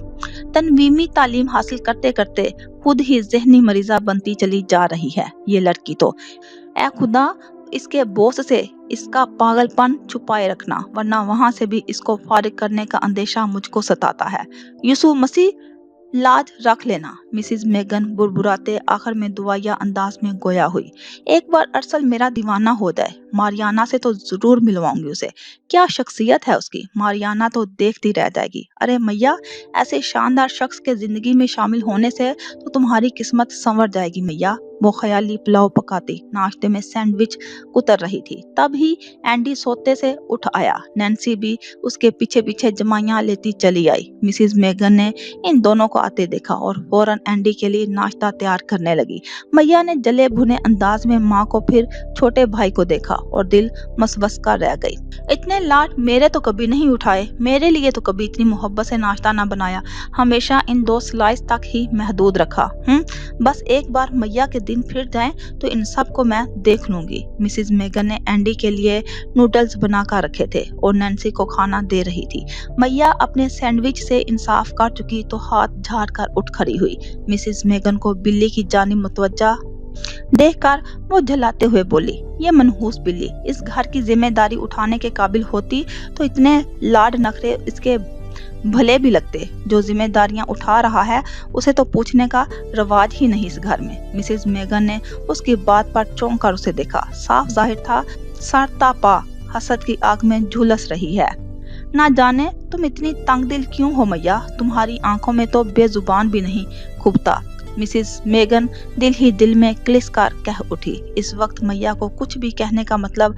तनवीमी तालीम हासिल करते करते खुद ही ज़हनी मरीजा बनती चली जा रही है ये लड़की तो। ऐ खुदा, इसके बॉस से इसका पागलपन छुपाए रखना, वरना वहां से भी इसको फारिग करने का अंदेशा मुझको सताता है। यीशु मसीह, लाज रख लेना। मिसेस मेगन बुरबुराते आखिर में दुआया अंदाज में गोया हुई। एक बार अरसल मेरा दीवाना हो जाए, मारियाना से तो जरूर मिलवाऊंगी उसे। क्या शख्सियत है उसकी, मारियाना तो देखती रह जाएगी। अरे मैया, ऐसे शानदार शख्स के जिंदगी में शामिल होने से तो तुम्हारी किस्मत संवर जाएगी मैया। वो ख्याली पुलाव पकाती नाश्ते में सैंडविच कुतर रही थी। तब ही एंडी सोते से उठ आया। नैन्सी भी उसके पीछे पीछे जमाइयां लेती चली आई। मिसेस मेगन ने इन दोनों को आते देखा और फौरन एंडी के लिए नाश्ता तैयार करने लगी। मैया ने जले भुने अंदाज में माँ को फिर छोटे भाई को देखा और दिल मसवसका रह गई। इतने लाड मेरे तो कभी नहीं उठाए, मेरे लिए तो कभी इतनी मोहब्बत से नाश्ता ना बनाया, हमेशा इन 2 स्लाइस तक ही महदूद रखा। बस एक बार मैया के दिन फिर जाएं तो इन सब को मैं देख लूंगी। मिसेस मेगन ने एंडी के लिए नूडल्स बनाकर रखे थे और नैन्सी को खाना दे रही थी। मैया अपने सैंडविच से इंसाफ कर चुकी तो हाथ झाड़ कर उठ खड़ी हुई। मिसेस मेगन को बिल्ली की जानिब मुतवज्जा देखकर वो झल्लाते हुए बोली, ये मनहूस बिल्ली इस घर की जिम्मेदारी उठाने के काबिल होती तो इतने लाड नखरे इसके भले भी लगते। जो जिम्मेदारियां उठा रहा है उसे तो पूछने का रवाज ही नहीं इस घर में। मिसेस मेगन ने उसकी बात पर चौंक कर उसे देखा। साफ जाहिर था सरतापा हसद की आग में झुलस रही है। ना जाने तुम इतनी तंग दिल क्यों हो मैया, तुम्हारी आंखों में तो बेजुबान भी नहीं खुबता। मिसेस मेगन दिल ही दिल में क्लिस कर कह उठी। इस वक्त मैया को कुछ भी कहने का मतलब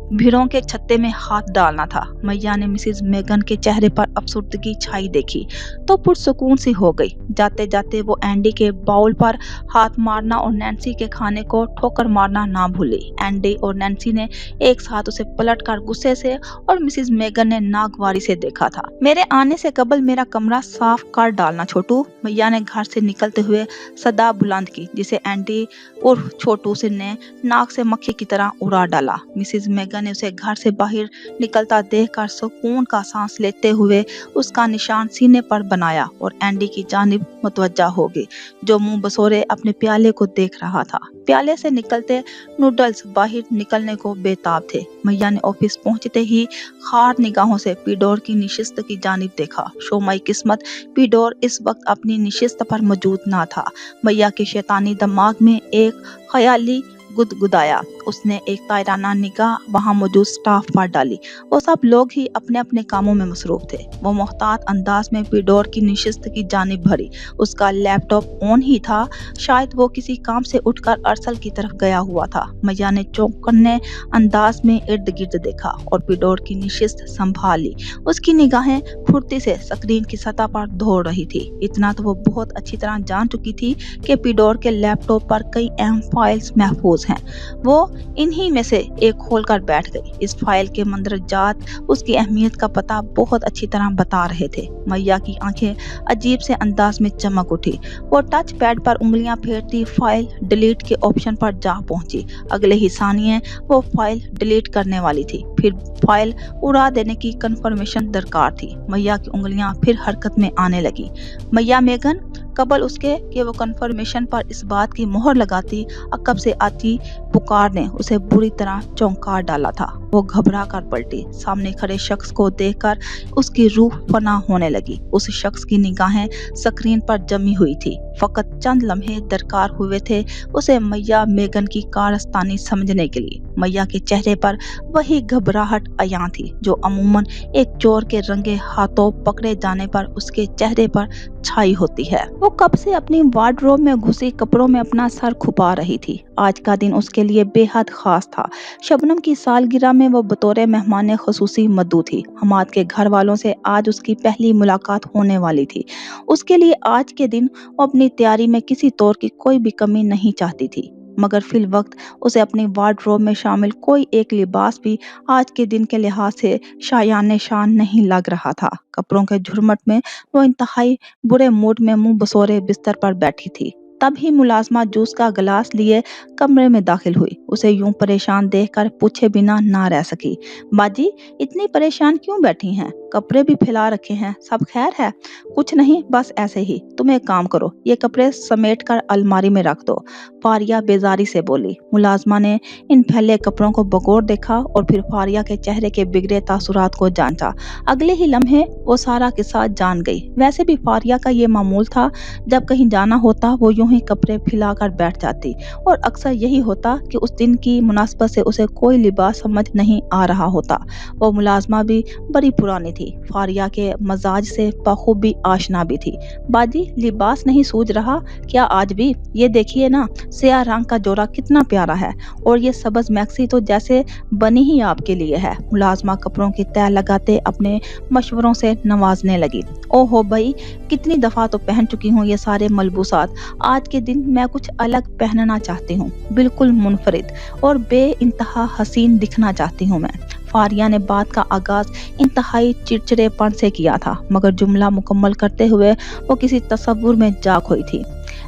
भीड़ों के छत्ते में हाथ डालना था। मैया ने मिसेस मेगन के चेहरे पर अफसुर्दगी छाई देखी तो पुरसुकून सी हो गई। जाते जाते वो एंडी के बाउल पर हाथ मारना और नैन्सी के खाने को ठोकर मारना ना भूली। एंडी और नैन्सी ने एक साथ उसे पलटकर गुस्से से और मिसेस मेगन ने नागवारी से देखा था। मेरे आने से कबल मेरा कमरा साफ कर डालना छोटू, मैया ने घर से निकलते हुए सदा बुलंद की, जिसे एंडी और छोटू से ने नाक से मक्खी की तरह उड़ा डाला। मिसेस मेगन ने उसे घर से बाहर निकलता देखकर सुकून का सांस लेते हुए उसका निशान सीने पर बनाया और एंडी की जानिब मुतवज्जा हो गई, जो मुंह बसोरे अपने प्याले को देख रहा था। प्याले से निकलते नूडल्स बाहर निकलने को बेताब थे। मैया ने ऑफिस पहुंचते ही खार निगाहों से पिडोर की निशिस्त की जानिब देखा। शोमाई किस्मत, पिडोर इस वक्त अपनी निशिस्त पर मौजूद ना था। मैया के शैतानी दिमाग में एक ख्याली गुदगुदाया। उसने एक तायराना निगाह वहां मौजूद स्टाफ पर डाली। वो सब लोग ही अपने अपने कामों में मसरूफ थे। वो मोहतात अंदाज में पिडोर की निशिस्त की जानिब भरी। उसका लैपटॉप ऑन ही था, शायद वो किसी काम से उठकर अरसल की तरफ गया हुआ था। मैया ने चौंकने अंदाज में इर्द गिर्द देखा और पिडोर की निशिस्त संभाल ली। उसकी निगाहें फुर्ती से स्क्रीन की सतह पर दौड़ रही थी। इतना तो वो बहुत अच्छी तरह जान चुकी थी कि पिडोर के लैपटॉप पर कई अहम फाइल्स महफूज हैं। वो इन्हीं में से एक खोलकर बैठ गई। इस फाइल के मंदरजात उसकी अहमियत का पता बहुत अच्छी तरह बता रहे थे। मैया की आंखें अजीब से अंदाज में चमक उठी। वो टच पैड पर उंगलियां फेरती फाइल डिलीट के ऑप्शन पर जा पहुंची। अगले ही सानिये वो फाइल डिलीट करने वाली थी। फिर फाइल उड़ा देने की कंफर्मेशन दरकार थी। मैया की उंगलियां फिर हरकत में आने लगी। मैया मेगन, कबल उसके कि वो कंफर्मेशन पर इस बात की मोहर लगाती, अकब से आती पुकार ने उसे बुरी तरह चौंका डाला था। वो घबरा कर पलटी। सामने खड़े शख्स को देखकर उसकी रूह फना होने लगी। उस शख्स की निगाहें स्क्रीन पर जमी हुई थी। फकत चंद लम्हे दरकार हुए थे उसे मैया मेगन की कारस्तानी समझने के लिए। मैया के चेहरे पर वही घबराहट अयां थी जो अमूमन एक चोर के रंगे हाथों पकड़े जाने पर उसके चेहरे पर छाई होती है। वो कब से अपनी वार्डरोब में घुसी कपड़ों में अपना सर खुपा रही थी। आज का दिन उसके लिए बेहद खास था। शबनम की सालगिरह में वो बतौर मेहमान ख़ुसूसी मद्दू थी। हमाद के घर वालों से आज उसकी पहली मुलाकात होने वाली थी। उसके लिए आज के दिन वो अपनी तैयारी में किसी तौर की कोई भी कमी नहीं चाहती थी, मगर फिल वक्त उसे अपनी वार्डरोब में शामिल कोई एक लिबास भी आज के दिन के लिहाज से शायान शान नहीं लग रहा था। कपड़ों के झुरमट में वो इंतहाई बुरे मूड में मुंह बसोरे बिस्तर पर बैठी थी। तभी मुलाजमा जूस का गिलास लिए कमरे में दाखिल हुई। उसे यूं परेशान देखकर पूछे बिना ना रह सकी। बाजी, इतनी परेशान क्यों बैठी हैं? कपड़े भी फैला रखे हैं, सब खैर है? कुछ नहीं, बस ऐसे ही। तुम एक काम करो, ये कपड़े समेट कर अलमारी में रख दो, फारिया बेजारी से बोली। मुलाजमा ने इन फैले कपड़ों को बगौर देखा और फिर फारिया के चेहरे के बिगड़े तासुरात को जांचा। अगले ही लम्हे वो सारा किस्सा जान गई। वैसे भी फारिया का ये मामूल था, जब कहीं जाना होता वो यूं ही कपड़े फैलाकर बैठ जाती, और अक्सर यही होता कि उस दिन की मुनासबत से उसे कोई लिबास समझ नहीं आ रहा होता। वो मुलाजमा भी बड़ी पुरानी थी, फारिया के मजाज से बखूबी आशना भी थी। बाजी, लिबास नहीं सूझ रहा क्या आज भी? ये देखिए ना, सियाह रंग का जोड़ा कितना प्यारा है, और ये सब्ज मैक्सी तो जैसे बनी ही आपके लिए है। मुलाजमा कपड़ों की तय लगाते अपने मशवरों से नवाजने लगी। ओहो भाई, कितनी दफा तो पहन चुकी हूँ ये सारे मलबूसात। आज के दिन मैं कुछ अलग पहनना चाहती हूँ, बिल्कुल मुनफरिद और बे इंतहा हसीन दिखना चाहती हूँ मैं। फारिया ने बात का आगाज इंतहाई चिड़चिड़ेपन से किया था, मगर जुमला मुकम्मल करते हुए वो किसी तसव्वुर में जा खोई थी।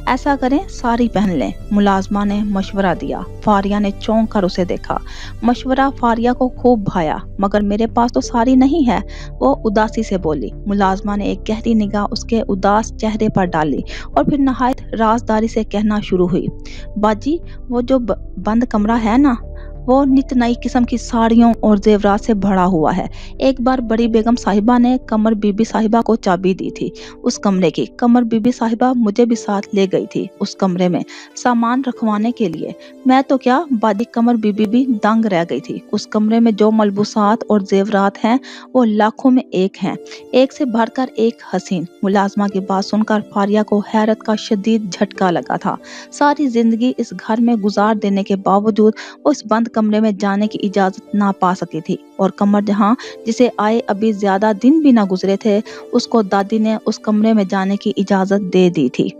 ऐसा करें, साड़ी पहन लें, मुलाजमा ने मशवरा दिया। फारिया ने चौंक कर उसे देखा। मशवरा फारिया को खूब भाया, मगर मेरे पास तो साड़ी नहीं है, वो उदासी से बोली। मुलाजमा ने एक गहरी निगाह उसके उदास चेहरे पर डाली और फिर नहायत राजदारी से कहना शुरू हुई। बाजी, वो जो बंद कमरा है ना, वो नित नई किस्म की साड़ियों और जेवरात से भरा हुआ है। एक बार बड़ी बेगम साहिबा ने कमर बीबी साहिबा को चाबी दी थी उस कमरे की। कमर बीबी साहिबा मुझे भी साथ ले गई थी उस कमरे में सामान रखवाने के लिए। मैं तो क्या, बादी कमर बीबी भी दंग रह गई थी। उस कमरे में जो मलबूसात और जेवरात हैं वो लाखों में एक हैं, एक से बढ़कर एक हसीन। मुलाजमा की बात सुनकर फारिया को हैरत का शदीद झटका लगा था। सारी जिंदगी इस घर में गुजार देने के बावजूद वो इस बंद कमरे में जाने की इजाजत ना पा सकी थी, और कमर जहां जिसे आए अभी ज्यादा दिन भी ना गुजरे थे, उसको दादी ने उस कमरे में जाने की इजाजत दे दी थी।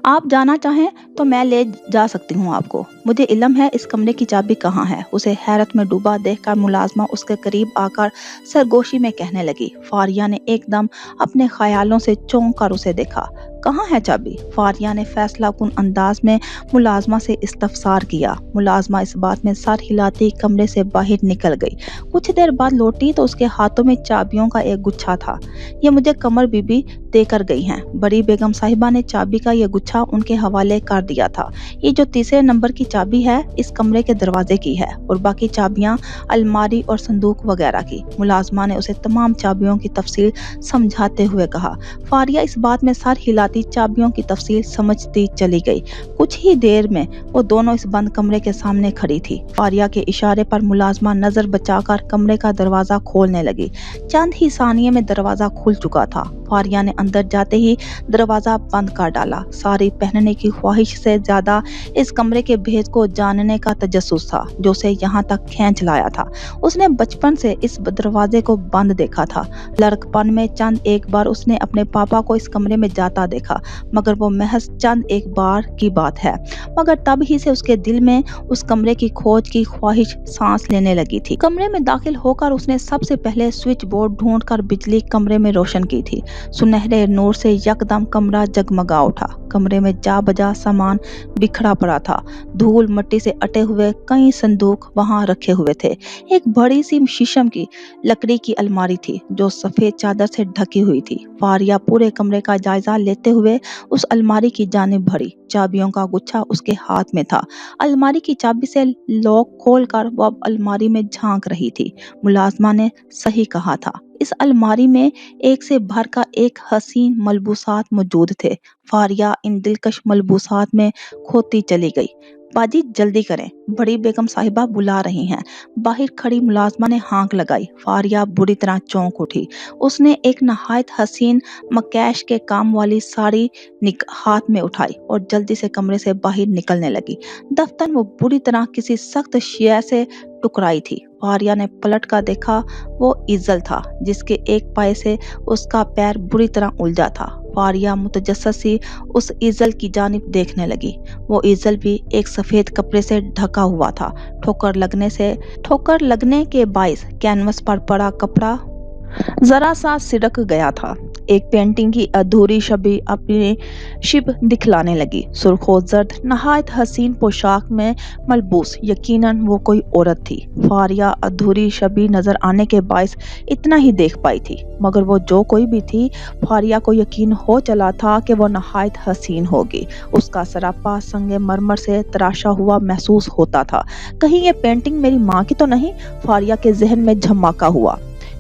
आप जाना चाहें तो मैं ले जा सकती हूँ आपको, मुझे इल्म है इस कमरे की चाबी कहाँ है। उसे हैरत में डूबा देखकर मुलाजमा उसके करीब आकर सरगोशी में कहने लगी। फारिया ने एकदम अपने ख्यालों से चौंक कर उसे देखा। कहाँ है चाबी? फारिया ने फैसला कुन अंदाज में मुलाजमा से इस्तफसार किया। मुलाजमा इस बात में सर हिलाती कमरे से बाहर निकल गई। कुछ देर बाद लौटी तो उसके हाथों में चाबियों का एक गुच्छा था। ये मुझे कमर बीबी देकर गई हैं। बड़ी बेगम साहिबा ने चाबी का ये गुच्छा उनके हवाले कर दिया था। ये जो तीसरे नंबर की चाबी है इस कमरे के दरवाजे की है, और बाकी चाबियां अलमारी और संदूक वगैरह की। मुलाजमा ने उसे तमाम चाबियों की तफसील समझाते हुए कहा। फारिया इस बात में सर हिलाती चाबियों की तफसील समझती चली गई। कुछ ही देर में वो दोनों इस बंद कमरे के सामने खड़ी थी। फारिया के इशारे पर मुलाजमा नजर बचाकर कमरे का दरवाजा खोलने लगी। चंद ही सानिये में दरवाजा खुल चुका था। फारिया ने अंदर जाते ही दरवाजा बंद कर डाला। साड़ी पहनने की ख्वाहिश से ज्यादा इस कमरे के भेद को जानने का तजस्सुस था जो उसे यहाँ तक खींच लाया था। उसने बचपन से इस दरवाजे को बंद देखा था। लड़कपन में चंद एक बार उसने अपने पापा को इस कमरे में जाता देखा, मगर वो महज चंद एक बार की बात है। मगर तब ही से उसके दिल में उस कमरे की खोज की ख्वाहिश सांस लेने लगी थी। कमरे में दाखिल होकर उसने सबसे पहले स्विच बोर्ड ढूंढकर बिजली कमरे में रोशन की थी। सुनहरे नूर से यकदम कमरा जगमगा उठा। कमरे में जा बजा सामान बिखरा पड़ा था। धूल मट्टी से अटे हुए कई संदूक वहां रखे हुए थे। एक बड़ी सी शीशम की लकड़ी की अलमारी थी जो सफेद चादर से ढकी हुई थी। फारिया पूरे कमरे का जायजा लेते हुए उस अलमारी की जानिब बढ़ी। चाबियों का गुच्छा उसके हाथ में था। अलमारी की चाबी से लॉक खोलकर वो अब अलमारी में झांक रही थी। मुलाजमा ने सही कहा था, इस अलमारी में एक से भर का एक हसीन मलबूसात मौजूद थे। फारिया इन दिलकश मलबूसात में खोती चली गई। बाजी जल्दी करें, बड़ी बेगम साहिबा बुला रही हैं। बाहर खड़ी मुलाजमा ने हाँक लगाई। फारिया बुरी तरह चौंक उठी। उसने एक नहायत हसीन मकैश के काम वाली साड़ी हाथ में उठाई और जल्दी से कमरे से बाहर निकलने लगी। दफ्तर वो बुरी तरह किसी सख्त शय से टुकराई थी। फारिया ने पलट कर देखा, वो ईजल था जिसके एक पाए से उसका पैर बुरी तरह उलझा था। फारिया मुतजस्सिस उस ईजल की जानिब देखने लगी। वो ईजल भी एक सफेद कपड़े से ढका हुआ था। ठोकर लगने के बाइस कैनवस पर पड़ा कपड़ा जरा सा सिरक गया था। एक पेंटिंग की अधूरी छवि अपनी शिप दिखलाने लगी। सुर्खो जर्द नहायत हसीन पोशाक में मलबूस, यकीनन वो कोई औरत थी। फारिया अधूरी छवि नजर आने के बायस इतना ही देख पाई थी, मगर वो जो कोई भी थी, फारिया को यकीन हो चला था कि वो नहायत हसीन होगी। उसका सरापा संगे मरमर से तराशा हुआ महसूस होता था। कहीं ये पेंटिंग मेरी माँ की तो नहीं? फारिया के जहन में झमाका हुआ।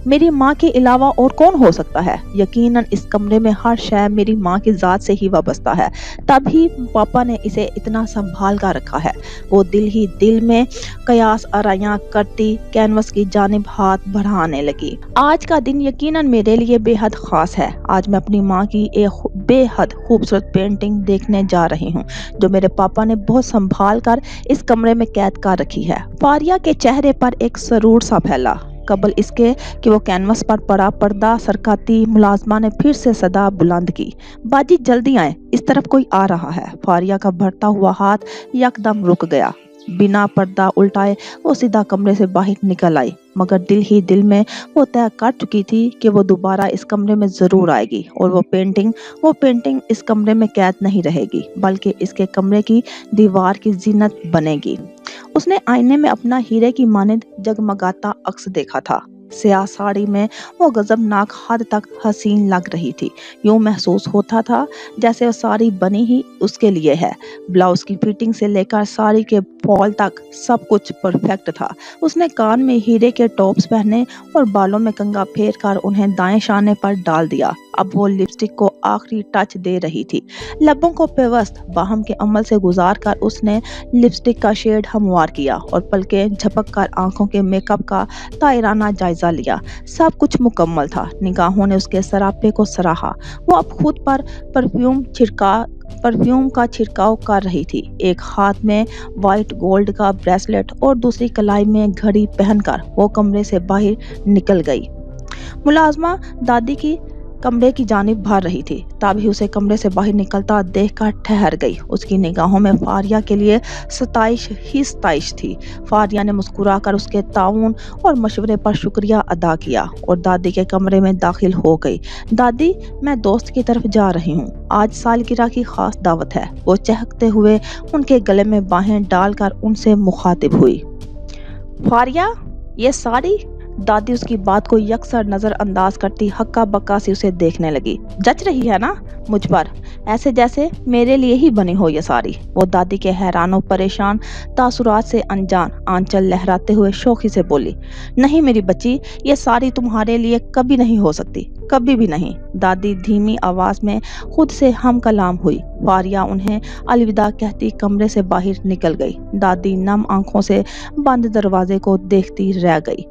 मेरी माँ के अलावा और कौन हो सकता है? यकीनन इस कमरे में हर शय मेरी माँ की जात से ही वाबस्ता है, तभी पापा ने इसे इतना संभाल कर रखा है। वो दिल ही दिल में कयास आराइयां करती कैनवस की जानिब हाथ बढ़ाने लगी। आज का दिन यकीनन मेरे लिए बेहद खास है। आज मैं अपनी माँ की एक बेहद खूबसूरत पेंटिंग देखने जा रही हूँ, जो मेरे पापा ने बहुत संभाल कर इस कमरे में कैद कर रखी है। फारिया के चेहरे पर एक सरूर सा फैला। कबल इसके कि वो कैनवस पर पड़ा पर्दा सरकाती मुलाजमा ने फिर से सदा बुलंद की, बाजी जल्दी आए, इस तरफ कोई आ रहा है। फारिया का बढ़ता हुआ हाथ यकदम रुक गया। बिना पर्दा उल्टाए वो सीधा कमरे से बाहर निकल आई, मगर दिल ही दिल में वो तय कर चुकी थी कि वो दोबारा इस कमरे में जरूर आएगी और वो पेंटिंग इस कमरे में कैद नहीं रहेगी, बल्कि इसके कमरे की दीवार की जीनत बनेगी। उसने आईने में अपना हीरे की मानिंद जगमगाता अक्स देखा था। स्याह साड़ी में वो गजबनाक हद तक हसीन लग रही थी। यूं महसूस होता था जैसे वो साड़ी बनी ही उसके लिए है। ब्लाउज की फिटिंग से लेकर साड़ी के फॉल तक सब कुछ परफेक्ट था। उसने कान में हीरे के टॉप्स पहने और बालों में कंघा फेर कर उन्हें दाएं शाने पर डाल दिया। अब वो लिपस्टिक को आखिरी टच दे रही थी। लबों को पेवस्त बाहम के अमल से गुजार कर उसने लिपस्टिक का शेड हमवार किया और पलकें झपक कर आंखों के मेकअप का तायराना जायजा लिया। सब कुछ मुकम्मल था। निगाहों ने उसके सरापे को सराहा। वो अब खुद पर परफ्यूम का छिड़काव कर रही थी। एक हाथ में व्हाइट गोल्ड का ब्रेसलेट और दूसरी कलाई में घड़ी पहनकर वो कमरे से बाहर निकल गई। मुलाजमा दादी की कमरे की जानिब भाग रही थी, तभी उसे कमरे से बाहर निकलता देखकर ठहर गई। उसकी निगाहों में फारिया के लिए सताइश थी। फारिया ने मुस्कुराकर उसके ताउन और मशवरे पर शुक्रिया अदा किया और दादी के कमरे में दाखिल हो गई। दादी, मैं दोस्त की तरफ जा रही हूँ, आज सालगिरह की खास दावत है। वो चहकते हुए उनके गले में बाहें डालकर उनसे मुखातिब हुई। फारिया, ये साड़ी? दादी उसकी बात को यकसर नजरअंदाज करती हक्का बक्का सी उसे देखने लगी। जच रही है ना मुझ पर, ऐसे जैसे मेरे लिए ही बनी हो ये साड़ी। वो दादी के हैरान और परेशान तासुरात से अनजान आंचल लहराते हुए शौकी से बोली, नहीं मेरी बच्ची, ये साड़ी तुम्हारे लिए कभी नहीं हो सकती, कभी भी नहीं। दादी धीमी आवाज में खुद से हम कलाम हुई। फारिया उन्हें अलविदा कहती कमरे से बाहर निकल गई। दादी नम आंखों से बंद दरवाजे को देखती रह गई।